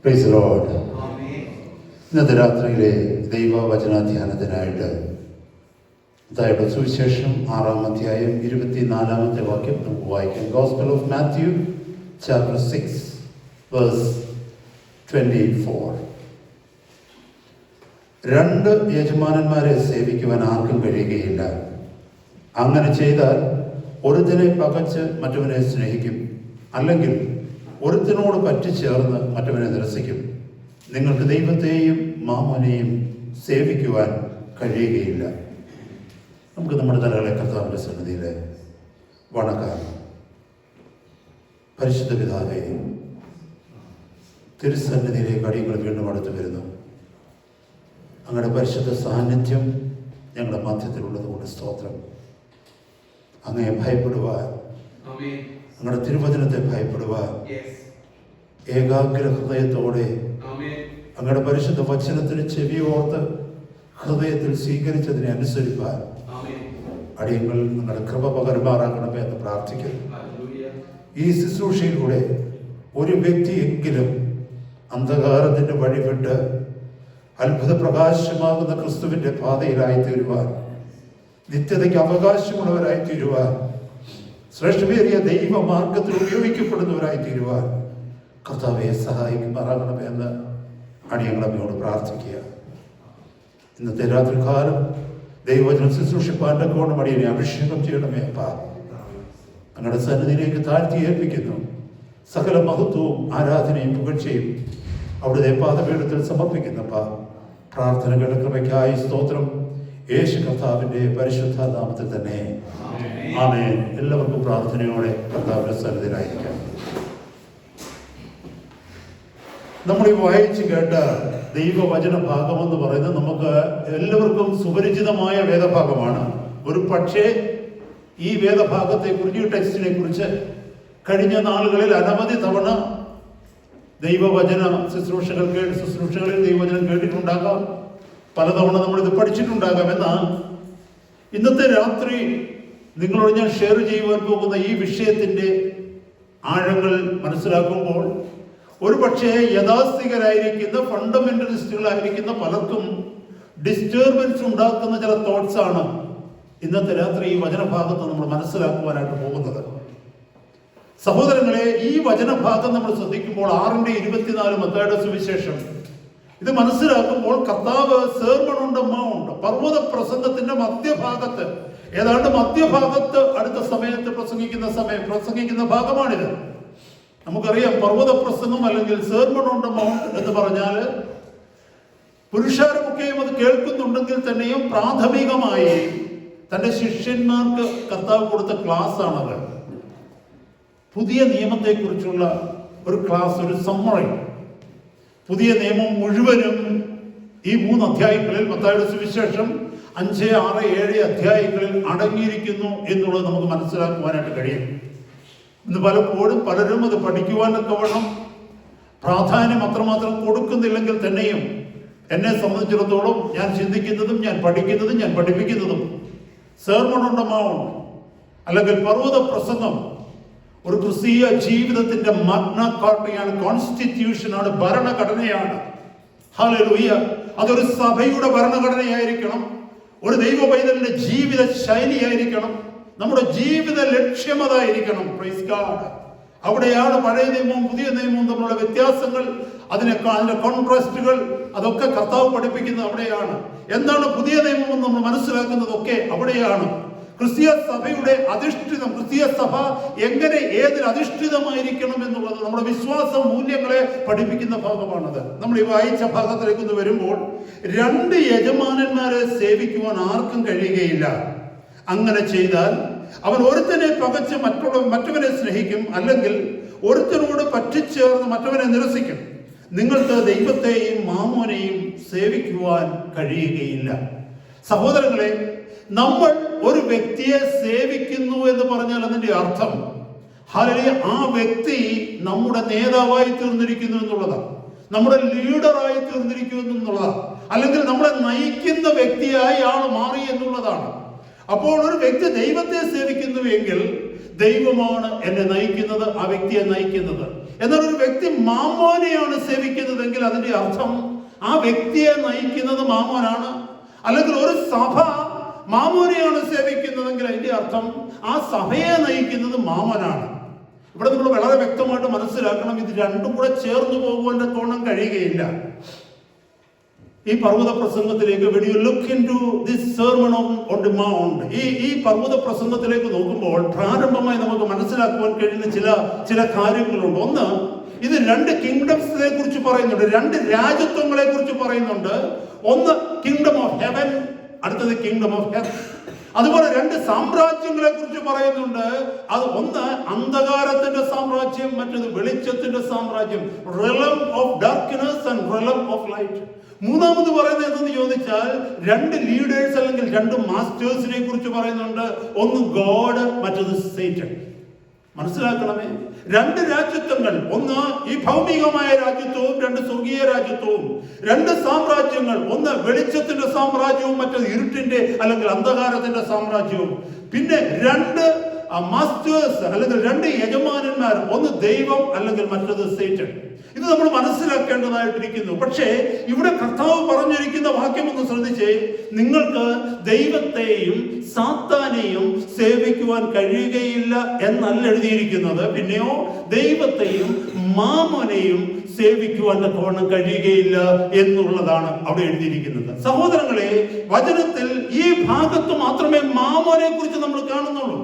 Praise Lord. ഇന്നത്തെ രാത്രിയിലെ ദൈവവചനാധ്യാനത്തിനായിട്ട് മത്തായിയുടെ സുവിശേഷം 6-ാം അധ്യായം 24-ാമത്തെ വാക്യം നമുക്ക് വായിക്കാം. Gospel of Matthew chapter 6 verse 24. രണ്ട് യജമാനന്മാരെ സേവിക്കുവാൻ ആർക്കും കഴിയുകയില്ല. അങ്ങനെ ചെയ്താൽ ഒരുത്തനെ പകച്ച് മറ്റവനെ സ്നേഹിക്കും, അല്ലെങ്കിൽ ഒരുത്തനോട് പറ്റിച്ചേർന്ന് മറ്റവനെ നിരസിക്കും. നിങ്ങൾക്ക് ദൈവത്തെയും മാമോനെയും സേവിക്കുവാൻ കഴിയുകയില്ല. നമുക്ക് നമ്മുടെ തലകളെ കർത്താവിൻ്റെ സന്നിധിയിൽ വണക്കാം. പരിശുദ്ധ പിതാവേ, തിരുസന്നിധിയിലേക്ക് അടിയങ്ങൾ വീണ്ടും അടുത്ത് വരുന്നു. അങ്ങയുടെ പരിശുദ്ധ സാന്നിധ്യം ഞങ്ങളുടെ മധ്യത്തിലുള്ളത് കൊണ്ട് സ്തോത്രം. അങ്ങയെ ഭയപ്പെടുവാൻ, അങ്ങയുടെ തിരുവചനത്തെ ഭയപ്പെടുവാൻ, ഏകാഗ്ര ഹൃദയത്തോടെ അങ്ങയുടെ പരിശുദ്ധ വചനത്തിന് ചെവിയോർത്ത് ഹൃദയത്തിൽ സ്വീകരിച്ചതിനെ അനുസരിപ്പാൻ അടിയങ്ങൾ നിങ്ങളുടെ കൃപ പകരുമാറാക്കണമേ എന്ന് പ്രാർത്ഥിക്കുന്നു. ഈ ശുശ്രൂഷയിലൂടെ ഒരു വ്യക്തിയെങ്കിലും അന്ധകാരത്തിന്റെ വഴിവിട്ട് അത്ഭുത പ്രകാശമാകുന്ന ക്രിസ്തുവിന്റെ പാതയിലായി തീരുവാൻ, നിത്യതയ്ക്ക് അവകാശമുള്ളവരായി തീരുവാൻ, ശ്രേഷ്ഠമേറിയ ദൈവമാർഗത്തിൽ ഉപയോഗിക്കപ്പെടുന്നവരായി തീരുവാൻ കർത്താവെ സഹായിക്കുമാറാകണമേ എന്ന് അടിയങ്ങളമ്മയോട് പ്രാർത്ഥിക്കുക. ഇന്നത്തെ രാത്രികാലം ദൈവവചനം ശുശ്രൂഷിപ്പാൻ്റെ കോണം അടിയനെ അഭിഷേകം ചെയ്യണമേ അപ്പാ. അങ്ങയുടെ സന്നിധിയിലേക്ക് താഴ്ത്തി ഏൽപ്പിക്കുന്നു. സകല മഹത്വവും ആരാധനയും പുകഴ്ചയും അവിടുത്തെ പാദപീഠത്തിൽ സമർപ്പിക്കുന്നപ്പാ. പ്രാർത്ഥനകളുടെ കൃപയ്ക്കായി സ്തോത്രം. യേശു കർത്താവിന്റെ പരിശുദ്ധ നാമത്തിൽ തന്നെ ആമേൻ. എല്ലാവർക്കും പ്രാർത്ഥനയോടെ കർത്താവിന്റെ സന്നിധിയിലായിരിക്കാം. നമ്മൾ ഈ വായിച്ചു കേട്ട ദൈവവചന ഭാഗമെന്ന് പറയുന്നത് നമുക്ക് എല്ലാവർക്കും സുപരിചിതമായ വേദഭാഗമാണ്. ഒരു പക്ഷേ ഈ വേദഭാഗത്തെ കുറിച്ച്, ഈ ടെക്സ്റ്റിനെ കുറിച്ച് കഴിഞ്ഞ നാളുകളിൽ അനവധി തവണ ദൈവവചന ശുശ്രൂഷകളിൽ ദൈവവചനം കേട്ടിട്ടുണ്ടാകാം, പലതവണ നമ്മളിത് പഠിച്ചിട്ടുണ്ടാകാം. എന്നാൽ ഇന്നത്തെ രാത്രി നിങ്ങളോട് ഞാൻ ഷെയർ ചെയ്യുവാൻ പോകുന്ന ഈ വിഷയത്തിന്റെ ആഴങ്ങൾ മനസ്സിലാക്കുമ്പോൾ ഒരു പക്ഷേ യാഥാസ്ഥികരായിരിക്കുന്ന ഫണ്ടമെന്റലിസ്റ്റുകളായിരിക്കുന്ന പലർക്കും ഡിസ്റ്റർബൻസ് ഉണ്ടാക്കുന്ന ചില തോട്ട്സ് ആണ് ഇന്നത്തെ രാത്രി ഈ വചനഭാഗത്ത് നമ്മൾ മനസ്സിലാക്കുവാനായിട്ട് പോകുന്നത്. സഹോദരങ്ങളെ, ഈ വചനഭാഗം നമ്മൾ ശ്രദ്ധിക്കുമ്പോൾ 6:24 മത്തായിയുടെ സുവിശേഷം ഇത് മനസ്സിലാക്കുമ്പോൾ കർത്താവ് സെർമൺ ഓൺ ദ മൗണ്ട്, പർവ്വത പ്രസംഗത്തിന്റെ മധ്യഭാഗത്ത്, ഏതാണ്ട് മധ്യഭാഗത്ത് അടുത്ത സമയത്ത് പ്രസംഗിക്കുന്ന ഭാഗമാണിത്. നമുക്കറിയാം, പർവ്വത പ്രസംഗം അല്ലെങ്കിൽ സെർമൺ ഓൺ ദ മൗണ്ട് എന്ന് പറഞ്ഞാൽ പുരുഷാരമൊക്കെയും അത് കേൾക്കുന്നുണ്ടെങ്കിൽ തന്നെയും പ്രാഥമികമായി തന്റെ ശിഷ്യന്മാർക്ക് കർത്താവ് കൊടുത്ത ക്ലാസ് ആണത്. പുതിയ നിയമത്തെക്കുറിച്ചുള്ള ഒരു ക്ലാസ്, ഒരു സമ്മറി. പുതിയ നിയമം മുഴുവനും ഈ 3 അധ്യായങ്ങളിൽ, മത്തായിയുടെ സുവിശേഷം 5, 6, 7 അധ്യായങ്ങളിൽ അടങ്ങിയിരിക്കുന്നു എന്നുള്ളത് നമുക്ക് മനസ്സിലാക്കുവാനായിട്ട് കഴിയും. ഇന്ന് പലപ്പോഴും പലരും അത് പഠിക്കുവാനൊക്കെ വേണം പ്രാധാന്യം അത്രമാത്രം കൊടുക്കുന്നില്ലെങ്കിൽ തന്നെയും എന്നെ സംബന്ധിച്ചിടത്തോളം ഞാൻ ചിന്തിക്കുന്നതും ഞാൻ പഠിക്കുന്നതും ഞാൻ പഠിപ്പിക്കുന്നതും സെർമൺ ഓൺ ദ മൗണ്ട് അല്ലെങ്കിൽ പർവ്വത പ്രസംഗം ഒരു ക്രിസ്തീയ ജീവിതത്തിന്റെ മഗ്ന കാർട്ടയാണ്, കോൺസ്റ്റിറ്റ്യൂഷനാണ്, ഭരണഘടനയാണ്. ഹല്ലേലൂയ. അതൊരു സഭയുടെ ഭരണഘടനയായിരിക്കണം, ഒരു ദൈവ പൈതലിന്റെ ജീവിത ശൈലിയായിരിക്കണം, നമ്മുടെ ജീവിത ലക്ഷ്യം അതായിരിക്കണം. Praise God. അവിടെയാണ് പഴയ നിയമവും പുതിയ നിയമവും തമ്മിലുള്ള വ്യത്യാസങ്ങൾ, അതിന്റെ കോൺട്രാസ്റ്റുകൾ, അതൊക്കെ കർത്താവ് പഠിപ്പിക്കുന്നത് അവിടെയാണ്. എന്താണ് പുതിയ നിയമം എന്ന് നമ്മൾ മനസ്സിലാക്കുന്നതൊക്കെ അവിടെയാണ്. ക്രിസ്തീയ സഭയുടെ അധിഷ്ഠിതം, ക്രിസ്തീയ സഭ എങ്ങനെ ഏതിൽ അധിഷ്ഠിതമായിരിക്കണം എന്നുള്ളത് നമ്മുടെ വിശ്വാസ മൂല്യങ്ങളെ പഠിപ്പിക്കുന്ന ഭാഗമാണത്. നമ്മൾ ഈ വായിച്ച ഭാഗത്തിലേക്ക് വരുമ്പോൾ 2 യജമാനന്മാരെ സേവിക്കുവാൻ ആർക്കും കഴിയുകയില്ല. അങ്ങനെ ചെയ്താൽ അവൻ ഒരുത്തനെ പകച്ച് മറ്റവനെ സ്നേഹിക്കും, അല്ലെങ്കിൽ ഒരുത്തനോട് പറ്റിച്ചേർന്ന് മറ്റവനെ നിരസിക്കും. നിങ്ങൾക്ക് ദൈവത്തെയും മാമോനെയും സേവിക്കുവാൻ കഴിയുകയില്ല. സഹോദരങ്ങളെ, നമ്മൾ ഒരു വ്യക്തിയെ സേവിക്കുന്നു എന്ന് പറഞ്ഞാൽ അതിന്റെ അർത്ഥം ആ വ്യക്തി നമ്മുടെ നേതാവായി തീർന്നിരിക്കുന്നു എന്നുള്ളതാണ്, നമ്മുടെ ലീഡറായി തീർന്നിരിക്കുന്നു എന്നുള്ളതാണ്, അല്ലെങ്കിൽ നമ്മളെ നയിക്കുന്ന വ്യക്തിയായി ആൾ മാറി എന്നുള്ളതാണ്. അപ്പോൾ ഒരു വ്യക്തി ദൈവത്തെ സേവിക്കുന്നുവെങ്കിൽ ദൈവമാണ് എന്നെ നയിക്കുന്നത്, ആ വ്യക്തിയെ നയിക്കുന്നത്. എന്നാൽ ഒരു വ്യക്തി മാമോനെയാണ് സേവിക്കുന്നത് അതിന്റെ അർത്ഥം ആ വ്യക്തിയെ നയിക്കുന്നത് മാമോനാണ്. അല്ലെങ്കിൽ ഒരു സഭ മാമോനെയാണ് സേവിക്കുന്നതെങ്കിൽ അതിന്റെ അർത്ഥം ആ സഭയെ നയിക്കുന്നത് മാമോനാണ്. ഇവിടെ നമ്മൾ വളരെ വ്യക്തമായിട്ട് മനസ്സിലാക്കണം, ഇത് രണ്ടും കൂടെ ചേർന്ന് പോകുവാൻ തോന്നാൻ കഴിയുകയില്ല. ഈ പർവ്വത പ്രസംഗത്തിലേക്ക് when you look into this sermon on the mount, ഈ പർവ്വത പ്രസംഗത്തിലേക്ക് നോക്കുമ്പോൾ പ്രാരംഭമായി നമുക്ക് മനസ്സിലാക്കുവാൻ കഴിയുന്ന ചില കാര്യങ്ങളുണ്ട്. ഒന്ന്, ഇത് രണ്ട് കിങ്ഡംസിനെ കുറിച്ച് പറയുന്നുണ്ട്, രണ്ട് രാജ്യത്വങ്ങളെ കുറിച്ച് പറയുന്നുണ്ട്. ഒന്ന് കിങ്ഡം ഓഫ് ഹെവൻ, അടുത്തത് കിങ്ഡം ഓഫ് ഹെർത്ത്. അതുപോലെ രണ്ട് സാമ്രാജ്യങ്ങളെ കുറിച്ച് പറയുന്നുണ്ട്. അത് ഒന്ന് അന്ധകാരത്തിന്റെ സാമ്രാജ്യം, മറ്റൊന്ന് വെളിച്ചത്തിന്റെ സാമ്രാജ്യം, realm of darkness and realm of light. മൂന്നാമത് പറയുന്നത് എന്തെന്ന് ചോദിച്ചാൽ രണ്ട് ലീഡേഴ്സ് അല്ലെങ്കിൽ രണ്ട് മാസ്റ്റേഴ്സിനെ കുറിച്ച് പറയുന്നുണ്ട്. ഒന്ന് ഗോഡ്, മറ്റത് സേറ്റൻ. മനസ്സിലാക്കണമേ, രണ്ട് രാജ്യത്വങ്ങൾ, ഒന്ന് ഈ ഭൗമികമായ രാജ്യത്വവും രണ്ട് സ്വർഗീയ രാജ്യത്വവും. രണ്ട് സാമ്രാജ്യങ്ങൾ, ഒന്ന് വെളിച്ചത്തിന്റെ സാമ്രാജ്യവും മറ്റത് ഇരുട്ടിന്റെ അല്ലെങ്കിൽ അന്ധകാരത്തിന്റെ സാമ്രാജ്യവും. പിന്നെ രണ്ട് മാസ്റ്റേഴ്സ് അല്ലെങ്കിൽ രണ്ട് യജമാനന്മാർ, ഒന്ന് ദൈവം അല്ലെങ്കിൽ മറ്റത് സേറ്റൻ. ഇത് നമ്മൾ മനസ്സിലാക്കേണ്ടതായിട്ടിരിക്കുന്നു. പക്ഷേ ഇവിടെ കർത്താവ് പറഞ്ഞിരിക്കുന്ന വാക്യം ഒന്ന് ശ്രദ്ധിച്ചേ. നിങ്ങൾക്ക് ദൈവത്തെയും സാത്താനെയും സേവിക്കുവാൻ കഴിയുകയില്ല എന്നല്ല എഴുതിയിരിക്കുന്നത്. പിന്നെയോ ദൈവത്തെയും മാമോനെയും സേവിക്കുവാൻ തക്കവണ്ണം കഴിയുകയില്ല എന്നുള്ളതാണ് അവിടെ എഴുതിയിരിക്കുന്നത്. സഹോദരങ്ങളെ, വചനത്തിൽ ഈ ഭാഗത്ത് മാത്രമേ മാമോനെ കുറിച്ച് നമ്മൾ കാണുന്നുള്ളൂ.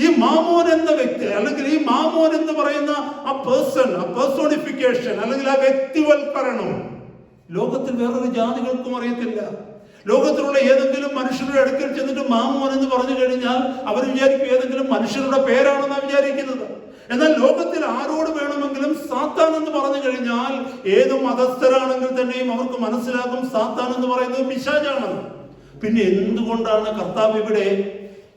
ഈ മാമോൻ എന്ന വ്യക്തി അല്ലെങ്കിൽ ഈ മാമോൻ എന്ന് പറയുന്ന ആ പേഴ്സോണിഫിക്കേഷൻ അല്ലെങ്കിൽ ആ വ്യക്തിവൽക്കരണം ലോകത്തിൽ വേറൊരു ജാതികൾക്കും അറിയത്തില്ല. ലോകത്തിലുള്ള ഏതെങ്കിലും മനുഷ്യരുടെ അടുക്കൽ ചെന്നിട്ട് മാമോൻ എന്ന് പറഞ്ഞു കഴിഞ്ഞാൽ അവർ വിചാരിക്കും ഏതെങ്കിലും മനുഷ്യരുടെ പേരാണെന്നാണ് വിചാരിക്കുന്നത്. എന്നാൽ ലോകത്തിൽ ആരോട് വേണമെങ്കിലും സാത്താൻ എന്ന് പറഞ്ഞു കഴിഞ്ഞാൽ ഏത് മതസ്ഥരാണെങ്കിൽ തന്നെയും അവർക്ക് മനസ്സിലാകും സാത്താൻ എന്ന് പറയുന്നത് പിശാചാണെന്ന്. പിന്നെ എന്തുകൊണ്ടാണ് കർത്താവ് ഇവിടെ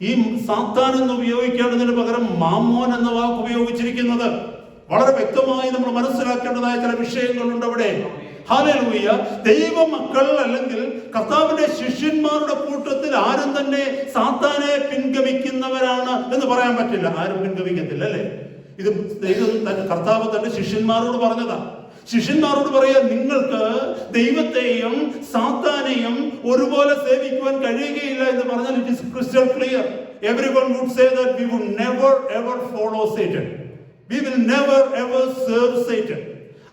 ഈ സാത്താൻ എന്ന് ഉപയോഗിക്കേണ്ടതിന് പകരം മാമോൻ എന്ന വാക്ക് ഉപയോഗിച്ചിരിക്കുന്നത്? വളരെ വ്യക്തമായി നമ്മൾ മനസ്സിലാക്കേണ്ടതായ ചില വിഷയങ്ങളുണ്ട് അവിടെ. ഹല്ലേലൂയ. ദൈവമക്കൾ അല്ലെങ്കിൽ കർത്താവിന്റെ ശിഷ്യന്മാരുടെ കൂട്ടത്തിൽ ആരും തന്നെ സാത്താനെ പിൻഗമിക്കുന്നവരാണ് എന്ന് പറയാൻ പറ്റില്ല. ആരും പിൻഗമിക്കത്തില്ല, അല്ലേ? ഇത് കർത്താവ് തന്റെ ശിഷ്യന്മാരോട് പറഞ്ഞതാ. ശിഷ്യന്മാരോട് പറയാ, നിങ്ങൾക്ക് ദൈവത്തെയും സാത്താനെയും ഒരുപോലെ സേവിക്കുവാൻ കഴിയുകയില്ല എന്ന് പറഞ്ഞാൽ it is crystal clear. Everyone would say that we would never ever follow Satan. We will never ever serve Satan.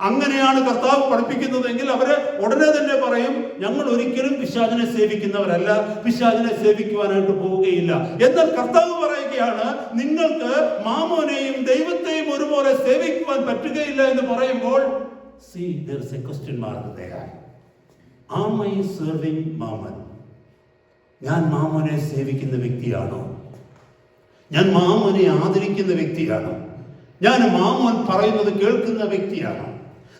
അങ്ങനെയാണ് കർത്താവ് പഠിപ്പിക്കുന്നതെങ്കിൽ അവര് ഉടനെ തന്നെ പറയും, ഞങ്ങൾ ഒരിക്കലും പിശാചിനെ സേവിക്കുന്നവരല്ല, പിശാചിനെ സേവിക്കുവാനായിട്ട് പോവുകയില്ല. എന്നാൽ കർത്താവ് പറയുകയാണ്, നിങ്ങൾക്ക് മാമോനെയും ദൈവത്തെയും ഒരുപോലെ സേവിക്കുവാൻ പറ്റുകയില്ല എന്ന് പറയുമ്പോൾ see, there is a question mark there. Am I serving Mammon? ഞാൻ മാമോനെ സേവിക്കുന്ന വ്യക്തിയാണോ? ഞാൻ മാമോനെ ആദരിക്കുന്ന വ്യക്തിയാണോ? ഞാൻ മാമോൻ പറയുന്നത് കേൾക്കുന്ന വ്യക്തിയാണോ?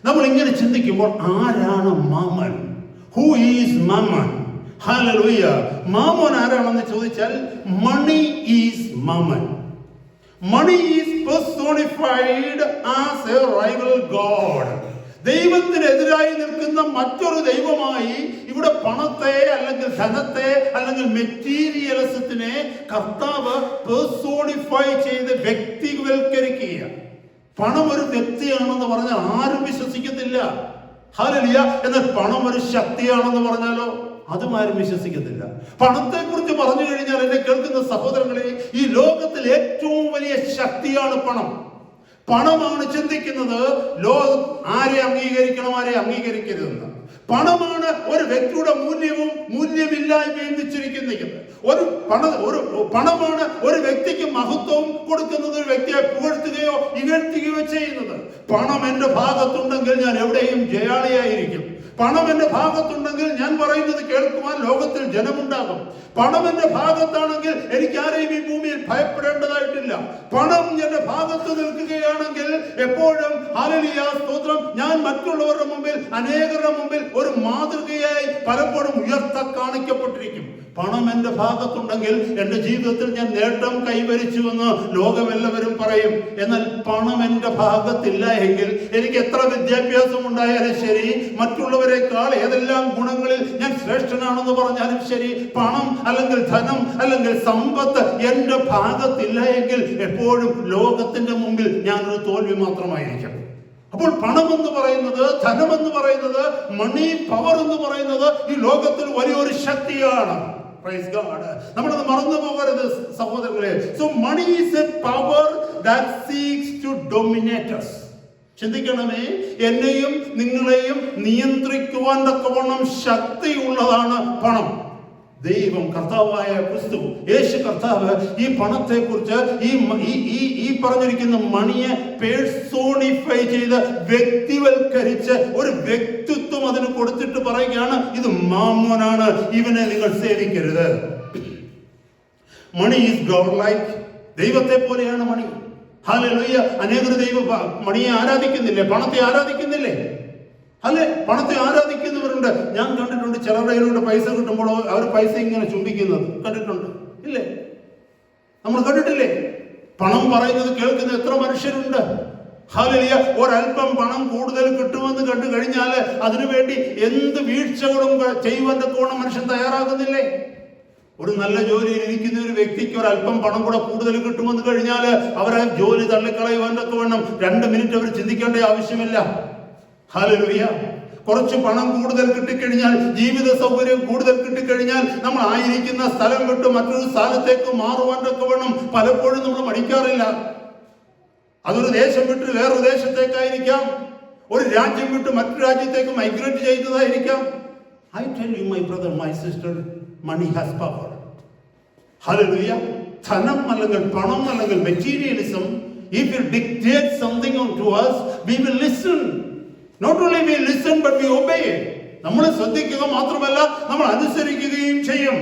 നമ്മൾ ഇങ്ങനെ ചിന്തിക്കുമ്പോൾ ആരാണ് Mammon? Who is Mammon? Hallelujah. Mammon ആരാണെന്ന് ചോദിച്ചാൽ money is Mammon. Money is personified as a rival god. ദൈവത്തിനെതിരായി നിൽക്കുന്ന മറ്റൊരു ദൈവമായി ഇവിടെ പണത്തെ അല്ലെങ്കിൽ ധനത്തെ അല്ലെങ്കിൽ മെറ്റീരിയലിസത്തിനെ കർത്താവ് പേഴ്സോണിഫൈ ചെയ്ത് വ്യക്തിവൽക്കരിക്കുക. പണം ഒരു വ്യക്തിയാണെന്ന് പറഞ്ഞാൽ ആരും വിശ്വസിക്കത്തില്ല. ഹല്ലേലൂയ. എന്നാൽ പണം ഒരു ശക്തിയാണെന്ന് പറഞ്ഞാലോ അതും ആരും വിശ്വസിക്കത്തില്ല. പണത്തെ കുറിച്ച് പറഞ്ഞു കഴിഞ്ഞാൽ എന്നെ കേൾക്കുന്ന സഹോദരങ്ങളെ, ഈ ലോകത്തിൽ ഏറ്റവും വലിയ ശക്തിയാണ് പണം. പണമാണ് ചിന്തിക്കുന്നത് ലോകം ആരെ അംഗീകരിക്കണം, ആരെ അംഗീകരിക്കരുതെന്ന്. പണമാണ് ഒരു വ്യക്തിയുടെ മൂല്യവും മൂല്യമില്ലായ്മയും നിശ്ചയിക്കുന്നത്. പണമാണ് ഒരു വ്യക്തിക്ക് മഹത്വവും കൊടുക്കുന്നത്, ഒരു വ്യക്തിയെ പുകഴ്ത്തുകയോ ഇകഴ്ത്തുകയോ ചെയ്യുന്നത്. പണം എന്റെ ഭാഗത്തുണ്ടെങ്കിൽ ഞാൻ എവിടെയും ജയാളിയായിരിക്കും. പണം എന്റെ ഭാഗത്തുണ്ടെങ്കിൽ ഞാൻ പറയുന്നത് കേൾക്കുവാൻ ലോകത്തിൽ ജനമുണ്ടാകും. പണം എന്റെ ഭാഗത്താണെങ്കിൽ എനിക്ക് ആരെയും ഈ ഭൂമിയിൽ ഭയപ്പെടേണ്ടതായിട്ടില്ല. പണം എന്റെ ഭാഗത്ത് നിൽക്കുകയാണെങ്കിൽ എപ്പോഴും ഹല്ലേലൂയ സ്തോത്രം, ഞാൻ മറ്റുള്ളവരുടെ മുമ്പിൽ അനേകരുടെ മുമ്പിൽ ഒരു മാതൃകയായി പലപ്പോഴും ഉയർത്ത കാണിക്കപ്പെട്ടിരിക്കും. പണം എന്റെ ഭാഗത്തുണ്ടെങ്കിൽ എന്റെ ജീവിതത്തിൽ ഞാൻ നേട്ടം കൈവരിച്ചുവെന്ന് ലോകമെല്ലാവരും പറയും. എന്നാൽ പണം എന്റെ ഭാഗത്തില്ല എങ്കിൽ എനിക്ക് എത്ര വിദ്യാഭ്യാസം ഉണ്ടായാലും ശരി, മറ്റുള്ളവരെക്കാൾ ഏതെല്ലാം ഗുണങ്ങളിൽ ഞാൻ ശ്രേഷ്ഠനാണെന്ന് പറഞ്ഞാലും ശരി, പണം അല്ലെങ്കിൽ ധനം അല്ലെങ്കിൽ സമ്പത്ത് എന്റെ ഭാഗത്തില്ല എങ്കിൽ എപ്പോഴും ലോകത്തിന്റെ മുമ്പിൽ ഞാനൊരു തോൽവി മാത്രമായിരിക്കും. അപ്പോൾ പണം എന്ന് പറയുന്നത്, ധനം എന്ന് പറയുന്നത്, മണി, പവർ എന്ന് പറയുന്നത് ഈ ലോകത്തിൽ വലിയൊരു ശക്തിയാണ്. Praise God. നമ്മളത് മറന്നു പോകരുത് സഹോദരങ്ങളെ. So money is a power that seeks to dominate us. ചിന്തിക്കണമേ, എന്നെയും നിങ്ങളെയും നിയന്ത്രിക്കുവാൻ തക്കവണ്ണം ശക്തിയുള്ളതാണ് പണം. ദൈവം, കർത്താവായ ക്രിസ്തു യേശു കർത്താവ് ഈ പണത്തെ കുറിച്ച് ഈ പറഞ്ഞിരിക്കുന്ന മണിയെ പേഴ്സോണിഫൈ ചെയ്ത് വ്യക്തിവൽക്കരിച്ച് ഒരു വ്യക്തിത്വം അതിന് കൊടുത്തിട്ട് പറയുകയാണ്, ഇത് മാമ്മോനാണ്, ഇവനെ നിങ്ങൾ സേവിക്കരുത്. Money is god like. ദൈവത്തെ പോലെയാണ് മണി. ഹല്ലേലൂയ. അനേകർ മണിയെ ആരാധിക്കുന്നില്ലേ? പണത്തെ ആരാധിക്കുന്നില്ലേ? അല്ലെ, പണത്തെ ആരാധിക്കുന്നവരുണ്ട്. ഞാൻ കണ്ടിട്ടുണ്ട്. ചിലരുടെ കയ്യിലൂടെ പൈസ കിട്ടുമ്പോൾ അവർ പൈസ ഇങ്ങനെ ചുംബിക്കുന്നത് കണ്ടിട്ടുണ്ട്, ഇല്ലേ? നമ്മൾ കണ്ടിട്ടില്ലേ? പണം പറയുന്നത് കേൾക്കുന്ന എത്ര മനുഷ്യരുണ്ട്. ഹല്ലേലൂയ. ഒരല്പം പണം കൂടുതൽ കിട്ടുമെന്ന് കണ്ടു കഴിഞ്ഞാൽ അതിനുവേണ്ടി എന്ത് വീഴ്ചകളും ചെയ്യുവാൻ തക്കവണ്ണം മനുഷ്യൻ തയ്യാറാകുന്നില്ലേ? ഒരു നല്ല ജോലിയിൽ ഇരിക്കുന്ന ഒരു വ്യക്തിക്ക് ഒരല്പം പണം കൂടെ കൂടുതൽ കിട്ടുമെന്ന് കഴിഞ്ഞാൽ അവരെ ജോലി തള്ളിക്കളയുവാൻ തക്കവണ്ണം 2 മിനിറ്റ് അവർ ചിന്തിക്കേണ്ട ആവശ്യമില്ല. ഹല്ലേലൂയ. കുറച്ച് പണം കൂടുതൽ കിട്ടിക്കഴിഞ്ഞാൽ, ജീവിത സൗകര്യം കൂടുതൽ കിട്ടിക്കഴിഞ്ഞാൽ നമ്മൾ ആയിരിക്കുന്ന സ്ഥലം വിട്ട് മറ്റൊരു സ്ഥലത്തേക്ക് മാറുവാൻ തക്കവണ്ണം പലപ്പോഴും നമ്മൾ മടിക്കാറില്ല. അതൊരു ദേശം വിട്ട് വേറൊരു ദേശത്തേക്കായിരിക്കാം, ഒരു രാജ്യം വിട്ട് മറ്റൊരു രാജ്യത്തേക്ക് migrate ചെയ്യുന്നതായിരിക്കാം. I tell you my brother, my sister, money has power. Hallelujah. ധനം അല്ലെങ്കിൽ പണം അല്ലെങ്കിൽ materialism, if it dictates something to us, we will listen. Not only we listen but we obey. നമ്മൾ ശ്രദ്ധിക്കുക മാത്രമല്ല, നമ്മൾ അനുസരിക്കുകയും ചെയ്യും.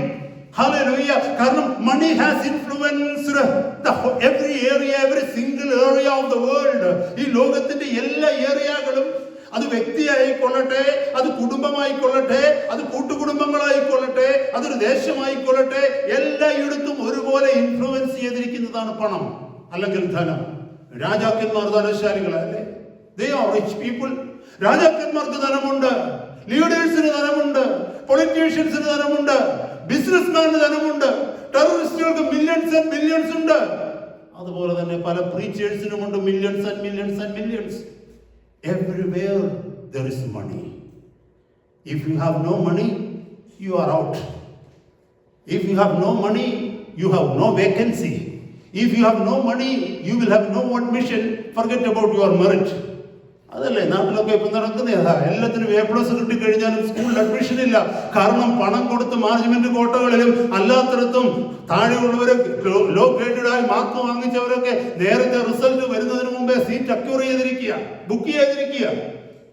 Hallelujah. കാരണം money has influenced every area, every single area of the world. ഈ ലോകത്തിന്റെ എല്ലാ ഏരിയകളും, അത് വ്യക്തിയായിക്കൊള്ളട്ടെ, അത് കുടുംബമായിക്കൊള്ളട്ടെ, അത് കൂട്ടുകുടുംബങ്ങളായിക്കൊള്ളട്ടെ, അതൊരു ദേശമായിക്കൊള്ളട്ടെ, എല്ലായിടത്തും ഒരുപോലെ ഇൻഫ്ലുവൻസ് ചെയ്തിരിക്കുന്നതാണ് പണം അല്ലെങ്കിൽ ധനം. രാജാക്കന്മാർ ധനശാലികളല്ലേ? They are rich people. രാജാക്കന്മാർക്ക് ധനമുണ്ട്, ലീഡേഴ്സിന് ധനമുണ്ട്, പൊളിറ്റീഷ്യൻസിന് ധനമുണ്ട്, ബിസിനസ്മാന് ധനമുണ്ട്, ടെററിസ്റ്റുകൾക്ക് മില്യൺസ് ആൻഡ് മില്യൺസ് ഉണ്ട്. അതുപോലെ തന്നെ പല പ്രീച്ചേഴ്സിനുമുണ്ട് millions and millions and millions. Everywhere there is money. If you have no money, you are out. If you have no money, you have no vacancy. If you have no money, you will have no admission. Forget about your merit. അതല്ലേ നാട്ടിലൊക്കെ ഇപ്പം നടക്കുന്നതാ. എല്ലാത്തിനും A+ കിട്ടിക്കഴിഞ്ഞാലും സ്കൂളിൽ admission ഇല്ല. കാരണം പണം കൊടുത്ത് management കോട്ടകളിലും അല്ലാത്തടത്തും താഴെയുള്ളവരെ law ഗ്രേഡായി mark വാങ്ങിച്ചവരൊക്കെ നേരത്തെ റിസൾട്ട് വരുന്നതിന് മുമ്പേ സീറ്റ് അക്യൂർ ചെയ്തിരിക്കുക, ബുക്ക് ചെയ്തിരിക്കുക.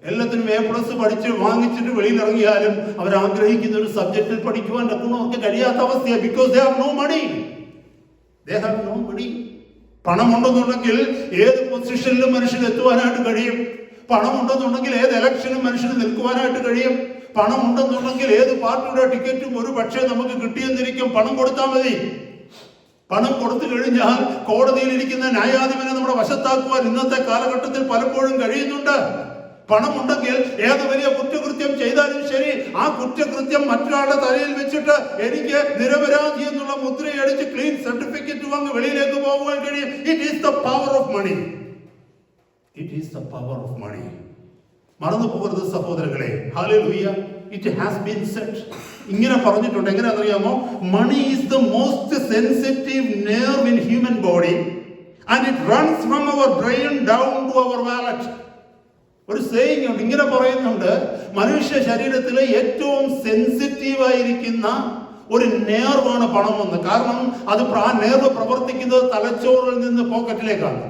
എല്ലാത്തിനും A+ പഠിച്ച് വാങ്ങിച്ചിട്ട് വെളിയിൽ ഇറങ്ങിയാലും അവർ ആഗ്രഹിക്കുന്ന ഒരു സബ്ജക്റ്റിൽ പഠിക്കുവാൻ അവർക്ക് കഴിയാത്ത അവസ്ഥയാണ്. Because they have no money. They have no money. പണം ഉണ്ടെന്നുണ്ടെങ്കിൽ ഏത് പൊസിഷനിലും മനുഷ്യന് എത്തുവാനായിട്ട് കഴിയും. പണം ഉണ്ടെന്നുണ്ടെങ്കിൽ ഏത് ഇലക്ഷനും മനുഷ്യന് നിൽക്കുവാനായിട്ട് കഴിയും. പണം ഉണ്ടെന്നുണ്ടെങ്കിൽ ഏത് പാർട്ടിയുടെ ടിക്കറ്റും ഒരു പക്ഷേ നമുക്ക് കിട്ടിയെന്നിരിക്കും. പണം കൊടുത്താൽ മതി. പണം കൊടുത്തു കഴിഞ്ഞാൽ കോടതിയിലിരിക്കുന്ന ന്യായാധിപനെ നമ്മുടെ വശത്താക്കുവാൻ ഇന്നത്തെ കാലഘട്ടത്തിൽ പലപ്പോഴും കഴിയുന്നുണ്ട്. പണമുണ്ടെങ്കിൽ ഏത് വലിയ കുറ്റകൃത്യം ചെയ്താലും ശരി, ആ കുറ്റകൃത്യം മറ്റൊരാളുടെ തലയിൽ വെച്ചിട്ട് എനിക്ക് നിരപരാധി എന്നുള്ള മുദ്രയടിച്ച് ക്ലീൻ സർട്ടിഫിക്കറ്റ് വാങ്ങി വെളിയിലേക്ക് പോകുവാൻ കഴിയും. It is the power of money. It is the power of money. മറന്നു പോകരുത് സഹോദരങ്ങളെ. Hallelujah. It has been set. ഇങ്ങനെ പറഞ്ഞിട്ടുണ്ട്. എങ്ങനെയാണെന്നറിയാമോ? Money is the most sensitive nerve in human body and it runs from our brain down to our wallet. ഒരു saying ഉണ്ട്, ഇങ്ങനെ പറയുന്നുണ്ട്, മനുഷ്യ ശരീരത്തിലെ ഏറ്റവും സെൻസിറ്റീവ് ആയിരിക്കുന്ന ഒരു നേർവാണ് പണമെന്ന്. കാരണം അത് നേർവ് പ്രവർത്തിക്കുന്നത് തലച്ചോറിൽ നിന്ന് പോക്കറ്റിലേക്കാണ്.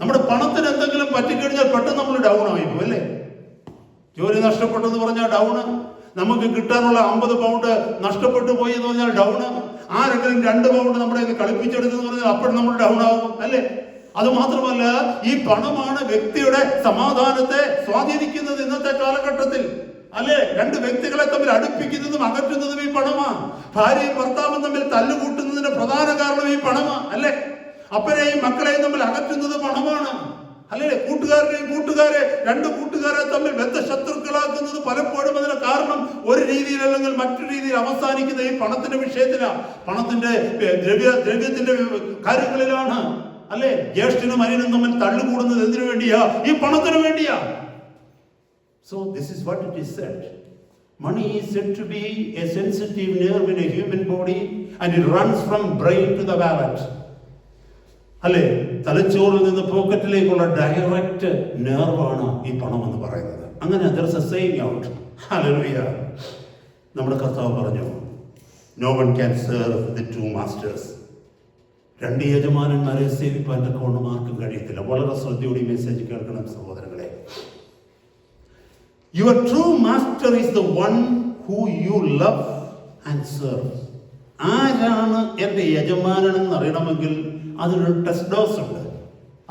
നമ്മുടെ പണത്തിന് എന്തെങ്കിലും പറ്റിക്കഴിഞ്ഞാൽ പെട്ടെന്ന് നമ്മൾ ഡൗൺ ആയിപ്പോ, അല്ലേ? ജോലി നഷ്ടപ്പെട്ടെന്ന് പറഞ്ഞാൽ ഡൗണ്. നമുക്ക് കിട്ടാനുള്ള 50 പൗണ്ട് നഷ്ടപ്പെട്ടു പോയി എന്ന് പറഞ്ഞാൽ ഡൗണ്. ആരെങ്കിലും 2 പൗണ്ട് നമ്മുടെ കളിപ്പിച്ചെടുത്തെന്ന് പറഞ്ഞാൽ അപ്പോഴും നമ്മൾ ഡൗൺ ആകും, അല്ലേ? അത് മാത്രമല്ല, ഈ പണമാണ് വ്യക്തിയുടെ സമാധാനത്തെ സ്വാധീനിക്കുന്നത് ഇന്നത്തെ കാലഘട്ടത്തിൽ, അല്ലെ? 2 വ്യക്തികളെ തമ്മിൽ അടുപ്പിക്കുന്നതും അകറ്റുന്നതും ഈ പണമാണ്. ഭാര്യയും ഭർത്താവും തമ്മിൽ തല്ലുകൂട്ടുന്നതിന്റെ പ്രധാന കാരണം ഈ പണമാണ്, അല്ലെ? അപ്പനെയും മക്കളെയും തമ്മിൽ അകറ്റുന്നത് പണമാണ്, അല്ലെ? കൂട്ടുകാരനെയും 2 കൂട്ടുകാരെ തമ്മിൽ ബദ്ധശത്രുക്കളാക്കുന്നത് പലപ്പോഴും അതിന് കാരണം ഒരു രീതിയിൽ അല്ലെങ്കിൽ മറ്റൊരു രീതിയിൽ അവസാനിക്കുന്ന ഈ പണത്തിന്റെ വിഷയത്തിലാണ്, പണത്തിന്റെ ദ്രവ്യത്തിന്റെ കാര്യങ്ങളിലാണ്, അല്ലെ? ജ്യേഷ്ഠനും അനിയനും തമ്മിൽ തള്ളുകൂടുന്നത് എന്തിനു വേണ്ടിയാ? ഈ പണത്തിന് വേണ്ടിയാ. So this is what it is said. Money is said to be a sensitive nerve in a human body and it runs from brain to the wallet. അല്ലെ? തലച്ചോറിൽ നിന്ന് പോക്കറ്റിലേക്കുള്ള ഡയറക്റ്റ് നെർവാണ് ഈ പണം എന്ന് പറയുന്നത്. അങ്ങനെ there's a saying out. Hallelujah. നമ്മുടെ കർത്താവ് പറഞ്ഞു, no one can serve the two masters. രണ്ട് യജമാനന്മാരെ സേവിപ്പാൻ തക്കവണ്ണം ആർക്കും കഴിയത്തില്ല. വളരെ ശ്രദ്ധയോടെ ഈ മെസ്സേജ് കേൾക്കണം സഹോദരങ്ങളെ. Your true master is the one who you love and serve. ആരാണ് എൻ്റെ യജമാനൻ എന്നറിയണമെങ്കിൽ അതിനൊരു ടെസ്റ്റ് ഡോസ് ഉണ്ട്,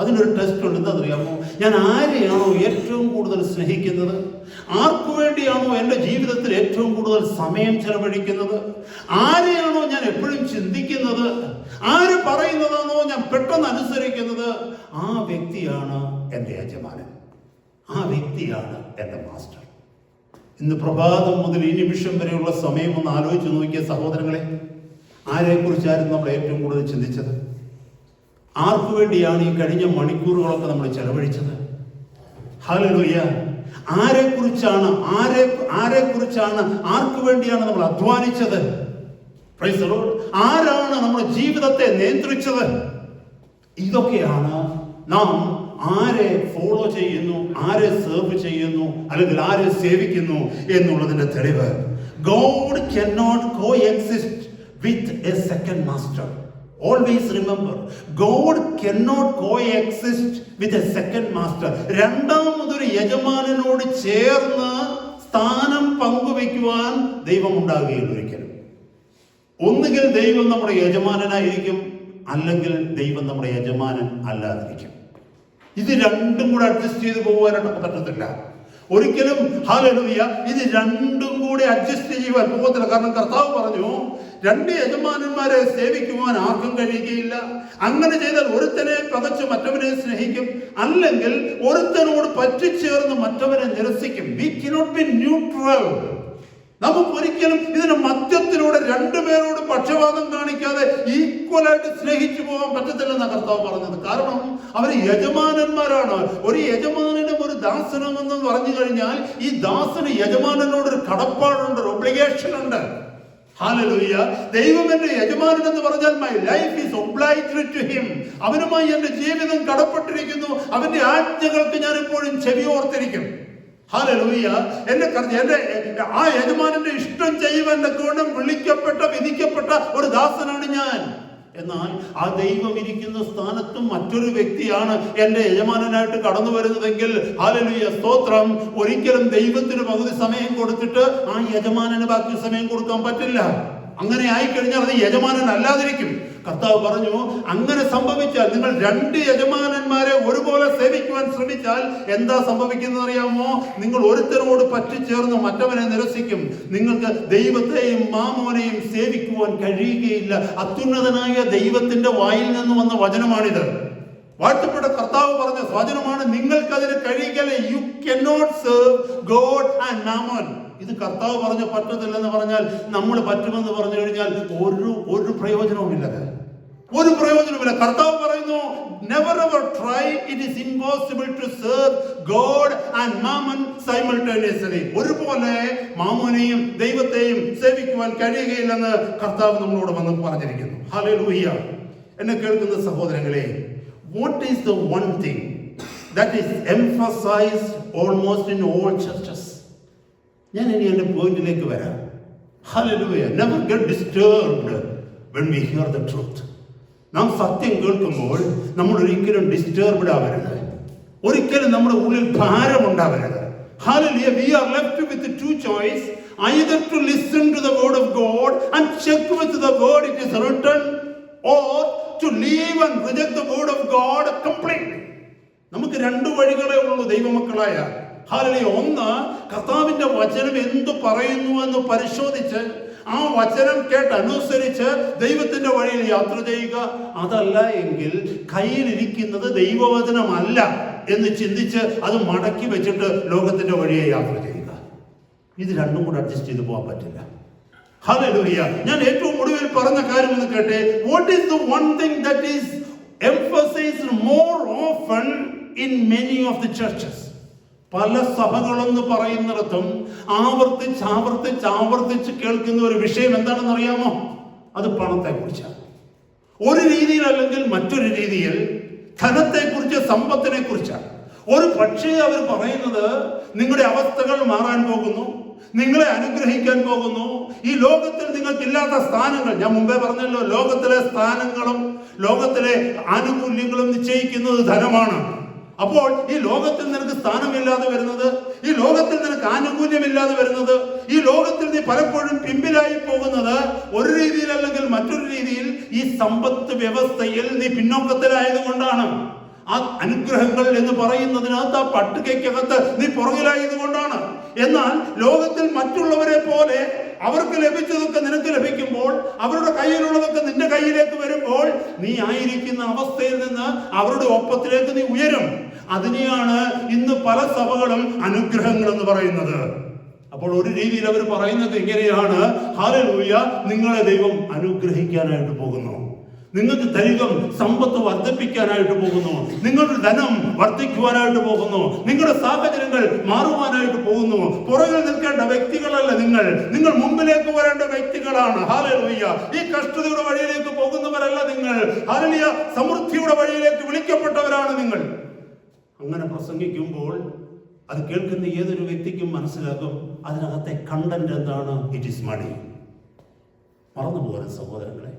അതിനൊരു ടെസ്റ്റ് ഉണ്ട്. എന്താണെന്നറിയാമോ? ഞാൻ ആരെയാണോ ഏറ്റവും കൂടുതൽ സ്നേഹിക്കുന്നത്, ആർക്കു വേണ്ടിയാണോ എൻ്റെ ജീവിതത്തിൽ ഏറ്റവും കൂടുതൽ സമയം ചെലവഴിക്കുന്നത്, ആരെയാണോ ഞാൻ എപ്പോഴും ചിന്തിക്കുന്നത്, ആര് പറയുന്നതാണോ ഞാൻ പെട്ടെന്ന് അനുസരിക്കുന്നത്, ആ വ്യക്തിയാണ് എൻ്റെ യജമാനൻ, ആ വ്യക്തിയാണ് എൻ്റെ മാസ്റ്റർ. ഇന്ന് പ്രഭാതം മുതൽ ഈ നിമിഷം വരെയുള്ള സമയം ഒന്ന് ആലോചിച്ച് നോക്കിയ സഹോദരങ്ങളെ, ആരെക്കുറിച്ചായിരുന്നു നമ്മൾ ഏറ്റവും കൂടുതൽ ചിന്തിച്ചത്? ആർക്കു വേണ്ടിയാണ് ഈ കഴിഞ്ഞ മണിക്കൂറുകളൊക്കെ നമ്മൾ ചെലവഴിച്ചത്? ഹല്ലേലൂയ. ആരെക്കുറിച്ചാണ് ആർക്കു വേണ്ടിയാണ് നമ്മൾ അധ്വാനിച്ചത്? Praise the Lord. ആരാണ് നമ്മുടെ ജീവിതത്തെ നിയന്ത്രിച്ചത്? ഇതൊക്കെയാണ് നാം ആരെ ഫോളോ ചെയ്യുന്നു, ആരെ സെർവ് ചെയ്യുന്നു, അല്ലെങ്കിൽ ആരെ സേവിക്കുന്നു എന്നുള്ളതിന്റെ തെളിവ്. God cannot coexist with a second master. Always remember, God cannot coexist with a second master. രണ്ടാമതൊരു യജമാനനോട് ചേർന്ന് സ്ഥാനം പങ്കുവെക്കുവാൻ ദൈവം ഉണ്ടാകുകയില്ല ഒരിക്കലും. ഒന്നുകിൽ ദൈവം നമ്മുടെ യജമാനനായിരിക്കും, അല്ലെങ്കിൽ ദൈവം നമ്മുടെ യജമാനൻ അല്ലാതിരിക്കും. ഇത് രണ്ടും കൂടെ അഡ്ജസ്റ്റ് ചെയ്ത് പോകാനായിട്ട് പറ്റത്തില്ല ഒരിക്കലും. ഹല്ലേലൂയ. ഇത് രണ്ടും കൂടെ അഡ്ജസ്റ്റ് ചെയ്യുവാൻ പോകത്തില്ല. കാരണം കർത്താവ് പറഞ്ഞു, രണ്ട് യജമാനന്മാരെ സേവിക്കുവാൻ ആർക്കും കഴിയുകയില്ല. അങ്ങനെ ചെയ്താൽ ഒരുത്തനെ പകച്ച് മറ്റവനെ സ്നേഹിക്കും, അല്ലെങ്കിൽ ഒരുത്തനോട് പറ്റിച്ചേർന്ന് മറ്റവനെ നിരസിക്കും. We cannot be neutral. നമുക്കൊരിക്കലും ഇതിന് മധ്യത്തിലൂടെ രണ്ടുപേരോട് പക്ഷപാതം കാണിക്കാതെ ഈക്വലായിട്ട് സ്നേഹിച്ചു പോകാൻ പറ്റത്തില്ലെന്ന കർത്താവ് പറഞ്ഞത്. കാരണം അവർ യജമാനന്മാരാണ്. ഒരു യജമാനനും ഒരു ദാസനും എന്ന് പറഞ്ഞു കഴിഞ്ഞാൽ ഈ ദാസന് യജമാനനോടൊരു കടപ്പാടുണ്ട്, ഒരു ഒബ്ലിഗേഷൻ ഉണ്ട്. ഹല്ലേലൂയ. ദൈവം എന്റെ യജമാനൻ എന്ന് പറഞ്ഞാൽ my life is obliged to him. അവനുമായി എന്റെ ജീവിതം കടപ്പെട്ടിരിക്കുന്നു. അവന്റെ ആജ്ഞകൾക്ക് ഞാൻ എപ്പോഴും ചെവിയോർത്തിരിക്കും. ഹല്ലേലൂയ. എന്റെ ആ യജമാനന്റെ ഇഷ്ടം ചെയ്യുവാൻ തക്കവണ്ണം വിളിക്കപ്പെട്ട വിധിക്കപ്പെട്ട ഒരു ദാസനാണ് ഞാൻ. എന്നാൽ ആ ദൈവം ഇരിക്കുന്ന സ്ഥാനത്തും മറ്റൊരു വ്യക്തിയാണ് എന്റെ യജമാനനായിട്ട് കടന്നു വരുന്നതെങ്കിൽ, ഹല്ലേലൂയ, സ്തോത്രം, ഒരിക്കലും ദൈവത്തിന് പകുതി സമയം കൊടുത്തിട്ട് ആ യജമാനന് ബാക്കി സമയം കൊടുക്കാൻ പറ്റില്ല. അങ്ങനെ ആയിക്കഴിഞ്ഞാൽ അത് യജമാനൻ അല്ലാതിരിക്കും. കർത്താവ് പറഞ്ഞു, അങ്ങനെ സംഭവിച്ചാൽ, നിങ്ങൾ രണ്ട് യജമാനന്മാരെ ഒരുപോലെ സേവിക്കുവാൻ ശ്രമിച്ചാൽ എന്താ സംഭവിക്കുന്നത് അറിയാമോ? നിങ്ങൾ ഒരുത്തരോട് പറ്റിച്ചേർന്ന് മറ്റവനെ നിരസിക്കും. നിങ്ങൾക്ക് ദൈവത്തെയും മാമോനെയും സേവിക്കുവാൻ കഴിയുകയില്ല. അത്യുന്നതനായ ദൈവത്തിന്റെ വായിൽ നിന്ന് വന്ന വചനമാണിത്. വാഴ്ത്തപ്പെട്ട കർത്താവ് പറഞ്ഞ വചനമാണ്. നിങ്ങൾക്കതിന് കഴിയുകയില്ല. You cannot serve God and Mammon. ഇത് കർത്താവ് പറഞ്ഞ പറ്റത്തില്ലെന്ന് പറഞ്ഞാൽ നമ്മൾ പറ്റുമെന്ന് പറഞ്ഞു കഴിഞ്ഞാൽ ഒരു പ്രയോജനവുമില്ല, ഒരു പ്രയോജനവുമില്ല. കർത്താവ് പറയുന്നു, never ever try, it is impossible to serve God and Mammon simultaneously. ഒരുപോലെ മാമോനെയും ദൈവത്തെയും സേവിക്കുവാൻ കഴിയുകയില്ലെന്ന് കർത്താവ് നമ്മളോട് വന്ന് പറഞ്ഞിരിക്കുന്നു. ഹല്ലേലൂയ. എന്നെ കേൾക്കുന്ന സഹോദരങ്ങളെ, what is the one thing that is emphasized almost in all churches? ഞാൻ ഇനി എൻ്റെ പോയിന്റിലേക്ക് വരാം. Hallelujah. Never get disturbed when we hear the truth. നാം സത്യം കേൾക്കുമ്പോൾ നമ്മൾ ഒരിക്കലും ഡിസ്റ്റർബ്ഡ് ആവരുത്, ഒരിക്കലും നമ്മുടെ ഉള്ളിൽ ഭാരമുണ്ടാവരുത്. Hallelujah. We are left with two choice, either to listen to the word of God and check with the word it is written, or to leave and reject the word of God completely. നമുക്ക് രണ്ട് വഴികളേ ഉള്ളൂ ദൈവമക്കളായ. Hallelujah. ഒന്ന്, കർത്താവിന്റെ വചനം എന്തു പറയുന്നു എന്ന് പരിശോധിച്ച് ആ വചനം കേട്ടനുസരിച്ച് ദൈവത്തിന്റെ വഴിയിൽ യാത്ര ചെയ്യുക. അതല്ല എങ്കിൽ കയ്യിലിരിക്കുന്നത് ദൈവവചനമല്ല എന്ന് ചിന്തിച്ച് അത് മടക്കി വെച്ചിട്ട് ലോകത്തിന്റെ വഴിയെ യാത്ര ചെയ്യുക. ഇത് രണ്ടും കൂടെ അഡ്ജസ്റ്റ് ചെയ്ത് പോകാൻ പറ്റില്ല. ഹല്ലേലൂയ. ഞാൻ ഏറ്റവും ഒടുവിൽ പറഞ്ഞ കാര്യം എന്ന് കേട്ടെ. What is the one thing that is emphasized more often in many of the churches. പല സഭകളെന്ന് പറയുന്നിടത്തും ആവർത്തിച്ച് കേൾക്കുന്ന ഒരു വിഷയം എന്താണെന്ന് അറിയാമോ? അത് പണത്തെ കുറിച്ചാണ്. ഒരു രീതിയിൽ അല്ലെങ്കിൽ മറ്റൊരു രീതിയിൽ ധനത്തെക്കുറിച്ച്, സമ്പത്തിനെ കുറിച്ചാണ്. ഒരു പക്ഷേ അവർ പറയുന്നത് നിങ്ങളുടെ അവസ്ഥകൾ മാറാൻ പോകുന്നു, നിങ്ങളെ അനുഗ്രഹിക്കാൻ പോകുന്നു, ഈ ലോകത്തിൽ നിങ്ങൾക്കില്ലാത്ത സ്ഥാനങ്ങൾ, ഞാൻ മുമ്പേ പറഞ്ഞല്ലോ, ലോകത്തിലെ സ്ഥാനങ്ങളും ലോകത്തിലെ ആനുകൂല്യങ്ങളും നിശ്ചയിക്കുന്നത് ധനമാണ്. അപ്പോൾ ഈ ലോകത്തിൽ നിനക്ക് സ്ഥാനമില്ലാതെ വരുന്നത്, ഈ ലോകത്തിൽ നിനക്ക് ആനുകൂല്യമില്ലാതെ വരുന്നത്, ഈ ലോകത്തിൽ നീ പലപ്പോഴും പിമ്പിലായി പോകുന്നത് ഒരു രീതിയിൽ അല്ലെങ്കിൽ മറ്റൊരു രീതിയിൽ ഈ സമ്പത്ത് വ്യവസ്ഥയിൽ നീ പിന്നോക്കത്തിലായതുകൊണ്ടാണ്. ആ അനുഗ്രഹങ്ങൾ എന്ന് പറയുന്നതിനകത്ത്, ആ പട്ടികയ്ക്കകത്ത് നീ പുറകിലായതുകൊണ്ടാണ്. എന്നാൽ ലോകത്തിൽ മറ്റുള്ളവരെ പോലെ അവർക്ക് ലഭിച്ചതൊക്കെ നിനക്ക് ലഭിക്കുമ്പോൾ, അവരുടെ കയ്യിലുള്ളതൊക്കെ നിന്റെ കയ്യിലേക്ക് വരുമ്പോൾ, നീ ആയിരിക്കുന്ന അവസ്ഥയിൽ നിന്ന് അവരുടെ ഒപ്പത്തിലേക്ക് നീ ഉയരും. അതിനെയാണ് ഇന്ന് പല സഭകളും അനുഗ്രഹങ്ങൾ എന്ന് പറയുന്നത്. അപ്പോൾ ഒരു രീതിയിൽ അവർ പറയുന്നത് ഇങ്ങനെയാണ്: ഹല്ലേലൂയ, നിങ്ങളെ ദൈവം അനുഗ്രഹിക്കാനായിട്ട് പോകുന്നു, നിങ്ങൾക്ക് ദൈവം സമ്പത്ത് വർദ്ധിപ്പിക്കാനായിട്ട് പോകുന്നു, നിങ്ങളുടെ ധനം വർദ്ധിക്കുവാനായിട്ട് പോകുന്നു, നിങ്ങളുടെ സാഹചര്യങ്ങൾ മാറുവാനായിട്ട് പോകുന്നു. പുറകിൽ നിൽക്കേണ്ട വ്യക്തികളല്ല നിങ്ങൾ മുമ്പിലേക്ക് വരേണ്ട വ്യക്തികളാണ്. ഹല്ലേലൂയ. ഈ കഷ്ടതയുടെ വഴിയിലേക്ക് പോകുന്നവരല്ല നിങ്ങൾ. ഹല്ലേലൂയ. സമൃദ്ധിയുടെ വഴിയിലേക്ക് വിളിക്കപ്പെട്ടവരാണ് നിങ്ങൾ. അങ്ങനെ പ്രസംഗിക്കുമ്പോൾ അത് കേൾക്കുന്ന ഏതൊരു വ്യക്തിക്കും മനസ്സിലാകും അതിനകത്തെ കണ്ടന്റ് എന്താണ്. ഇറ്റ് ഈസ് മണി. മറന്നുപോകാൻ സഹോദരങ്ങളെ,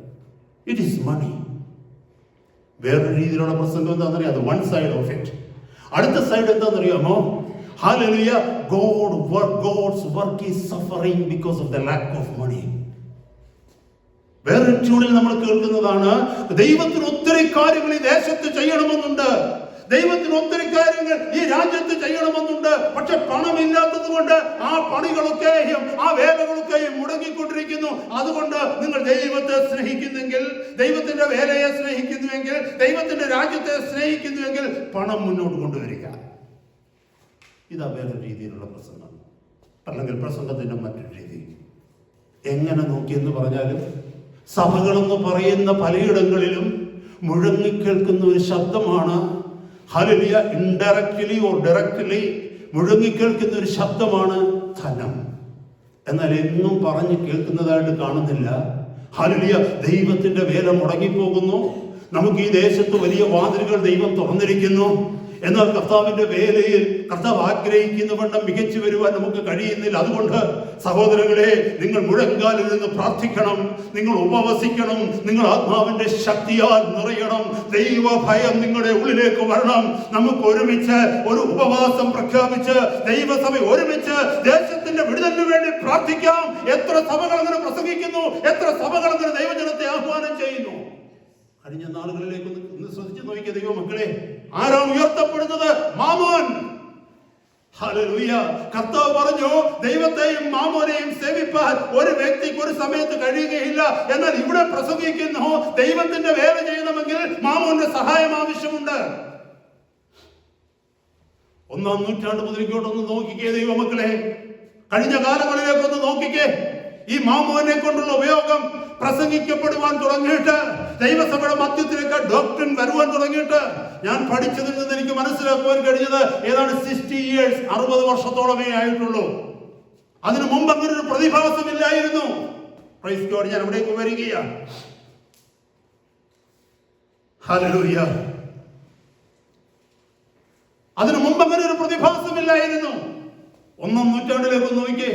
ഇറ്റ് ഈസ് മണി. വേറൊരു രീതിയിലുള്ള പ്രസംഗം എന്താണെന്നറിയാം, അത് വൺ സൈഡ് ഓഫ് ഇറ്റ്. അടുത്ത സൈഡ് എന്താണെന്നറിയാമോ? Hallelujah, God's work is suffering because of the lack of money. വേറൊരു ട്യൂണിൽ നമ്മൾ കേൾക്കുന്നതാണ്, ദൈവത്തിന് ഒത്തിരി കാര്യങ്ങൾ ഈ ദേശത്ത് ചെയ്യണമെന്നുണ്ട്, ദൈവത്തിന് ഒത്തിരി കാര്യങ്ങൾ ഈ രാജ്യത്ത് ചെയ്യണമെന്നുണ്ട്, പക്ഷെ പണമില്ലാത്തത് കൊണ്ട് ആ പണികളൊക്കെയും ആ വേലകളൊക്കെയും മുടങ്ങിക്കൊണ്ടിരിക്കുന്നു. അതുകൊണ്ട് നിങ്ങൾ ദൈവത്തെ സ്നേഹിക്കുന്നെങ്കിൽ, ദൈവത്തിന്റെ വേലയെ സ്നേഹിക്കുന്നുവെങ്കിൽ, ദൈവത്തിന്റെ രാജ്യത്തെ സ്നേഹിക്കുന്നുവെങ്കിൽ പണം മുന്നോട്ട് കൊണ്ടുവരിക. ഇതാ വേറൊരു രീതിയിലുള്ള പ്രസംഗം, അല്ലെങ്കിൽ പ്രസംഗത്തിന്റെ മറ്റൊരു രീതി. എങ്ങനെ നോക്കിയെന്ന് പറഞ്ഞാലും സഭകളെന്ന് പറയുന്ന പലയിടങ്ങളിലും മുഴങ്ങിക്കേൾക്കുന്ന ഒരു ശബ്ദമാണ് ഹല്ലേലൂയ. ഇൻഡയറക്റ്റ്ലി ഓർ ഡയറക്റ്റ്ലി മുഴങ്ങിക്കേൾക്കുന്ന ഒരു ശബ്ദമാണ് ധനം. എന്നാൽ എന്നും പറഞ്ഞു കേൾക്കുന്നതായിട്ട് കാണുന്നില്ല. ഹല്ലേലൂയ. ദൈവത്തിന്റെ വേല മുടങ്ങിപ്പോകുന്നു. നമുക്ക് ഈ ദേശത്ത് വലിയ വാതിലുകൾ ദൈവം തുറന്നിരിക്കുന്നു. എന്നാൽ കർത്താവിന്റെ വേലയിൽ കർത്താവ് ആഗ്രഹിക്കുന്ന വണ്ണം മികച്ചു വരുവാൻ നമുക്ക് കഴിയുന്നില്ല. അതുകൊണ്ട് സഹോദരങ്ങളെ, നിങ്ങൾ മുഴങ്കാലിൽ നിന്ന് പ്രാർത്ഥിക്കണം, നിങ്ങൾ ഉപവസിക്കണം, നിങ്ങൾ ആത്മാവിന്റെ ശക്തിയാൽ നിറയണം, ദൈവ ഭയം നിങ്ങളുടെ ഉള്ളിലേക്ക് വരണം. നമുക്ക് ഒരുമിച്ച് ഒരു ഉപവാസം പ്രഖ്യാപിച്ച് ദൈവസഭ ഒരുമിച്ച് ദേശത്തിന്റെ വിടുതലിന് വേണ്ടി പ്രാർത്ഥിക്കാം. എത്ര സഭകൾ അങ്ങനെ പ്രസംഗിക്കുന്നു, എത്ര സഭകൾ അങ്ങനെ ദൈവജനത്തെ ആഹ്വാനം ചെയ്യുന്നു. കഴിഞ്ഞ നാളുകളിലേക്ക് ഒന്ന് ശ്രദ്ധിച്ചു നോക്കിയ ദൈവ മക്കളെ, ആരാണ് ഉയർത്തപ്പെടുന്നത്? മാമോൻ. ഹല്ലേലൂയ. കർത്താവ് പറഞ്ഞു, ദൈവത്തെയും മാമോനെയും സേവിപ്പാൻ ഒരു വ്യക്തിക്ക് ഒരു സമയത്ത് കഴിയുകയില്ല. എന്നാൽ ഇവിടെ പ്രസംഗിക്കുന്നു, ദൈവത്തിന്റെ വേല ചെയ്യണമെങ്കിൽ മാമോന്റെ സഹായം ആവശ്യമുണ്ട്. 1-ാം നൂറ്റാണ്ട് മുതൽ ഇങ്ങോട്ടൊന്ന് നോക്കിക്കേ ദൈവമക്കളെ, കഴിഞ്ഞ കാലങ്ങളിലേക്കൊന്ന് നോക്കിക്കേ. ഈ മാമോനെ കൊണ്ടുള്ള ഉപയോഗം പ്രസംഗിക്കപ്പെടുവാൻ തുടങ്ങിയിട്ട്, ദൈവസഭയുടെ മധ്യത്തിലേക്ക് ഡോക്ടറിൻ വരുവാൻ തുടങ്ങിയിട്ട്, ഞാൻ പഠിച്ചതിൽ നിന്ന് എനിക്ക് മനസ്സിലാക്കുവാൻ കഴിഞ്ഞത് ഏതാണ്ട് 60 years, 60 വർഷത്തോളമേ ആയിട്ടുള്ളൂ. അതിനു മുമ്പ് അങ്ങനെ ഒരു പ്രതിഭാസമില്ലായിരുന്നു. Praise God. ഞാൻ അവിടേക്ക് വരികയാണ്. ഹല്ലേലൂയ. അതിനു മുമ്പ് അങ്ങനെ ഒരു പ്രതിഭാസമില്ലായിരുന്നു. 1-ാം നൂറ്റാണ്ടിലേക്ക് നോക്കിക്കേ,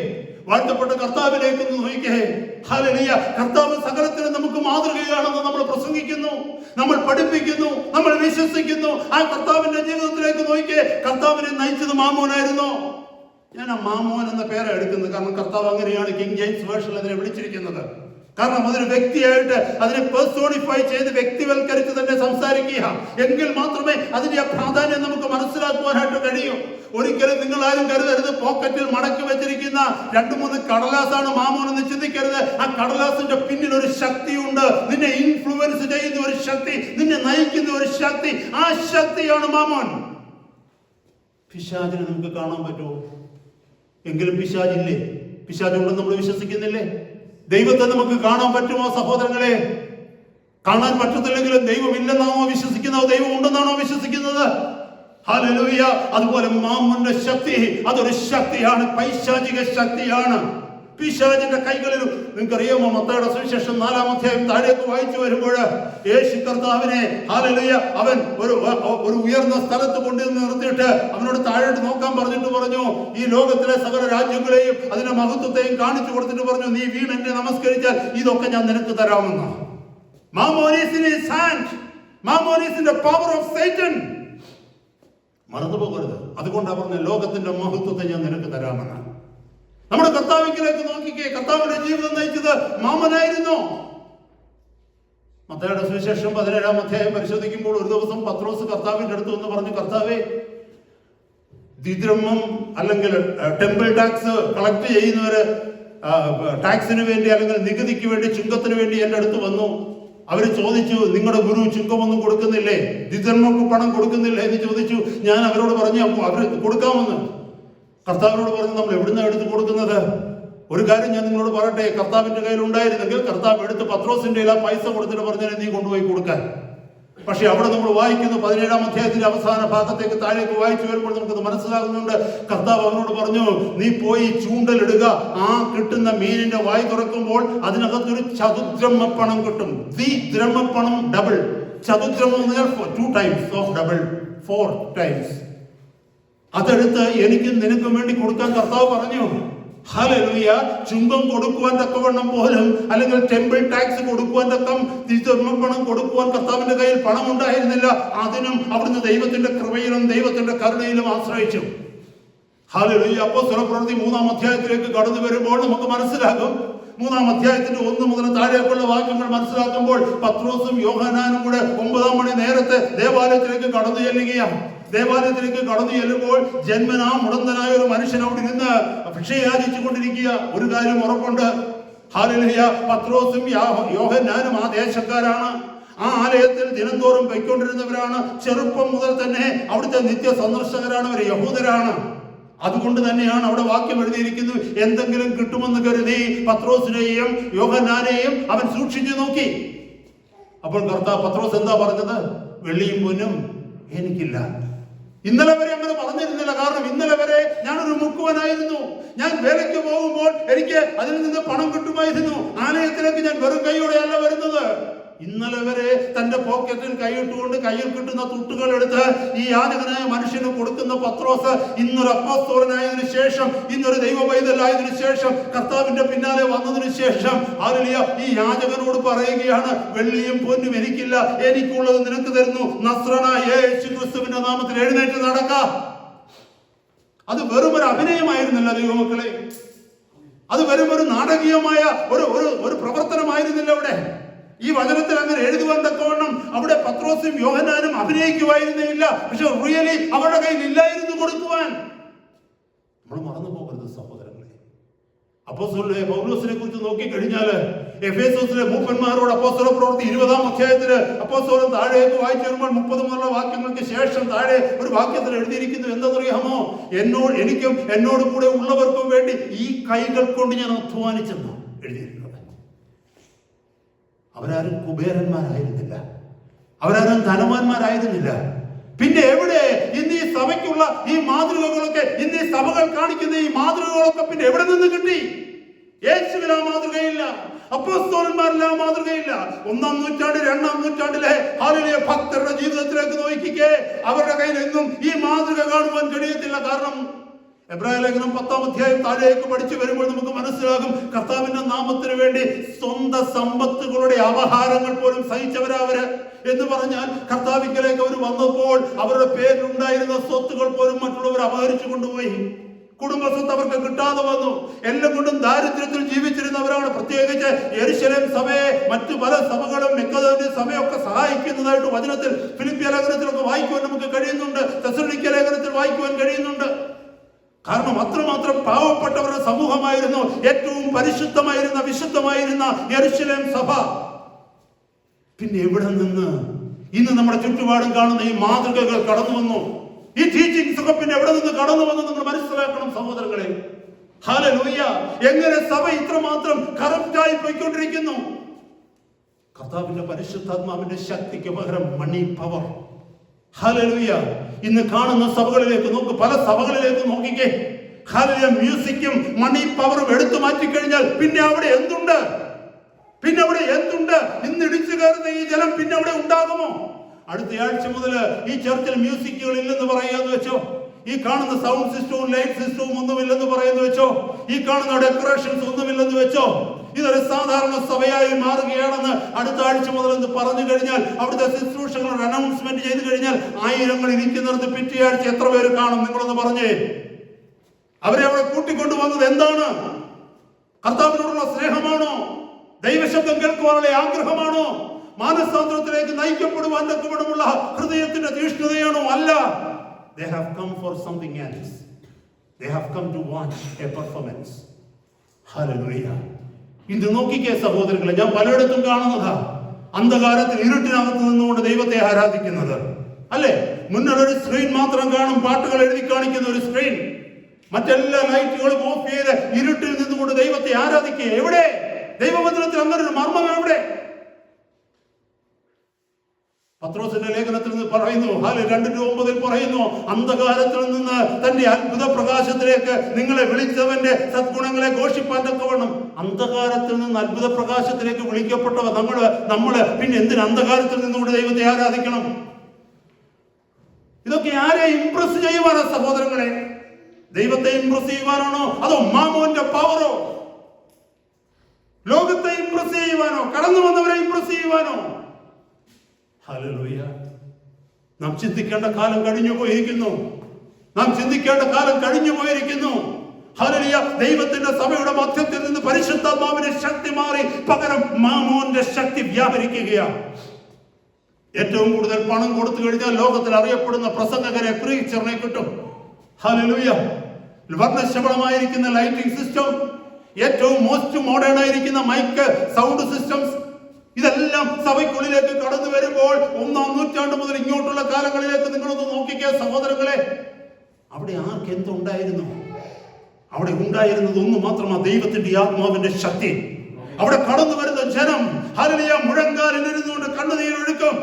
വാഴ്ത്തപ്പെട്ട കർത്താവിലേക്ക് നോക്കിക്കേ. ഹല്ലേലൂയ. കർത്താവ് സകലത്തിനും നമുക്ക് മാതൃകയാണെന്ന് നമ്മൾ പ്രസംഗിക്കുന്നു, നമ്മൾ പഠിപ്പിക്കുന്നു, നമ്മൾ വിശ്വസിക്കുന്നു. ആ കർത്താവിന്റെ ജീവിതത്തിലേക്ക് നോക്കിക്കേ. കർത്താവിനെ നയിച്ചത് മാമോനായിരുന്നു. ഞാൻ ആ മാമോൻ എന്ന പേരാണ് എടുക്കുന്നത്, കാരണം കർത്താവ് അങ്ങനെയാണ് കിങ് ജെയിംസ് വേർഷനിൽ അതിനെ വിളിച്ചിരിക്കുന്നത്. കാരണം അതൊരു വ്യക്തിയായിട്ട് അതിനെ പേഴ്സോണിഫൈ ചെയ്ത് വ്യക്തിവൽക്കരിച്ച് തന്നെ സംസാരിക്കുക, എങ്കിൽ മാത്രമേ അതിന്റെ പ്രാധാന്യം നമുക്ക് മനസ്സിലാക്കുവാനായിട്ട് കഴിയൂ. ഒരിക്കലും നിങ്ങൾ ആരും കരുതരുത് പോക്കറ്റിൽ മടക്കി വെച്ചിരിക്കുന്ന 2-3 കടലാസാണ് മാമോൻ എന്ന് ചിന്തിക്കരുത്. ആ കടലാസിന്റെ പിന്നിൽ ഒരു ശക്തിയുണ്ട്, നിന്നെ ഇൻഫ്ലുവൻസ് ചെയ്യുന്ന ഒരു ശക്തി, നിന്നെ നയിക്കുന്ന ഒരു ശക്തി. ആ ശക്തിയാണ് മാമോൻ. പിശാചിനെ നമുക്ക് കാണാൻ പറ്റുമോ? എങ്കിലും പിശാചില്ലേ? പിശാചുണ്ടെന്ന് നമ്മൾ വിശ്വസിക്കുന്നില്ലേ? ദൈവത്തെ നമുക്ക് കാണാൻ പറ്റുമോ സഹോദരങ്ങളെ? കാണാൻ പറ്റത്തില്ലെങ്കിലും ദൈവം ഇല്ലെന്നാണോ വിശ്വസിക്കുന്നത്? ദൈവം ഉണ്ടെന്നാണോ വിശ്വസിക്കുന്നത്? ഹല്ലേലൂയ. അതുപോലെ മാമ്മന്റെ ശക്തി അതൊരു ശക്തിയാണ്, പൈശാചിക ശക്തിയാണ്. പിശാചിന്റെ കൈകളിൽ നിങ്ങൾക്കറിയാമോ? മത്തായിയുടെ സുവിശേഷം 4-ാം അധ്യായം താഴേക്ക് വായിച്ചു വരുമ്പോൾ യേശു കർത്താവിനെ ഹല്ലേലൂയ അവൻ ഒരു ഉയർന്ന സ്ഥലത്ത് കൊണ്ടുവന്ന് നിർത്തിയിട്ട് അവനോട് താഴോട്ട് നോക്കാൻ പറഞ്ഞിട്ട് പറഞ്ഞു, ഈ ലോകത്തിലെ സകല രാജ്യങ്ങളെയും അതിന്റെ മഹത്വത്തെയും കാണിച്ചു കൊടുത്തിട്ട് പറഞ്ഞു, നീ വീണ് എന്നെ നമസ്കരിച്ചാൽ ഇതൊക്കെ ഞാൻ നിനക്ക് തരാമെന്ന്. Mammon is in his hand. Mammon is in the power of Satan. മറന്നുപോകരുത്. അതുകൊണ്ടാണ് പറഞ്ഞ ലോകത്തിന്റെ മഹത്വത്തെ ഞാൻ നിനക്ക് തരാമെന്ന്. നമ്മുടെ കർത്താവിലേക്ക് നോക്കിക്കേ, കർത്താവിന്റെ ജീവിതം നയിച്ചത് മാമനായിരുന്നു. മത്തായിയുടെ സുവിശേഷം 17-ാം അധ്യായം പരിശോധിക്കുമ്പോൾ ഒരു ദിവസം പത്രോസ് കർത്താവിന്റെ അടുത്ത് എന്ന് പറഞ്ഞു, കർത്താവേ, ദ്വിദ്രഹ്മം അല്ലെങ്കിൽ ടെമ്പിൾ ടാക്സ് കളക്ട് ചെയ്യുന്നവര് ടാക്സിന് വേണ്ടി അല്ലെങ്കിൽ നികുതിക്ക് വേണ്ടി, ചുങ്കത്തിന് വേണ്ടി എന്റെ അടുത്ത് വന്നു. അവര് ചോദിച്ചു, നിങ്ങളുടെ ഗുരു ചുങ്കമൊന്നും കൊടുക്കുന്നില്ലേ, ദ്വിധർമ്മക്ക് പണം കൊടുക്കുന്നില്ലേ എന്ന് ചോദിച്ചു. ഞാൻ അവരോട് പറഞ്ഞു അവർ കൊടുക്കാമെന്ന്. കർത്താവിനോട് പറഞ്ഞു, നമ്മൾ എവിടുന്നാണ് എടുത്ത് കൊടുക്കുന്നത്? ഒരു കാര്യം ഞാൻ നിങ്ങളോട് പറയട്ടെ, കർത്താവിന്റെ കയ്യിൽ ഉണ്ടായിരുന്നെങ്കിൽ കർത്താവ് എടുത്ത് പത്രോസിന്റെ ആ പൈസ കൊടുത്തിട്ട് പറഞ്ഞാൽ നീ കൊണ്ടുപോയി കൊടുക്കാൻ. പക്ഷെ അവിടെ നമ്മൾ വായിക്കുന്നു 17-ാം അധ്യായത്തിന്റെ അവസാന ഭാഗത്തേക്ക് താഴേക്ക് വായിച്ചു വരുമ്പോൾ നമുക്കത് മനസ്സിലാകുന്നുണ്ട്. കർത്താവ് അവനോട് പറഞ്ഞു, നീ പോയി ചൂണ്ടലിടുക, ആ കിട്ടുന്ന മീനിന്റെ വായി തുറക്കുമ്പോൾ അതിനകത്തൊരു ചതുദ്രഹ്മപ്പണം കിട്ടും. ദ്വിദ്രഹ്മപ്പണം ഡബിൾ, ചതുദ്രഹ്മം 2 times ഓഫ് ഡബിൾ, 4 times. അതെടുത്ത് എനിക്കും നിനക്കും വേണ്ടി കൊടുക്കാൻ കർത്താവ് പറഞ്ഞു. ഹല്ലേലൂയ. ചുങ്കം കൊടുക്കുവാൻ തക്കവണ്ണം പോലും, അല്ലെങ്കിൽ ടെമ്പിൾ ടാക്സ് കൊടുക്കുവാൻ തക്കം പണം കൊടുക്കുവാൻ കർത്താവിന്റെ കയ്യിൽ പണം ഉണ്ടായിരുന്നില്ല. അതിനും അവിടുന്ന് ദൈവത്തിന്റെ കൃപയിലും ദൈവത്തിന്റെ കരുണയിലും ആശ്രയിച്ചു. ഹല്ലേലൂയ. അപ്പോസ്തലപ്രവൃത്തി 3-ാം അധ്യായത്തിലേക്ക് കടന്നു വരുമ്പോൾ നമുക്ക് മനസ്സിലാകും. 3-ാം അധ്യായത്തിന്റെ 1 മുതൽ താഴേക്കുള്ള വാക്യങ്ങൾ മനസ്സിലാക്കുമ്പോൾ പത്രോസും യോഹന്നാനും കൂടെ 9-ാം മണി നേരത്തെ ദേവാലയത്തിലേക്ക് കടന്നു ചെല്ലുകയാണ്. ദേവാലയത്തിലേക്ക് കടന്നു ചെല്ലുമ്പോൾ ജന്മനാ മുടന്തനായ ഒരു മനുഷ്യൻ അവിടെ നിന്ന് ഭിക്ഷ യാചിച്ചു കൊണ്ടിരിക്കുക. ഒരു കാര്യം ഉറപ്പുണ്ട്, ഹല്ലേലൂയ, പത്രോസും യോഹന്നാനും ആ ദേശക്കാരാണ്. ആ ആലയത്തിൽ ദിനംതോറും പൊയ്ക്കൊണ്ടിരുന്നവരാണ്. ചെറുപ്പം മുതൽ തന്നെ അവിടുത്തെ നിത്യ സന്ദർശകരാണ്, അവർ യഹൂദരാണ്. അതുകൊണ്ട് തന്നെയാണ് അവിടെ വാക്യം എഴുതിയിരിക്കുന്നു, എന്തെങ്കിലും കിട്ടുമെന്ന് കരുതി പത്രോസിനെയും യോഹന്നാനെയും അവൻ സൂക്ഷിച്ചു നോക്കി. അപ്പോൾ പത്രോസ് എന്താ പറഞ്ഞത്? വെള്ളിയും പൊന്നും എനിക്കില്ല. ഇന്നലെ വരെ അങ്ങനെ പറഞ്ഞിരുന്നില്ല. കാരണം ഇന്നലെ വരെ ഞാനൊരു മുക്കുവനായിരുന്നു. ഞാൻ വേലയ്ക്ക് പോകുമ്പോൾ എനിക്ക് അതിൽ നിന്ന് പണം കിട്ടുമായിരുന്നു. ആലയത്തിലേക്ക് ഞാൻ വെറും കൈയോടെയല്ല വരുന്നത്. ഇന്നലെ വരെ തന്റെ പോക്കറ്റിൽ കൈയിട്ടുകൊണ്ട് കയ്യിൽ കിട്ടുന്ന തുട്ടുകൾ എടുത്ത് ഈ യാചകനായ മനുഷ്യന് കൊടുക്കുന്ന പത്രോസ് ഇന്നൊരു അപ്പോസ്തലനായതിനു ശേഷം, ഇന്നൊരു ദൈവ പൈതലായതിനു ശേഷം, കർത്താവിന്റെ പിന്നാലെ വന്നതിന് ശേഷം ഹല്ലേലൂയ ഈ യാചകനോട് പറയുകയാണ്, വെള്ളിയും പൊന്നും എനിക്കില്ല, എനിക്കുള്ളത് നിനക്ക് തരുന്നു. നസ്രനായ യേശു ക്രിസ്തുവിന്റെ നാമത്തിൽ എഴുന്നേറ്റ് നടക്ക. അത് വെറുമൊരു അഭിനയമായിരുന്നില്ല ദൈവമക്കളെ. അത് വെറുമൊരു നാടകീയമായ ഒരു പ്രവർത്തനമായിരുന്നില്ല. അവിടെ ഈ വചനത്തിൽ അങ്ങനെ എഴുതുവാൻ തക്കവണ്ണം അവിടെ പത്രോസും യോഹന്നാനും അഭിനയിക്കുവായിരുന്നില്ല. പക്ഷെ റിയലി അവരുടെ കയ്യിൽ ഇല്ലായിരുന്നു കൊടുക്കുവാൻ. നമ്മൾ മറന്നു പോകരുത് സഹോദരങ്ങളെ. അപ്പോസ്തലനായ പൗലോസിനെ കുറിച്ച് നോക്കിക്കഴിഞ്ഞാൽ എഫേസോസിലെ മൂപ്പന്മാരോട് അപ്പോസ്തലപ്രവൃത്തി 20-ാം അധ്യായത്തിൽ അപ്പോസ്തലൻ താഴേക്ക് വായിച്ചു വരുമ്പോൾ 30 മുതലുള്ള വാക്യങ്ങൾക്ക് ശേഷം താഴെ ഒരു വാക്യത്തിൽ എഴുതിയിരിക്കുന്നു, എന്താണെന്നറിയാമോ? എനിക്കും എന്നോട് കൂടെ ഉള്ളവർക്കും വേണ്ടി ഈ കൈകൾ കൊണ്ട് ഞാൻ അധ്വാനിച്ചെന്ന് എഴുതിയിരിക്കുന്നത്. അവരാരും കുബേരന്മാരായിരുന്നില്ല, അവരാരും ധനവാന്മാരായിരുന്നില്ല. പിന്നെ എവിടെ ഇന്ന് ഈ സഭയ്ക്കുള്ള ഈ മാതൃകകളൊക്കെ, ഇന്ന് ഈ സഭകൾ കാണിക്കുന്ന ഈ മാതൃകകളൊക്കെ പിന്നെ എവിടെ നിന്ന് കിട്ടി? യേശുവിൽ ആ മാതൃകയില്ല, അപ്പോസ്തലന്മാരിൽ ആ മാതൃകയില്ല. 1-ാം നൂറ്റാണ്ട് 2-ാം നൂറ്റാണ്ടിലെ ഹല്ലേലൂയ ഭക്തരുടെ ജീവിതത്തിലേക്ക് നോക്കിക്കേ, അവരുടെ കയ്യിൽ എങ്ങും ഈ മാതൃക കാണുവാൻ കഴിയത്തില്ല. കാരണം എബ്രായ ലേഖനം 10-ാം അധ്യായം താഴേക്ക് പഠിച്ചു വരുമ്പോൾ നമുക്ക് മനസ്സിലാകും, കർത്താവിന്റെ നാമത്തിന് വേണ്ടി സ്വന്തം സമ്പത്തുകളുടെ അപഹാരങ്ങൾ പോലും സഹിച്ചവരവര് എന്ന് പറഞ്ഞാൽ, കർത്താവിലേക്ക് അവർ വന്നപ്പോൾ അവരുടെ പേരിലുണ്ടായിരുന്ന സ്വത്തുകൾ പോലും മറ്റുള്ളവർ അപഹരിച്ചു കൊണ്ടുപോയി. കുടുംബസ്വത്ത് അവർക്ക് കിട്ടാതെ വന്നു. എല്ലാം കൊണ്ടും ദാരിദ്ര്യത്തിൽ ജീവിച്ചിരുന്നവരാണ്. പ്രത്യേകിച്ച് യെരുശലേം സഭയെ മറ്റു പല സഭകളും മെക്കദോന്യ സഭയൊക്കെ സഹായിക്കുന്നതായിട്ട് വചനത്തിൽ ഫിലിപ്പിയ ലേഖനത്തിലൊക്കെ വായിക്കുവാൻ നമുക്ക് കഴിയുന്നുണ്ട്. തെസ്സലോനിക്ക ലേഖനത്തിൽ വായിക്കുവാൻ കഴിയുന്നുണ്ട്. കാരണം അത്രമാത്രം പാവപ്പെട്ടവരുടെ സമൂഹമായിരുന്നു ഏറ്റവും പരിശുദ്ധമായിരുന്ന വിശുദ്ധമായിരുന്ന യെരുശലേം സഭ. പിന്നെ എവിടെ നിന്ന് ഇന്ന് നമ്മുടെ ചുറ്റുപാടും കാണുന്ന ഈ മാതൃകകൾ കടന്നു വന്നു? ഈ ടീച്ചിങ്സ് ഒക്കെ പിന്നെ എവിടെ നിന്ന് കടന്നു വന്നു നമ്മൾ മനസ്സിലാക്കണം സഹോദരങ്ങളെ. ഹല്ലേലൂയ. എങ്ങനെ സഭ ഇത്രമാത്രം കറപ്റ്റായി പോയിക്കൊണ്ടിരിക്കുന്നു? കർത്താവിന്റെ പരിശുദ്ധാത്മാവിന്റെ ശക്തിക്ക് പകരം മണി പവർ. ഹല്ലേലൂയ. ഇന്ന് കാണുന്ന സഭകളിലേക്ക് നോക്ക്, പല സഭകളിലേക്ക് നോക്കിക്കേ. ഹല്ലേലൂയ. മ്യൂസിക്കും മണി പവറും എടുത്തു മാറ്റിക്കഴിഞ്ഞാൽ പിന്നെ അവിടെ എന്തുണ്ട്? പിന്നെ അവിടെ എന്തുണ്ട്? ഇന്ന് ഇടിച്ചു കയറുന്ന ഈ ജലം പിന്നെ അവിടെ ഉണ്ടാകുമോ? അടുത്ത ആഴ്ച മുതൽ ഈ ചർച്ചിൽ മ്യൂസിക്കുകൾ ഇല്ലെന്ന് പറയാന്ന് വെച്ചോ, ഈ കാണുന്ന സൗണ്ട് സിസ്റ്റവും ലൈറ്റ് സിസ്റ്റവും ഒന്നുമില്ലെന്ന് പറയുന്നു വെച്ചോ, ഈ കാണുന്ന ഡെക്കറേഷൻസ് ഒന്നുമില്ലെന്ന് വെച്ചോ, ഇതൊരു സാധാരണ സഭയായി മാറുകയാണെന്ന് അടുത്ത ആഴ്ച മുതൽ എന്ന് പറഞ്ഞു കഴിഞ്ഞാൽ, അവിടുത്തെ ശുശ്രൂഷകളുടെ അനൗൺസ്മെന്റ് ചെയ്തു കഴിഞ്ഞാൽ ആയിരങ്ങൾ ഇരിക്കുന്നിടത്ത് പിറ്റേ ആഴ്ച എത്ര പേര് കാണും? നിങ്ങളൊന്ന് പറഞ്ഞേ. അവരെ അവിടെ കൂട്ടിക്കൊണ്ടുവന്നത് എന്താണ്? കർത്താവിനോടുള്ള സ്നേഹമാണോ? ദൈവശബ്ദം കേൾക്കുവാനുള്ള ആഗ്രഹമാണോ? മാനസാന്തരത്തിലേക്ക് നയിക്കപ്പെടുവാൻ തക്കവണ്ണമുള്ള ഹൃദയത്തിന്റെ തീഷ്ണതയാണോ? അല്ല. They have come for something else. They have come to watch a performance. Hallelujah. ഇന്ന് നോക്കിക്കേ സഹോദരങ്ങളെ, ഞാൻ പലയിടത്തും കാണുന്നതാ അന്ധകാരത്തിൽ ഇരുട്ടിനകത്ത് നിന്നുകൊണ്ട് ദൈവത്തെ ആരാധിക്കുന്നത്. അല്ലേ? മുന്നിലൊരു സ്ക്രീൻ മാത്രം കാണും, പാട്ടുകൾ എഴുതി കാണിക്കുന്ന ഒരു സ്ക്രീൻ. മറ്റെല്ലാ ലൈറ്റുകളും ഓഫ് ചെയ്ത് ഇരുട്ടിൽ നിന്നുകൊണ്ട് ദൈവത്തെ ആരാധിക്കുക. എവിടെ? ദൈവവചനത്തിൽ അങ്ങനെ ഒരു മർമ്മം എവിടെ? പത്രോസിന്റെ ലേഖനത്തിൽ നിന്ന് പറയുന്നു, 2:9 പറയുന്നു, അന്ധകാരത്തിൽ നിന്ന് തന്റെ അത്ഭുത പ്രകാശത്തിലേക്ക് നിങ്ങളെ വിളിച്ചവന്റെ സദ്ഗുണങ്ങളെ ഘോഷിപ്പാൻ തക്കവണ്ണം. അന്ധകാരത്തിൽ നിന്ന് അത്ഭുത പ്രകാശത്തിലേക്ക് വിളിക്കപ്പെട്ടവ നമ്മള് പിന്നെ എന്തിന് അന്ധകാരത്തിൽ നിന്നുകൊണ്ട് ദൈവത്തെ ആരാധിക്കണം? ഇതൊക്കെ ആരെ ഇംപ്രസ് ചെയ്യുവാനോ സഹോദരങ്ങളെ? ദൈവത്തെ ഇംപ്രസ് ചെയ്യുവാനാണോ? അതോ മാമോന്റെ പവറോ? ലോകത്തെ ഇംപ്രസ് ചെയ്യുവാനോ? കടന്നു വന്നവരെ ഇംപ്രസ് ചെയ്യുവാനോ? ഹല്ലേലൂയ. നാം ചിന്തിക്കേണ്ട കാലം കഴിഞ്ഞു പോയിരിക്കുന്നു. ഹല്ലേലൂയ. ദൈവത്തിന്റെ സഭയുടെ മധ്യത്തിൽ നിന്ന് പരിശുദ്ധാത്മാവിന്റെ ശക്തി മാറി പകരം മാമോന്റെ ശക്തി വ്യാപരിക്കുകയാണ്. ഏറ്റവും കൂടുതൽ പണം കൊടുത്തു കഴിഞ്ഞാൽ ലോകത്തിൽ അറിയപ്പെടുന്ന പ്രസംഗകരെ പ്രീച്ചറിനെ കിട്ടും. ഹല്ലേലൂയ. വർണ്ണശബളമായിരിക്കുന്ന ലൈറ്റിംഗ് സിസ്റ്റം, ഏറ്റവും മോസ്റ്റ് മോഡേൺ ആയിരിക്കുന്ന മൈക്ക് സൗണ്ട് സിസ്റ്റംസ്, ഇതെല്ലാം സഭയ്ക്കുള്ളിലേക്ക് കടന്നു വരുമ്പോൾ 1-ാം നൂറ്റാണ്ട് മുതൽ ഇങ്ങോട്ടുള്ള കാലങ്ങളിലേക്ക് നിങ്ങളൊന്ന് നോക്കിക്കേ സഹോദരങ്ങളെ. അവിടെ ആർക്ക് എന്തുണ്ടായിരുന്നു? അവിടെ ഉണ്ടായിരുന്നത് ഒന്ന് മാത്രമാണ്, ദൈവത്തിന്റെ ആത്മാവിന്റെ ശക്തി. അവിടെ കടന്നു വരുന്ന ജനം ഹല്ലേലൂയ മുഴങ്കാലിലിരുന്നുകൊണ്ട് കണ്ണുനീരൊഴുക്കും.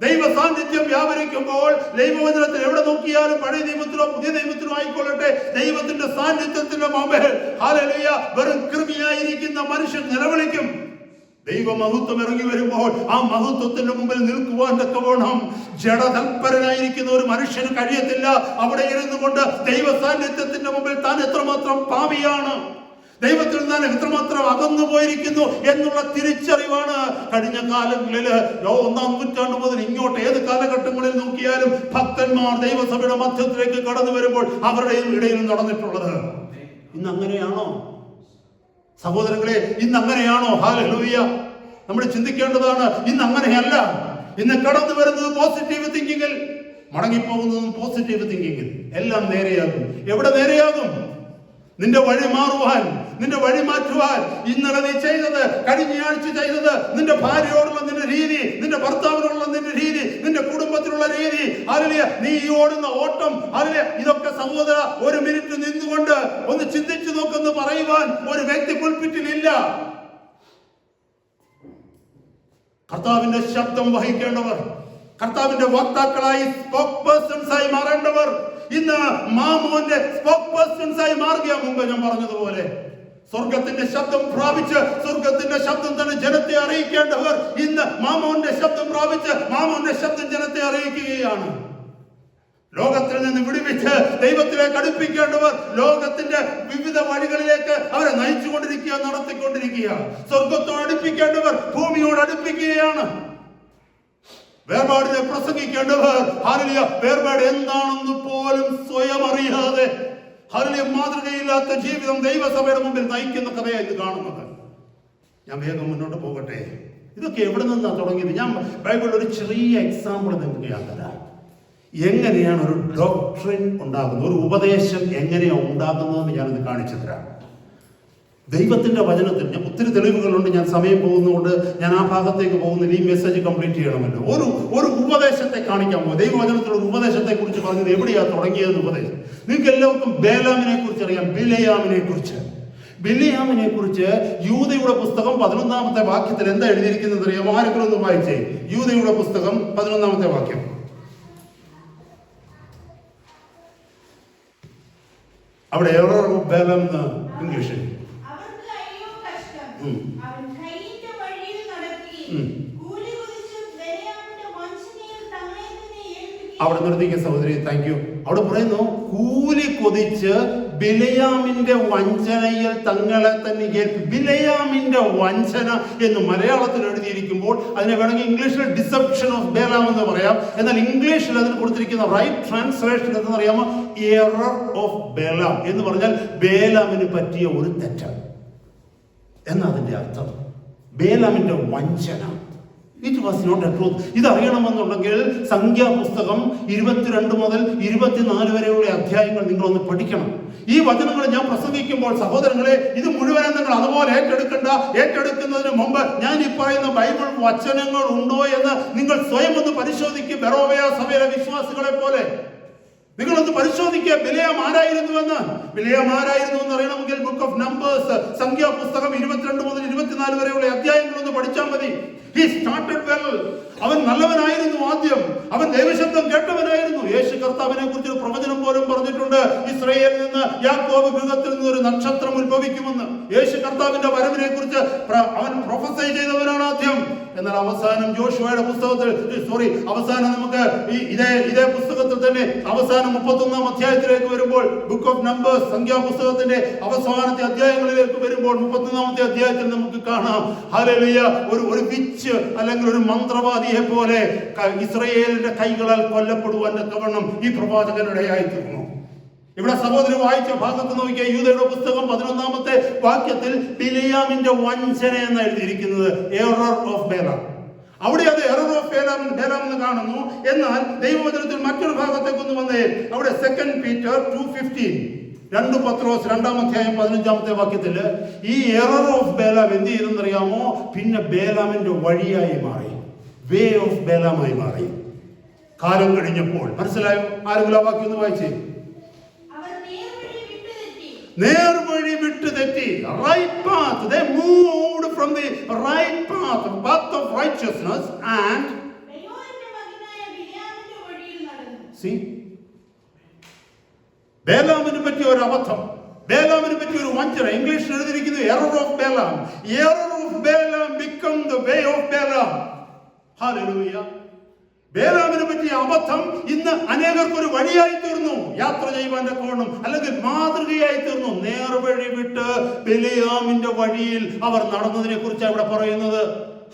ദൈവ സാന്നിധ്യം വ്യാപരിക്കുമ്പോൾ ദൈവവചനത്തിൽ എവിടെ നോക്കിയാലും, പഴയ നിയമത്തിലോ പുതിയ നിയമത്തിലോ ആയിക്കൊള്ളട്ടെ, ദൈവത്തിന്റെ സാന്നിധ്യത്തിന്റെ മുമ്പിൽ ഹല്ലേലൂയ വെറും കൃമിയായിരിക്കുന്ന മനുഷ്യൻ നിലവിളിക്കും. ദൈവമഹത്വം ഇറങ്ങി വരുമ്പോൾ ആ മഹത്വത്തിന്റെ മുമ്പിൽ നിൽക്കുവാൻ തക്കവണ്ണം ജഡതൽപരനായിരിക്കുന്ന ഒരു മനുഷ്യന് കഴിയത്തില്ല. അവിടെ ഇരുന്നു കൊണ്ട് ദൈവ സാന്നിധ്യത്തിന്റെ മുമ്പിൽ താൻ എത്രമാത്രം പാപിയാണ്, ദൈവത്തിൽ നിന്ന് എത്രമാത്രം അകന്നു പോയിരിക്കുന്നു എന്നുള്ള തിരിച്ചറിവാണ് കഴിഞ്ഞ കാലങ്ങളിൽ 1-ാം നൂറ്റാണ്ട് മുതൽ ഇങ്ങോട്ട് ഏത് കാലഘട്ടങ്ങളിൽ നോക്കിയാലും ഭക്തന്മാർ ദൈവസഭയുടെ മധ്യത്തിലേക്ക് കടന്നു വരുമ്പോൾ അവരുടെ ഇടയിൽ നടന്നിട്ടുള്ളത്. ഇന്ന് അങ്ങനെയാണോ സഹോദരങ്ങളെ? ഇന്ന് അങ്ങനെയാണോ? ഹല്ലേലൂയ. നമ്മൾ ചിന്തിക്കേണ്ടതാണ്. ഇന്ന് അങ്ങനെയല്ല. ഇന്ന് കടന്നു വരുന്നത് പോസിറ്റീവ് തിങ്കിങ്ങിൽ, മടങ്ങിപ്പോകുന്നതും പോസിറ്റീവ് തിങ്കിങ്ങിൽ. എല്ലാം നേരെയാകും. എവിടെ നേരെയാകും? നിന്റെ വഴി മാറുവാൻ, നിന്റെ വഴി മാറ്റുവാൻ. ഇന്നലെ നീ ചെയ്തത്, കഴിഞ്ഞയാഴ്ച ചെയ്തത്, നിന്റെ ഭാര്യയോടുള്ള നിന്റെ രീതി, നിന്റെ ഭർത്താവിനോടുള്ള നിന്റെ രീതി, നിന്റെ കുടുംബത്തിലുള്ള രീതി, ഹല്ലേലൂയ, നീ ഈ ഓടുന്ന ഓട്ടം, ഹല്ലേലൂയ, ഇതൊക്കെ സഹോദര ഒരു മിനിറ്റ് നിന്നുകൊണ്ട് ഒന്ന് ചിന്തിച്ചു നോക്കെന്ന് പറയുവാൻ ഒരു വ്യക്തി പുൽപിറ്റിലില്ല. കർത്താവിന്റെ ശബ്ദം വഹിക്കേണ്ടവർ, കർത്താവിന്റെ വക്താക്കളായി സ്പോക്ക് പേഴ്സൺസ് ആയി മാറേണ്ടവർ ഇന്ന് മാമോന്റെ സ്പോക്ക് പേഴ്സൺസ് ആയി മാറുക. മുമ്പ് ഞാൻ പറഞ്ഞതുപോലെ സ്വർഗത്തിന്റെ ശബ്ദം പ്രാപിച്ച് സ്വർഗത്തിന്റെ ശബ്ദം തന്നെ ജനത്തെ അറിയിക്കേണ്ടവർ ഇന്ന് മാമോന്റെ ശബ്ദം പ്രാപിച്ച് മാമോന്റെ ശബ്ദം ജനത്തെ അറിയിക്കുകയാണ്. ലോകത്തിൽ നിന്ന് വിടുവിച്ച് ദൈവത്തിലേക്ക് അടുപ്പിക്കേണ്ടവർ ലോകത്തിന്റെ വിവിധ വഴികളിലേക്ക് അവരെ നയിച്ചുകൊണ്ടിരിക്കുക, നടത്തിക്കൊണ്ടിരിക്കുക. സ്വർഗത്തോട് അടുപ്പിക്കേണ്ടവർ ഭൂമിയോട് അടുപ്പിക്കുകയാണ്. വേർപാടിനെ പ്രസംഗിക്കേണ്ടവർ ഹല്ലേലൂയ വേർപാട് എന്താണെന്ന് പോലും സ്വയം അറിയാതെ ഹല്ലേലൂയ മാതൃകയില്ലാത്ത ജീവിതം ദൈവസഭയുടെ മുമ്പിൽ നയിക്കുന്ന കഥയായി ഇത് കാണുന്നത്. ഞാൻ വേഗം മുന്നോട്ട് പോകട്ടെ. ഇതൊക്കെ എവിടെ നിന്നാണ് തുടങ്ങിയത്? ഞാൻ ബൈബിളിൽ ഒരു ചെറിയ എക്സാമ്പിൾ നിങ്ങൾക്ക് ഞാൻ തരാം. എങ്ങനെയാണ് ഒരു ഡോക്ട്രിൻ ഉണ്ടാകുന്നത്, ഒരു ഉപദേശം എങ്ങനെയാണ് ഉണ്ടാകുന്നതെന്ന് ഞാനിത് കാണിച്ചു തരാം. ദൈവത്തിന്റെ വചനത്തിൽ ഞാൻ ഒത്തിരി തെളിവുകളുണ്ട്. ഞാൻ സമയം പോകുന്നതുകൊണ്ട് ഞാൻ ആ ഭാഗത്തേക്ക് പോകുന്നില്ല. ഈ മെസ്സേജ് കംപ്ലീറ്റ് ചെയ്യണമല്ലോ. ഒരു ഉപദേശത്തെ കാണിക്കാൻ പോകും. ദൈവവചനത്തിലുള്ള ഒരു ഉപദേശത്തെ കുറിച്ച് പറഞ്ഞത് എവിടെയാണ് തുടങ്ങിയത് ഉപദേശം? നിങ്ങൾക്ക് എല്ലാവർക്കും ബേലാമിനെ കുറിച്ച് അറിയാം, ബിലയാമിനെ കുറിച്ച്. ബിലിയാമിനെ കുറിച്ച് യൂദയുടെ പുസ്തകം 11-ാമത്തെ വാക്യത്തിൽ എന്താ എഴുതിയിരിക്കുന്നത് അറിയാമോ? ആരെങ്കിലും ഒന്ന് വായിച്ചേ. യൂദയുടെ പുസ്തകം 11-ാമത്തെ വാക്യം. അവിടെ എറർ ഓഫ് ബേലാം എന്ന് ഇംഗ്ലീഷിൽ. അവിടെ നിർത്തിക്കുക സഹോദരി, താങ്ക് യു. അവിടെ പറയുന്നു കൂലി കൊതിച്ച് ബിലയാമിന്റെ വഞ്ചനയിൽ തങ്ങളെ തന്നെ ഏൽപ്പി. ബിലയാമിന്റെ വഞ്ചന എന്ന് മലയാളത്തിൽ എഴുതിയിരിക്കുമ്പോൾ അതിനെ വേണമെങ്കിൽ ഇംഗ്ലീഷിൽ ഡിസെപ്ഷൻ ഓഫ് ബേലാം എന്ന് പറയാം. എന്നാൽ ഇംഗ്ലീഷിൽ അതിന് കൊടുത്തിരിക്കുന്ന റൈറ്റ് ട്രാൻസ്ലേഷൻ എന്ന് പറയാമോ എറർ ഓഫ് ബേലാം എന്ന് പറഞ്ഞാൽ ബേലാമിന് പറ്റിയ ഒരു തെറ്റ് എന്നതിന്റെ അർത്ഥം. ബേലാമിന്റെ വഞ്ചന. It was not a truth. ഇത് അറിയണമെന്നുണ്ടെങ്കിൽ സംഖ്യാപുസ്തകം 22 മുതൽ 24 വരെയുള്ള അധ്യായങ്ങൾ നിങ്ങളൊന്ന് പഠിക്കണം. ഈ വചനങ്ങൾ ഞാൻ പ്രസംഗിക്കുമ്പോൾ സഹോദരങ്ങളെ ഇത് മുഴുവൻ നിങ്ങൾ അതുപോലെ ഏറ്റെടുക്കണ്ട. ഏറ്റെടുക്കുന്നതിന് മുമ്പ് ഞാൻ ഈ പറയുന്ന ബൈബിൾ വചനങ്ങൾ ഉണ്ടോ എന്ന് നിങ്ങൾ സ്വയം ഒന്ന് പരിശോധിക്കും. ബെറോവയ സഭയിലെ വിശ്വാസികളെ പോലെ നിങ്ങളൊന്ന് പരിശോധിക്കുക. ബിലയാം ആരായിരുന്നുവെന്ന്. ബിലയാം ആരായിരുന്നു എന്ന് അറിയണമെങ്കിൽ ബുക്ക് ഓഫ് നമ്പേഴ്സ് സംഖ്യാപുസ്തകം 22 മുതൽ 24 വരെയുള്ള അധ്യായങ്ങളൊന്ന് പഠിച്ചാൽ മതി. He started well. അവൻ നല്ലവനായിരുന്നു. ആദ്യം അവൻ ദൈവശബ്ദം കേട്ടവനായിരുന്നു. യേശു കർത്താവിനെ കുറിച്ച് ഒരു പ്രവചനം പോലും പറഞ്ഞിട്ടുണ്ട്. ഇസ്രായേലിൽ നിന്ന് യാക്കോബ് ഗൃഹത്തിൽ നിന്ന് ഒരു നക്ഷത്രം ഉത്ഭവിക്കുമെന്ന്. യേശു കർത്താവിന്റെ വരവിനെ കുറിച്ച് അവൻ പ്രൊഫസൈ ചെയ്തവനാണ് ആദ്യം. എന്നാൽ അവസാനം ജോഷുവയുടെ പുസ്തകത്തിൽ അവസാനം നമുക്ക് ഇതേ പുസ്തകത്തിൽ തന്നെ അവസാനം 31-ാം അധ്യായത്തിലേക്ക് വരുമ്പോൾ ബുക്ക് ഓഫ് നമ്പേഴ്സ് സംഖ്യാപുസ്തകത്തിന്റെ അവസാനത്തെ അധ്യായങ്ങളിലേക്ക് വരുമ്പോൾ 31-ാമത്തെ അധ്യായത്തിൽ നമുക്ക് കാണാം ഹല്ലേലൂയ ഒരു വിച്ച് അല്ലെങ്കിൽ ഒരു മന്ത്രവാദിയെ പോലെ ഇസ്രായേലിന്റെ കൈകളാൽ കൊല്ലപ്പെടുവാൻ തക്കവണ്ണം ഈ പ്രവാചകനിടയായി തീർന്നു. ഇവിടെ സഹോദരി വായിച്ച ഭാഗത്ത് നോക്കിയ യൂദയുടെ പുസ്തകം 11-ാമത്തെ വാക്യത്തിൽ ബിലയാമിന്റെ വഞ്ചന എന്ന് എഴുതിയിരിക്കുന്നത് എറർ ഓഫ് ബേലാം. അവിടെ അത് എറർ ഓഫ് ബേലാം എന്ന് കാണുന്നു. എന്നാൽ ദൈവവചനത്തിൽ മറ്റൊരു ഭാഗത്തേക്ക് ഒന്ന് വന്നേ. അവിടെ 2 Peter 2:15 2 പത്രോസ് 2-ാം അധ്യായം 15-ാമത്തെ വാക്യത്തിൽ ഈ എറർ ഓഫ് ബേലാം എന്ത് ചെയ്തെന്നറിയാമോ? പിന്നെ ബേലാമിന്റെ വഴിയായി മാറി. വേ ഓഫ് ബേലാമായി മാറി. കാലം കഴിഞ്ഞപ്പോൾ മനസ്സിലായോ? ആരെങ്കിലും ആ വാക്യം ഒന്ന് വായിച്ചേ. നേർവഴി വിട്ടു തെറ്റി. Right path. They moved from the right path, path of righteousness, and see, ബേലാമിനെ പറ്റിയ ഒരു അബദ്ധം, ബേലാമിനെ പറ്റിയ ഒരു വഞ്ചന. ഇംഗ്ലീഷിൽ എഴുതിയിരിക്കുന്നത് error of Balaam. Error of Balaam become the way of Balaam. Hallelujah. ബേലാമിനെ പറ്റിയ അബദ്ധം ഇന്ന് അനേകർക്ക് ഒരു വഴിയായി തീർന്നു. യാത്ര ചെയ്യുവാൻ തക്കവണ്ണം അല്ലെങ്കിൽ മാതൃകയായി തീർന്നു. നേർവഴി വിട്ട് ബിലയാമിന്റെ വഴിയിൽ അവർ നടന്നതിനെ കുറിച്ചാണ് ഇവിടെ പറയുന്നത്.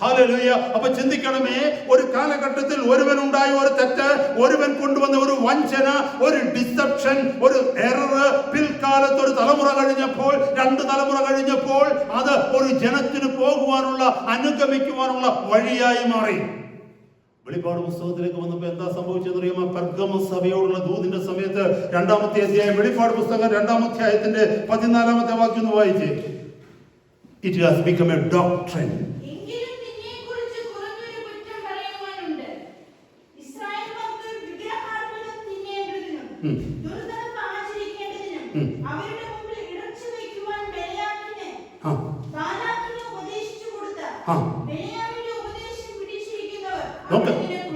ഹല്ലേലൂയ. അപ്പൊ ചിന്തിക്കണമേ, ഒരു കാലഘട്ടത്തിൽ ഒരുവൻ ഉണ്ടായ ഒരു തെറ്റ്, ഒരുവൻ കൊണ്ടുവന്ന ഒരു വഞ്ചന, ഒരു ഡിസെപ്ഷൻ, ഒരു എറർ പിൽക്കാലത്ത് ഒരു തലമുറ കഴിഞ്ഞപ്പോൾ, 2 തലമുറ കഴിഞ്ഞപ്പോൾ അത് ഒരു ജനത്തിന് പോകുവാനുള്ള അനുഗമിക്കുവാനുള്ള വഴിയായി മാറി. വെളിപ്പാട് പുസ്തകത്തിലേക്ക് വന്നപ്പോൾ എന്താ സംഭവിച്ചെന്നറിയാമോ? പെർഗമ സഭയോടുള്ള ദൂതിന്റെ സമയത്ത് 2-ാമത്തെ അധ്യായം, വെളിപ്പാട് പുസ്തകം 2-ാം അധ്യായത്തിന്റെ 14-ാമത്തെ വാക്യം ഒന്ന് വായിച്ചേ. It has become a doctrine.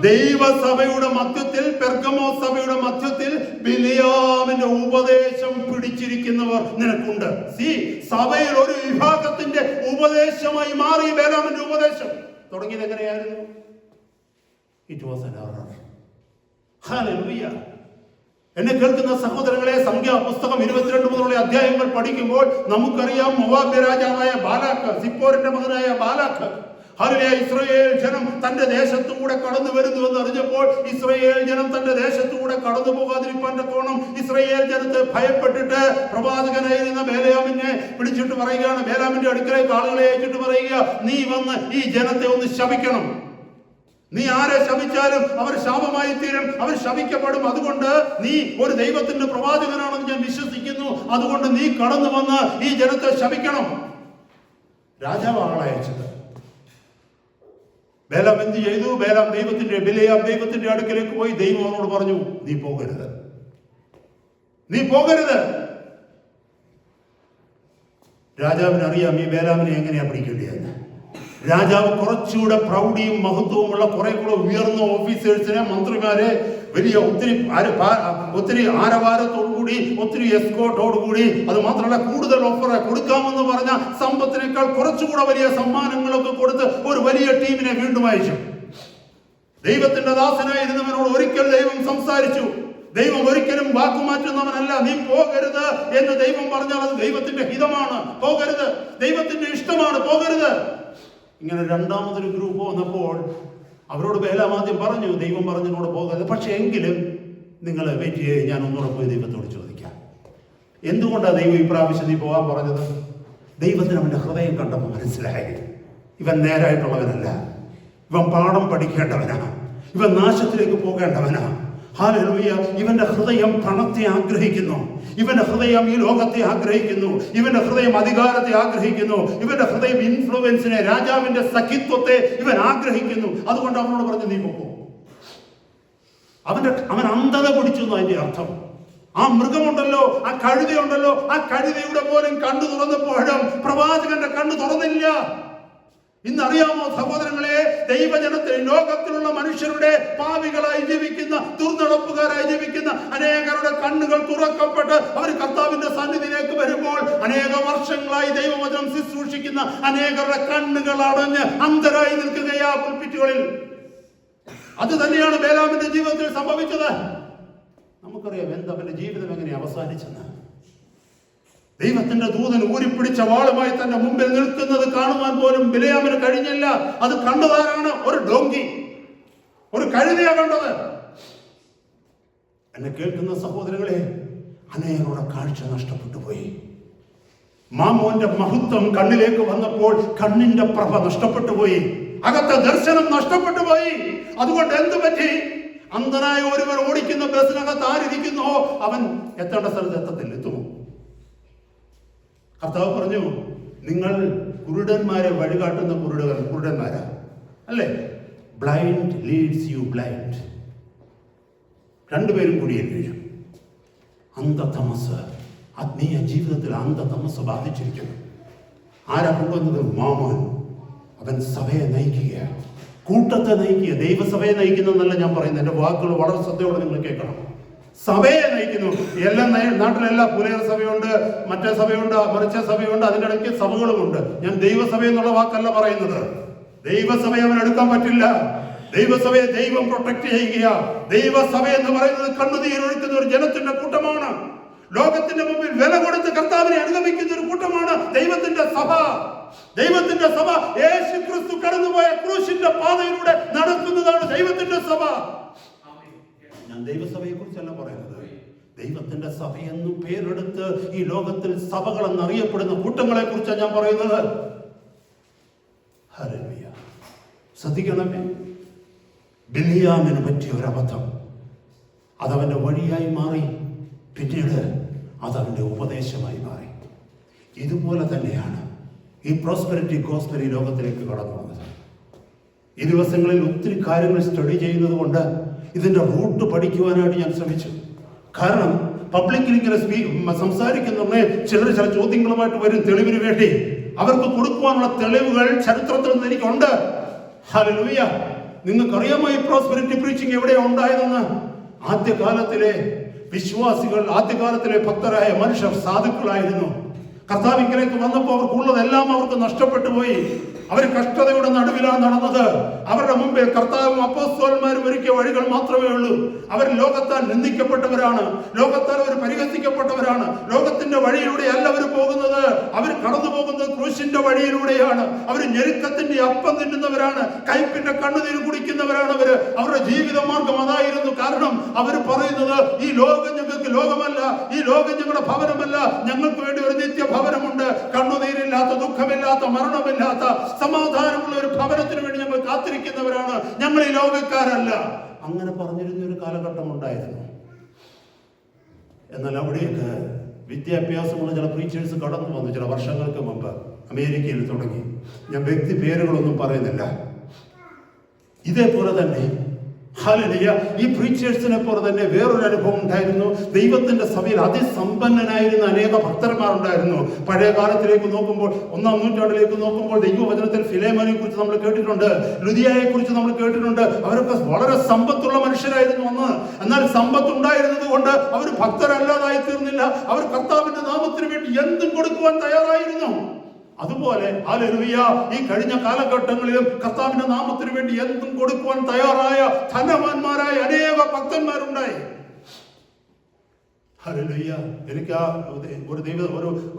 ദൈവസഭയുടെ മധ്യത്തിൽ, പെർഗമോ സഭയുടെ മധ്യത്തിൽ ബിലയാമിന്റെ ഉപദേശം പിടിച്ചിരിക്കുന്നവർ നിനക്കുണ്ട്. സഭയിൽ ഒരു വിഭാഗത്തിന്റെ ഉപദേശമായി മാറി ബിലയാമിന്റെ ഉപദേശം. തുടങ്ങിയത് എങ്ങനെയായിരുന്നു? It was an error. Hallelujah. എന്നെ കേൾക്കുന്ന സഹോദരങ്ങളെ, സംഖ്യാപുസ്തകം 22 മുതലുള്ള അധ്യായങ്ങൾ പഠിക്കുമ്പോൾ നമുക്കറിയാം മോവാബ്യ രാജാവായ ബാലാക്ക്, സിപ്പോരിന്റെ മകനായ ബാലാക്ക്, ഹല്ലേലൂയ, ഇസ്രായേൽ ജനം തന്റെ ദേശത്തുകൂടെ കടന്നു വരുന്നുവെന്ന് അറിഞ്ഞപ്പോൾ ഇസ്രായേൽ ജനം തന്റെ ദേശത്തുകൂടെ കടന്നു പോകാതിരിക്കാൻ തക്കോണം ഇസ്രായേൽ ജനത്തെ ഭയപ്പെട്ടിട്ട് പ്രവാചകനായിരുന്ന ബേലാമിനെ വിളിച്ചിട്ട് പറയുകയാണ്. ബേലാമിന്റെ അടുക്കലേക്ക് ആളുകളെ അയച്ചിട്ട് പറയുക, നീ വന്ന് ഈ ജനത്തെ ഒന്ന് ശപിക്കണം. നീ ആരെ ശപിച്ചാലും അവർ ശാപമായി തീരും, അവർ ശപിക്കപ്പെടും. അതുകൊണ്ട് നീ ഒരു ദൈവത്തിന്റെ പ്രവാചകനാണെന്ന് ഞാൻ വിശ്വസിക്കുന്നു. അതുകൊണ്ട് നീ കടന്നു വന്ന് ഈ ജനത്തെ ശപിക്കണം. രാജാവ് ആളയച്ചത്. ബേലാം എന്ത് ചെയ്തു? ബിലയാം ദൈവത്തിന്റെ അടുക്കലേക്ക് പോയി. ദൈവം അവനോട് പറഞ്ഞു, നീ പോകരുത്, നീ പോകരുത്. രാജാവിന് അറിയാം ഈ ബേലാമിനെ എങ്ങനെയാ പിടിക്കേണ്ടതെന്ന്. രാജാവ് കുറച്ചുകൂടെ പ്രൗഢിയും മഹത്വവുമുള്ള കുറെ കൂടെ ഉയർന്ന ഓഫീസേഴ്സിനെ, മന്ത്രിമാരെ, വലിയ ഒത്തിരി ആരവാരത്തോടുകൂടി, ഒത്തിരി എസ്കോർട്ടോടുകൂടി, അത് മാത്രമല്ല കൂടുതൽ ഓഫർ കൊടുക്കാമെന്ന് പറഞ്ഞ സമ്പത്തിനേക്കാൾ കുറച്ചുകൂടെ വലിയ സമ്മാനങ്ങളൊക്കെ കൊടുത്ത് ഒരു വലിയ ടീമിനെ വീണ്ടും അയച്ചു. ദൈവത്തിന്റെ ദാസനായിരുന്നവനോട് ഒരിക്കൽ ദൈവം സംസാരിച്ചു. ദൈവം ഒരിക്കലും വാക്കുമാറ്റുന്നവനല്ല. നീ പോകരുത് എന്ന് ദൈവം പറഞ്ഞാൽ അത് ദൈവത്തിന്റെ ഹിതമാണ്. പോകരുത്, ദൈവത്തിന്റെ ഇഷ്ടമാണ്, പോകരുത്. ഇങ്ങനെ രണ്ടാമതൊരു ഗ്രൂപ്പ് വന്നപ്പോൾ അവരോട് ബേലാം ആദ്യം പറഞ്ഞു, ദൈവം പറഞ്ഞതിനോട് പോകരുത്, പക്ഷെ എങ്കിലും നിങ്ങൾ വെയിറ്റ് ചെയ്യേ, ഞാൻ ഒന്നുകൂടെ പോയി ദൈവത്തോട് ചോദിക്കാം. എന്തുകൊണ്ടാണ് ദൈവം ഈ പ്രാവശ്യം നീ പോകാൻ പറഞ്ഞത്? ദൈവത്തിന് അവന്റെ ഹൃദയം കണ്ടപ്പോൾ മനസ്സിലായി, ഇവൻ നേരായിട്ടുള്ളവനല്ല, ഇവൻ പാഠം പഠിക്കേണ്ടവനാണ്, ഇവൻ നാശത്തിലേക്ക് പോകേണ്ടവനാ. ഹല്ലേലൂയ. ഇവന്റെ ഹൃദയം പണത്തെ ആഗ്രഹിക്കുന്നു, ഇവന്റെ ഹൃദയം ഈ ലോകത്തെ ആഗ്രഹിക്കുന്നു, ഇവന്റെ ഹൃദയം അധികാരത്തെ ആഗ്രഹിക്കുന്നു, ഇവന്റെ ഹൃദയം ഇൻഫ്ലുവൻസിനെ, രാജാവിന്റെ സഖിത്വത്തെ ഇവൻ ആഗ്രഹിക്കുന്നു. അതുകൊണ്ട് അവനോട് പറഞ്ഞു, നീ പോകൂ. അവൻ അന്ധത പിടിച്ചു എന്ന് അതിന്റെ അർത്ഥം. ആ മൃഗമുണ്ടല്ലോ, ആ കഴുതയുണ്ടല്ലോ, ആ കഴുതയുടെ പോലും കണ്ണു തുറന്നപ്പോഴും പ്രവാചകന്റെ കണ്ണു തുറന്നില്ല. ഇന്നറിയാമോ സഹോദരങ്ങളെ, ദൈവജനത്തിൽ ലോകത്തിലുള്ള മനുഷ്യരുടെ പാപികളായി ജീവിക്കുന്ന, ദുർനടപ്പുകാരായി ജീവിക്കുന്ന അനേകരുടെ കണ്ണുകൾ തുറക്കപ്പെട്ട് അവർ കർത്താവിന്റെ സന്നിധിയിലേക്ക് വരുമ്പോൾ, അനേക വർഷങ്ങളായി ദൈവവചനം ശുശ്രൂഷിക്കുന്ന അനേകരുടെ കണ്ണുകൾ അടഞ്ഞ് അന്ധരായി നിൽക്കുകയാ പുൽപിറ്റുകളിൽ. അത് തന്നെയാണ് ബേലാമിന്റെ ജീവിതത്തിൽ സംഭവിച്ചത്. നമുക്കറിയാം എന്താ അവന്റെ ജീവിതം എങ്ങനെ അവസാനിച്ചെന്ന്. ദൈവത്തിന്റെ ദൂതൻ ഊരിപ്പിടിച്ച വാളുമായി തന്റെ മുമ്പിൽ നിൽക്കുന്നത് കാണുവാൻ പോലും ബിലെയാമിന് കഴിഞ്ഞില്ല. അത് കണ്ടതാരാണ്? ഒരു ഡോങ്കി, ഒരു കഴുതയാ കണ്ടത്. എന്നെ കേൾക്കുന്ന സഹോദരങ്ങളെ, അനേകരുടെ കാഴ്ച നഷ്ടപ്പെട്ടു പോയി. മാമോന്റെ മഹത്വം കണ്ണിലേക്ക് വന്നപ്പോൾ കണ്ണിന്റെ പ്രഭ നഷ്ടപ്പെട്ടു പോയി, അകത്തെ ദർശനം നഷ്ടപ്പെട്ടു പോയി. അതുകൊണ്ട് എന്തു പറ്റി? അന്ധനായ ഒരുവൻ ഓടിക്കുന്ന ബസ്സിനകത്ത് ആരിയ്ക്കുന്നോ അവൻ എത്തേണ്ട സ്ഥലത്ത് എത്തത്തില്ല, എത്തുമോ? കർത്താവ് പറഞ്ഞു, നിങ്ങൾ കുരുടന്മാരെ വഴികാട്ടുന്ന കുരുടന്മാരാ അല്ലേ? Blind Leeds U blind. രണ്ടുപേരും കൂടിയേ വീഴും. അന്ധതമസ്, ആത്മീയ ജീവിതത്തിൽ അന്ധതമസ് ബാധിച്ചിരിക്കുന്നു. ആരാ കൊണ്ടുവന്നത്? മാമോൻ. അവൻ സഭയെ നയിക്കുക, കൂട്ടത്തെ നയിക്കുക. ദൈവസഭയെ നയിക്കുന്നതെന്നല്ല ഞാൻ പറയുന്നത്, എൻ്റെ വാക്കുകൾ വളരെ ശ്രദ്ധയോടെ നിങ്ങൾ കേൾക്കണം. സഭയെ നയിക്കുന്നു. എല്ലാ നാട്ടിലെല്ലാം പുലയർ സഭയുണ്ട്, മറ്റേ സഭയുണ്ട്, മറിച്ച സഭയുണ്ട്, അതിൻ്റെ ഇടയ്ക്ക് സഭകളുമുണ്ട്. ഞാൻ ദൈവസഭ എന്നുള്ള വാക്കല്ല പറയുന്നത്. ദൈവസഭയെ അവൻ എടുക്കാൻ പറ്റില്ല. ദൈവസഭയെ ദൈവം പ്രൊട്ടക്ട് ചെയ്യുക. ദൈവസഭ എന്ന് പറയുന്നത് കണ്ണുനീരൊഴുക്കുന്ന ഒരു ജനത്തിന്റെ കൂട്ടമാണ്. ലോകത്തിന്റെ മുമ്പിൽ വില കൊടുത്ത് കർത്താവിനെ അനുഗമിക്കുന്ന ഒരു കൂട്ടമാണ് ദൈവത്തിന്റെ സഭ. ദൈവത്തിന്റെ സഭ യേശു ക്രിസ്തു കടന്നുപോയ ക്രൂശിന്റെ പാതയിലൂടെ നടക്കുന്നതാണ് ദൈവത്തിന്റെ സഭ. ഞാൻ ദൈവസഭയെ കുറിച്ചല്ല പറയുന്നത്. ദൈവത്തിന്റെ സഭയെന്ന് പേരെടുത്ത് ഈ ലോകത്തിൽ സഭകൾ എന്നറിയപ്പെടുന്ന കൂട്ടങ്ങളെ കുറിച്ചാണ് ഞാൻ പറയുന്നത്. ഹല്ലേലൂയ. ശ്രദ്ധിക്കണമേ, ബിലിയാമിന് പറ്റിയ ഒരു അബദ്ധം അതവന്റെ വഴിയായി മാറി, പിന്നീട് അതവന്റെ ഉപദേശമായി മാറി. ഇതുപോലെ തന്നെയാണ് ഈ പ്രോസ്പെരിറ്റി ഗോസ്പൽ ലോകത്തിലേക്ക് കടന്നു വന്നത്. ഈ ദിവസങ്ങളിൽ ഒത്തിരി കാര്യങ്ങൾ സ്റ്റഡി ചെയ്യുന്നത് കൊണ്ട് ഇതിന്റെ റൂട്ട് പഠിക്കുവാനായിട്ട് ഞാൻ ശ്രമിച്ചു. കാരണം പബ്ലിക്കിൽ ഇങ്ങനെ സംസാരിക്കുന്ന ചില ചോദ്യങ്ങളുമായിട്ട് വരും തെളിവിന് വേണ്ടി. അവർക്ക് കൊടുക്കുവാനുള്ള തെളിവുകൾ ചരിത്രത്തിൽ നിന്ന് എനിക്കുണ്ട്. ഹല്ലേലൂയ. നിങ്ങൾക്കറിയാമോ ഈ പ്രോസ്പെരിറ്റി പ്രീച്ചിങ് എവിടെയാണ് ഉണ്ടായതെന്ന്? ആദ്യകാലത്തിലെ വിശ്വാസികൾ, ആദ്യകാലത്തിലെ ഭക്തരായ മനുഷ്യർ സാധുക്കളായിരുന്നു. കർത്താവിലേക്ക് വന്നപ്പോൾ അവർക്കുള്ളതെല്ലാം അവർക്ക് നഷ്ടപ്പെട്ടു പോയി. അവർ കഷ്ടതയുടെ നടുവിലാണ് നടന്നത്. അവരുടെ മുമ്പിൽ കർത്താവും അപ്പോസ്തലന്മാരും ഒരുക്കിയ വഴികൾ മാത്രമേ ഉള്ളൂ. അവർ ലോകത്താൽ നിന്ദിക്കപ്പെട്ടവരാണ്, ലോകത്താൽ അവർ പരിഹസിക്കപ്പെട്ടവരാണ്. ലോകത്തിന്റെ വഴിയിലൂടെ അല്ല അവർ പോകുന്നത്. അവർ കടന്നു പോകുന്നത് ക്രൂശിന്റെ വഴിയിലൂടെയാണ്. അവർ ഞെരുക്കത്തിന്റെ അപ്പം തിന്നുന്നവരാണ്, കയ്പിന്റെ കണ്ണുനീര് കുടിക്കുന്നവരാണ്. അവരുടെ ജീവിത മാർഗം അതായിരുന്നു. കാരണം അവർ പറയുന്നത്, ഈ ലോകം ഞങ്ങൾക്ക് ലോകമല്ല, ഈ ലോകം ഞങ്ങളുടെ ഭവനമല്ല, ഞങ്ങൾക്ക് വേണ്ടി ഒരു നിത്യഭവനമുണ്ട്. കണ്ണുനീരില്ലാത്ത, ദുഃഖമില്ലാത്ത, മരണമില്ലാത്ത, സമാധാനമുള്ള ഒരു ഭവനത്തിന് വേണ്ടി ഞങ്ങൾ കാത്തിരിക്കുന്നവരാണ്. ഞങ്ങൾ ഈ ലോകക്കാരല്ല. അങ്ങനെ പറഞ്ഞിരുന്ന ഒരു കാലഘട്ടം ഉണ്ടായിരുന്നു. എന്നാൽ അവിടേക്ക് വിദ്യാഭ്യാസമുള്ള ചില പ്രീച്ചേഴ്സ് കടന്നു വന്നു. ചില വർഷങ്ങൾക്ക് മുമ്പ് അമേരിക്കയിൽ തുടങ്ങി. ഞാൻ വ്യക്തി പേരുകളൊന്നും പറയുന്നില്ല. ഇതേപോലെ തന്നെ ഹല്ലേലൂയ. ഈ പ്രീച്ചേഴ്സിനെ പോലെ തന്നെ വേറൊരു അനുഭവം ഉണ്ടായിരുന്നു. ദൈവത്തിന്റെ സഭയിൽ അതിസമ്പന്നനായിരുന്ന അനേക ഭക്തന്മാരുണ്ടായിരുന്നു. പഴയ കാലത്തിലേക്ക് നോക്കുമ്പോൾ, 1-ാം നൂറ്റാണ്ടിലേക്ക് നോക്കുമ്പോൾ ദൈവവചനത്തിൽ ഫിലേമോനെ കുറിച്ച് നമ്മൾ കേട്ടിട്ടുണ്ട്, ലുദിയയെ കുറിച്ച് നമ്മൾ കേട്ടിട്ടുണ്ട്. അവരൊക്കെ വളരെ സമ്പത്തുള്ള മനുഷ്യരായിരുന്നു അന്ന്. എന്നാൽ സമ്പത്ത് ഉണ്ടായിരുന്നത് കൊണ്ട് അവർ ഭക്തരല്ലാതായി തീർന്നില്ല. അവർ കർത്താവിന്റെ നാമത്തിന് വേണ്ടി എന്തും കൊടുക്കുവാൻ തയ്യാറായിരുന്നു. അതുപോലെ ഹല്ലേലൂയ, ഈ കഴിഞ്ഞ കാലഘട്ടങ്ങളിലും കർത്താവിന്റെ നാമത്തിന് വേണ്ടി എന്തും കൊടുക്കുവാൻ തയ്യാറായ ധനവാന്മാരായ അനേക ഭക്തന്മാരുണ്ടായി. ഹല്ലേലൂയ. എനിക്ക്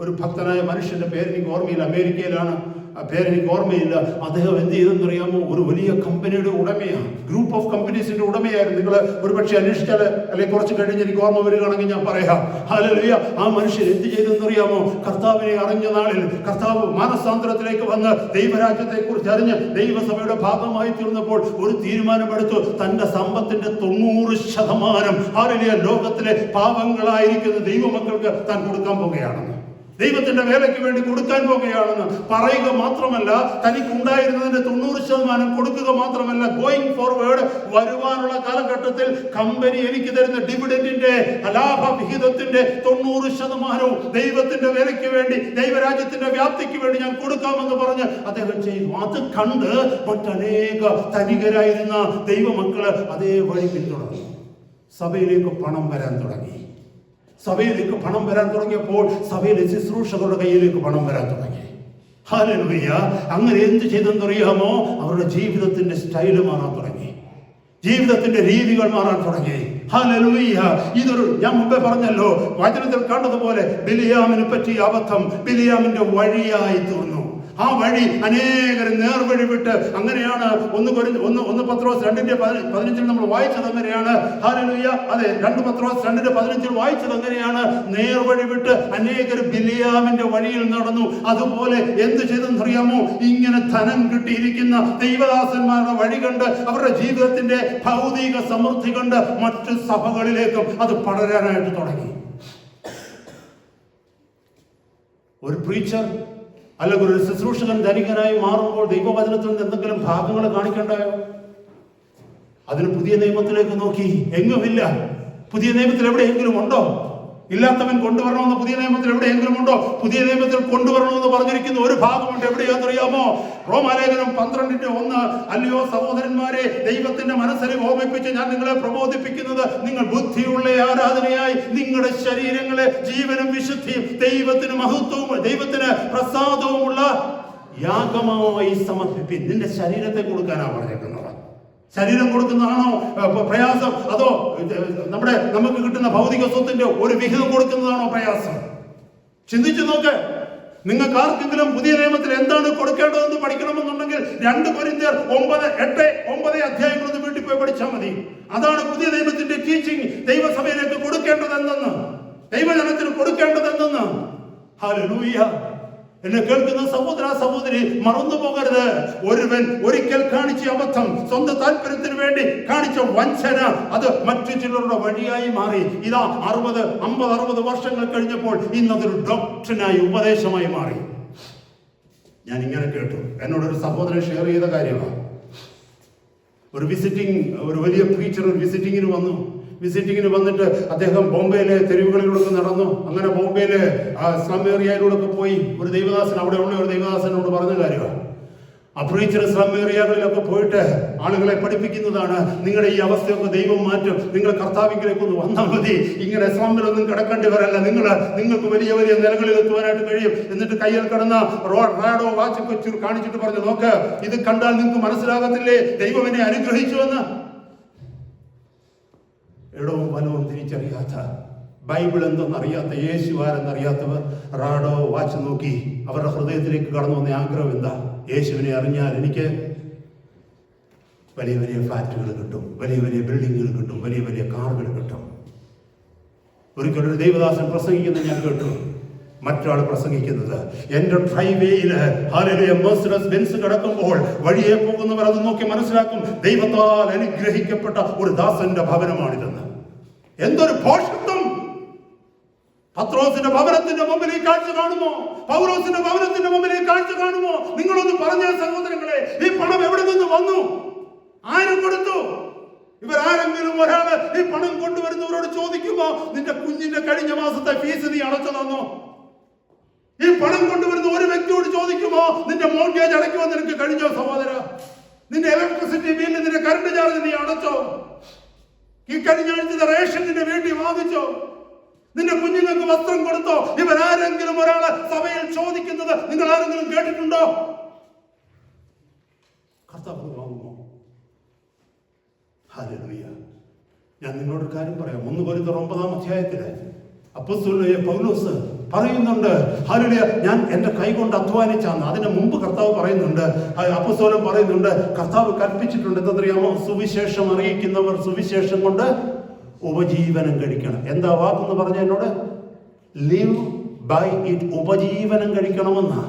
ഒരു ഭക്തനായ മനുഷ്യന്റെ പേര് എനിക്ക് ഓർമ്മയില്ല. അമേരിക്കയിലാണ്, ആ പേരെനിക്ക് ഓർമ്മയില്ല. അദ്ദേഹം എന്ത് ചെയ്തെന്ന് അറിയാമോ? ഒരു വലിയ കമ്പനിയുടെ ഉടമയാണ്, ഗ്രൂപ്പ് ഓഫ് കമ്പനീസിന്റെ ഉടമയായിരുന്നു. നിങ്ങൾ ഒരുപക്ഷെ അന്വേഷിച്ചാൽ അല്ലെങ്കിൽ കുറച്ച് കഴിഞ്ഞ് എനിക്ക് ഓർമ്മ വരികയാണെങ്കിൽ ഞാൻ പറയാം. ഹല്ലേലൂയ. ആ മനുഷ്യൻ എന്ത് ചെയ്തെന്ന് അറിയാമോ? കർത്താവിനെ അറിഞ്ഞ നാളിൽ കർത്താവ് മാനസാന്തരത്തിലേക്ക് വന്ന് ദൈവരാജ്യത്തെ കുറിച്ച് അറിഞ്ഞ് ദൈവസഭയുടെ ഭാഗമായി തീർന്നപ്പോൾ ഒരു തീരുമാനമെടുത്തു. തന്റെ സമ്പത്തിന്റെ 90% ഹല്ലേലൂയ ലോകത്തിലെ പാവങ്ങളായിരിക്കുന്ന ദൈവമക്കൾക്ക് താൻ കൊടുക്കാൻ പോകുകയാണെന്ന്, ദൈവത്തിന്റെ വേലയ്ക്ക് വേണ്ടി കൊടുക്കാൻ പോകുകയാണെന്ന് പറയുക മാത്രമല്ല, തനിക്കുണ്ടായിരുന്നതിന്റെ 90% കൊടുക്കുക മാത്രമല്ല, ഗോയിങ് ഫോർവേഡ് വരുവാനുള്ള കാലഘട്ടത്തിൽ കമ്പനി എനിക്ക് തരുന്ന ഡിവിഡന്റിന്റെ ലാഭവിഹിതത്തിന്റെ 90% ദൈവത്തിന്റെ വേലയ്ക്ക് വേണ്ടി, ദൈവരാജ്യത്തിന്റെ വ്യാപ്തിക്ക് വേണ്ടി ഞാൻ കൊടുക്കാമെന്ന് പറഞ്ഞ് അദ്ദേഹം ചെയ്തു. അത് കണ്ട് മറ്റനേക ധനികരായിരുന്ന ദൈവമക്കള് അതേ വഴി പിന്തുടർന്നു. സഭയിലേക്ക് പണം വരാൻ തുടങ്ങി. സഭയിലേക്ക് പണം വരാൻ തുടങ്ങിയപ്പോൾ സഭയിലെ ശുശ്രൂഷകളുടെ കയ്യിലേക്ക് പണം വരാൻ തുടങ്ങി. ഹല്ലേലൂയ. അങ്ങനെ എന്ത് ചെയ്തെന്നറിയാമോ? അവരുടെ ജീവിതത്തിന്റെ സ്റ്റൈല് മാറാൻ തുടങ്ങി, ജീവിതത്തിന്റെ രീതികൾ മാറാൻ തുടങ്ങി. ഹല്ലേലൂയ. ഇതൊരു, ഞാൻ മുമ്പേ പറഞ്ഞല്ലോ, വചനത്തിൽ കണ്ടതുപോലെ ബിലിയാമിനെ പറ്റിയ അബദ്ധം ബിലിയാമിന്റെ വഴിയായി തീർന്നു. ആ വഴി അനേകർ നേർവഴി വിട്ട്, അങ്ങനെയാണ് 1 പത്രോസ് 2:15 നമ്മൾ വായിച്ചത് അങ്ങനെയാണ്. ഹല്ലേലൂയ. അതെ, 2 പത്രോസ് 2:15 വായിച്ചത് അങ്ങനെയാണ്. നേർവഴി വിട്ട് അനേകർ ബിലിയാമിന്റെ വഴിയിൽ നടന്നു. അതുപോലെ എന്ത് ചെയ്തെന്നറിയാമോ? ഇങ്ങനെ ധനം കിട്ടിയിരിക്കുന്ന ദൈവദാസന്മാരുടെ വഴി കണ്ട്, അവരുടെ ജീവിതത്തിന്റെ ഭൗതിക സമൃദ്ധി കണ്ട് മറ്റു സഭകളിലേക്കും അത് പടരാനായിട്ട് തുടങ്ങി. ഒരു പ്രീച്ചർ അല്ലെങ്കിൽ ഒരു ശുശ്രൂഷകൻ ധനികനായി മാറുമ്പോൾ ദൈവവചനത്തിൽ നിന്ന് എന്തെങ്കിലും ഭാഗങ്ങൾ കാണിക്കണ്ടായോ? അതിന് പുതിയ നിയമത്തിലേക്ക് നോക്കി, എങ്ങുമില്ല. പുതിയ നിയമത്തിൽ എവിടെയെങ്കിലും ഉണ്ടോ? ഇല്ലാത്തവൻ കൊണ്ടുവരണമെന്ന് പുതിയ നിയമത്തിൽ എവിടെയെങ്കിലും ഉണ്ടോ? പുതിയ നിയമത്തിൽ കൊണ്ടുവരണമെന്ന് പറഞ്ഞിരിക്കുന്ന ഒരു ഭാഗമുണ്ട്. എവിടെയാണെന്നറിയാമോ? റോമാലേഖനം 12:1. അല്ലയോ സഹോദരന്മാരെ, ദൈവത്തിന്റെ മനസ്സിനെ ഓർമ്മിപ്പിച്ച് ഞാൻ നിങ്ങളെ പ്രബോധിപ്പിക്കുന്നത്, നിങ്ങൾ ബുദ്ധിയുള്ള ആരാധനയായി നിങ്ങളുടെ ശരീരങ്ങളെ ജീവനും വിശുദ്ധിയും ദൈവത്തിന് മഹത്വവും ദൈവത്തിന് പ്രസാദവുമുള്ള യാഗമായി സമർപ്പിപ്പിൻ. നിന്റെ ശരീരത്തെ കൊടുക്കാനാണ് പറഞ്ഞേക്കുന്നത്. ശരീരം കൊടുക്കുന്നതാണോ പ്രയാസം? അതോ നമുക്ക് കിട്ടുന്ന ഭൗതിക സ്വത്തിന്റെ ഒരു വിഹിതം കൊടുക്കുന്നതാണോ പ്രയാസം? ചിന്തിച്ചു നോക്ക്. നിങ്ങൾക്ക് ആർക്കെങ്കിലും പുതിയ നിയമത്തിൽ എന്താണ് കൊടുക്കേണ്ടതെന്ന് പഠിക്കണമെന്നുണ്ടെങ്കിൽ 2 കൊരിന്ത്യർ 9 അധ്യായങ്ങളൊന്ന് വീട്ടിൽ പോയി പഠിച്ചാൽ മതി. അതാണ് പുതിയ നിയമത്തിന്റെ ടീച്ചിങ്. ദൈവസഭയിലേക്ക് കൊടുക്കേണ്ടതെന്തെന്ന്, ദൈവജനത്തിന് കൊടുക്കേണ്ടതെന്തെന്ന്. ഹല്ലേലൂയ. എന്നെ കേൾക്കുന്ന സഹോദര സഹോദരി, മറന്നു പോകരുത്. ഒരുവൻ ഒരിക്കൽ കാണിച്ച അബദ്ധം, സ്വന്തം താല്പര്യത്തിന് വേണ്ടി കാണിച്ച വഞ്ചന, അത് മറ്റു ചിലരുടെ വഴിയായി മാറി. ഇതാ 50-60 വർഷങ്ങൾ കഴിഞ്ഞപ്പോൾ ഇന്നതൊരു ഡോക്ടറിനായി, ഉപദേശമായി മാറി. ഞാൻ ഇങ്ങനെ കേട്ടു, എന്നോടൊരു സഹോദരൻ ഷെയർ ചെയ്ത കാര്യമാണ്. ഒരു വലിയ പ്രീച്ചർ വിസിറ്റിങ്ങിന് വന്നിട്ട് അദ്ദേഹം ബോംബെയിലെ തെരുവുകളിലൂടെ നടന്നു. അങ്ങനെ ബോംബെയിലെ സ്ലം ഏരിയയിലൂടെ പോയി ഒരു ദൈവദാസൻ, അവിടെയുള്ള ഒരു ദൈവദാസനോട് പറഞ്ഞ കാര്യമാണ്. ആ പ്രീച്ചർ സ്ലം ഏരിയകളിലൊക്കെ പോയിട്ട് ആളുകളെ പഠിപ്പിക്കുന്നതാണ്, നിങ്ങളുടെ ഈ അവസ്ഥയൊക്കെ ദൈവം മാറ്റും, നിങ്ങൾ കർത്താവിലേക്ക് ഒന്ന് വന്നാൽ മതി, ഇങ്ങനെ സ്ലമ്മിലൊന്നും കിടക്കേണ്ടി വരല്ല, നിങ്ങൾക്ക് വലിയ വലിയ നിലകളിൽ എത്തുവാനായിട്ട് കഴിയും. എന്നിട്ട് കയ്യിൽ കിടന്ന റാഡോ വാച്ചൊക്കെ കാണിച്ചിട്ട് പറഞ്ഞു, നോക്ക്, ഇത് കണ്ടാൽ നിങ്ങൾക്ക് മനസ്സിലാകത്തില്ലേ ദൈവം എന്നെ അനുഗ്രഹിച്ചുവെന്ന്. ഇടവും വലവും തിരിച്ചറിയാത്ത, ബൈബിൾ എന്തെന്നറിയാത്ത, യേശു ആരെന്നറിയാത്തവർ റാഡോ വാച്ച് നോക്കി അവരുടെ ഹൃദയത്തിലേക്ക് കടന്നു വന്ന ആഗ്രഹം എന്താ? യേശുവിനെ അറിഞ്ഞാൽ എനിക്ക് വലിയ വലിയ ഫ്ലാറ്റുകൾ കിട്ടും, വലിയ വലിയ ബിൽഡിങ്ങുകൾ കിട്ടും, വലിയ വലിയ കാറുകൾ കിട്ടും. ഒരിക്കലൊരു ദൈവദാസൻ പ്രസംഗിക്കുന്നത് ഞാൻ കേട്ടു. മറ്റൊരാൾ പ്രസംഗിക്കുന്നത്, എന്റെ ഡ്രൈവേയില് മെർസിഡസ് ബെൻസ് കിടക്കുമ്പോൾ വഴിയെ പോകുന്നവർ അത് നോക്കി മനസ്സിലാക്കും, ദൈവത്താൽ അനുഗ്രഹിക്കപ്പെട്ട ഒരു ദാസന്റെ ഭവനമാണിതെന്ന്. എന്തൊരു ഭോഷത്വം! പത്രോസിന്റെ ഭവനത്തിന്റെ മുമ്പിൽ ഈ കാഴ്ച കാണുമോ? പൗലോസിന്റെ ഭവനത്തിന്റെ മുമ്പിൽ ഈ കാഴ്ച കാണുമോ? നിങ്ങളൊന്ന് പറഞ്ഞ സഹോദരങ്ങളെ, ഈ പണം എവിടെ നിന്ന് വന്നു? ആരും കൊടുത്തു? ഇവരാരെങ്കിലും ഒരാള് ഈ പണം കൊണ്ടുവരുന്നവരോട് ചോദിക്കുമോ, നിന്റെ കുഞ്ഞിന്റെ കഴിഞ്ഞ മാസത്തെ ഫീസ് നീ അടച്ചു തന്നോ? ഈ പണം കൊണ്ടുവരുന്ന ഒരു വ്യക്തിയോട് ചോദിക്കുമോ, നിന്റെ മോർഗേജ് അടയ്ക്കുമോ നിനക്ക് കഴിഞ്ഞോ സഹോദര? നിന്റെ ഇലക്ട്രിസിറ്റി ബില്ല്, നിന്റെ കറണ്ട് ചാർജ് നീ അടച്ചോ? ഈ കഴിഞ്ഞ ആഴ്ചത്തെ റേഷൻ നിന്റെ വീട്ടിൽ വാങ്ങിച്ചോ? നിന്റെ കുഞ്ഞുങ്ങൾക്ക് വസ്ത്രം കൊടുത്തോ? ഇവരാരെങ്കിലും ഒരാള് സഭയിൽ ചോദിക്കുന്നത് നിങ്ങൾ ആരെങ്കിലും കേട്ടിട്ടുണ്ടോ? കർത്താവ് വാങ്ങുമോ? ഹല്ലേലൂയ. ഞാൻ നിങ്ങളോട് കാര്യം പറയാം. 1 കൊരിന്ത്യർ 9 അധ്യായത്തില് അപ്പോസ്തലനായ പൗലോസ് പറയുന്നുണ്ട്, ഹല്ലേലൂയ, ഞാൻ എന്റെ കൈ കൊണ്ട് അധ്വാനിച്ചാന്ന്. അതിന് മുമ്പ് കർത്താവ് പറയുന്നുണ്ട്, അപ്പോസ്തലൻ പറയുന്നുണ്ട്, കർത്താവ് കൽപ്പിച്ചിട്ടുണ്ട് എന്തറിയാമോ? സുവിശേഷം അറിയിക്കുന്നവർ സുവിശേഷം കൊണ്ട് ഉപജീവനം കഴിക്കണം. എന്താ വാക്കെന്ന് പറഞ്ഞ എന്നോട്? Live by it. ഉപജീവനം കഴിക്കണമെന്നാ.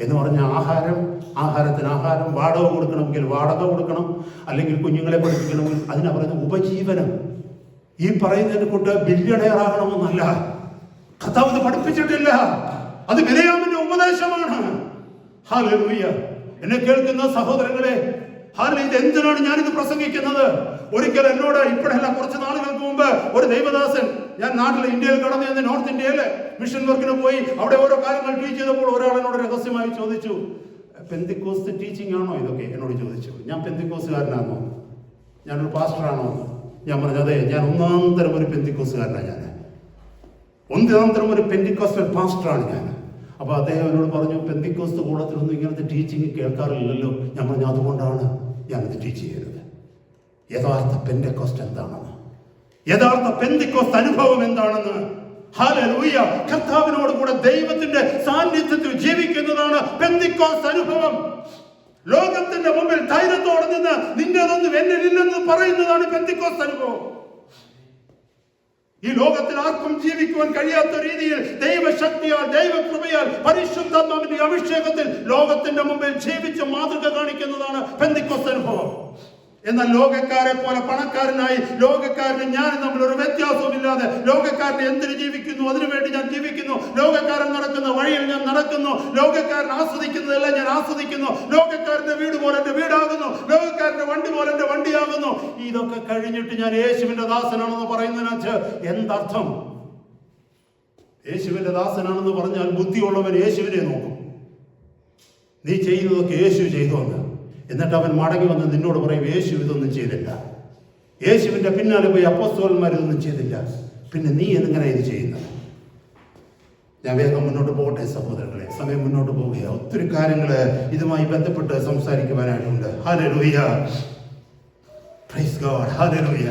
എന്ന് പറഞ്ഞ ആഹാരത്തിന് ആഹാരം, വാടക കൊടുക്കണമെങ്കിൽ വാടക കൊടുക്കണം, അല്ലെങ്കിൽ കുഞ്ഞുങ്ങളെ പഠിപ്പിക്കണമെങ്കിൽ അതിനാ പറയുന്നത് ഉപജീവനം. ഈ പറയുന്നതിനെ കൊണ്ട് ബില്യണയർ ആകണമെന്നല്ല. കർത്താവ് ഇത് പഠിപ്പിച്ചിട്ടില്ല. അത് ബിലയാമിന്റെ ഉപദേശമാണ്. ഹല്ലേലൂയ. എന്നെ കേൾക്കുന്ന സഹോദരങ്ങളെ, ഇത് എന്തിനാണ് ഞാനിത് പ്രസംഗിക്കുന്നത്? ഒരിക്കൽ എന്നോട്, ഇപ്പോഴല്ല, കുറച്ച് നാളുകൾക്ക് മുമ്പ് ഒരു ദൈവദാസൻ, ഞാൻ നാട്ടിൽ ഇന്ത്യയിൽ കടന്നു ചെന്ന് നോർത്ത് ഇന്ത്യയില് മിഷൻ വർക്കിന് പോയി അവിടെ ഓരോ കാര്യങ്ങൾ ടീച്ച് ചെയ്തപ്പോൾ ഒരാൾ എന്നോട് രഹസ്യമായി ചോദിച്ചു, പെന്തിക്കോസ്റ്റ് ടീച്ചിങ് ആണോ ഇതൊക്കെ? എന്നോട് ചോദിച്ചു. ഞാൻ പെന്തിക്കോസ്റ്റുകാരനാണോ? ഞാനൊരു പാസ്റ്ററാണോ? ഞാൻ പറഞ്ഞു, അതെ, ഞാൻ ഒന്നാന്തരം ഒരു പെന്തിക്കോസ്റ്റുകാരനാണ്. ഞാൻ ഒന്നാന്തരം ഒരു പെന്തിക്കോസ്റ്റൽ പാസ്റ്ററാണ് ഞാൻ. അപ്പൊ അദ്ദേഹം എന്നോട് പറഞ്ഞു, പെന്തിക്കോസ്ത് കൂടത്തിലൊന്നും ഇങ്ങനത്തെ ടീച്ചിങ് കേൾക്കാറില്ലല്ലോ. ഞാൻ പറഞ്ഞു, അതുകൊണ്ടാണ് ഞാനിത് ടീച്ച് ചെയ്തത്. യഥാർത്ഥ പെന്തിക്കോസ്റ്റ് എന്താണെന്ന്, യഥാർത്ഥ പെന്തിക്കോസ്റ്റ് അനുഭവം എന്താണെന്ന്. ഹല്ലേലൂയ. കർത്താവിനോട് കൂടെ ദൈവത്തിന്റെ സാന്നിധ്യത്തിൽ ജീവിക്കുന്നതാണ് പെന്തിക്കോസ്റ്റ് അനുഭവം. ലോകത്തിന്റെ മുമ്പിൽ ധൈര്യത്തോടെ നിന്ന് നിന്റേതൊന്നും എന്നിലില്ലെന്ന് പറയുന്നതാണ് പെന്തിക്കോസ്റ്റ് അനുഭവം. ഈ ലോകത്തിൽ ആർക്കും ജീവിക്കുവാൻ കഴിയാത്ത രീതിയിൽ ദൈവശക്തിയാൽ, ദൈവകൃപയാൽ, പരിശുദ്ധാത്മാവിന്റെ അഭിഷേകത്തിൽ ലോകത്തിന്റെ മുമ്പിൽ ജീവിച്ച് മാതൃക കാണിക്കുന്നതാണ് പെന്തിക്കോസ്റ്റ് അനുഭവം. എന്നാൽ ലോകക്കാരെ പോലെ പണക്കാരനായി, ലോകക്കാരന് ഞാൻ തമ്മിൽ ഒരു വ്യത്യാസവുമില്ലാതെ, ലോകക്കാരന് എന്തിനു ജീവിക്കുന്നു അതിനുവേണ്ടി ഞാൻ ജീവിക്കുന്നു, ലോകക്കാരൻ നടക്കുന്ന വഴിയിൽ ഞാൻ നടക്കുന്നു, ലോകക്കാരൻ ആസ്വദിക്കുന്നതെല്ലാം ഞാൻ ആസ്വദിക്കുന്നു, ലോകക്കാരന്റെ വീട് പോലെ എന്റെ വീടാകുന്നു, ലോകക്കാരന്റെ വണ്ടി പോലെ എന്റെ വണ്ടിയാകുന്നു. ഇതൊക്കെ കഴിഞ്ഞിട്ട് ഞാൻ യേശുവിന്റെ ദാസനാണെന്ന് പറയുന്നതിനകത്ത് എന്തർത്ഥം? യേശുവിന്റെ ദാസനാണെന്ന് പറഞ്ഞാൽ ബുദ്ധിയുള്ളവൻ യേശുവിനെ നോക്കും. നീ ചെയ്യുന്നതൊക്കെ യേശു ചെയ്തോന്ന്. എന്നിട്ട് അവൻ മടങ്ങി വന്ന് നിന്നോട് പറയും, യേശു ഇതൊന്നും ചെയ്തില്ല, യേശുവിന്റെ പിന്നാലെ പോയി അപ്പോസ്തലന്മാർ ഇതൊന്നും ചെയ്തില്ല, പിന്നെ നീ എങ്ങനെ ഇത് ചെയ്യുന്നത്? ഞാൻ വേഗം മുന്നോട്ട് പോകട്ടെ സഹോദരങ്ങളെ, സമയം മുന്നോട്ട് പോവുകയാണ്. ഒത്തിരി കാര്യങ്ങൾ ഇതുമായി ബന്ധപ്പെട്ട് സംസാരിക്കുവാനായിട്ടുണ്ട്. Hallelujah, praise god, hallelujah.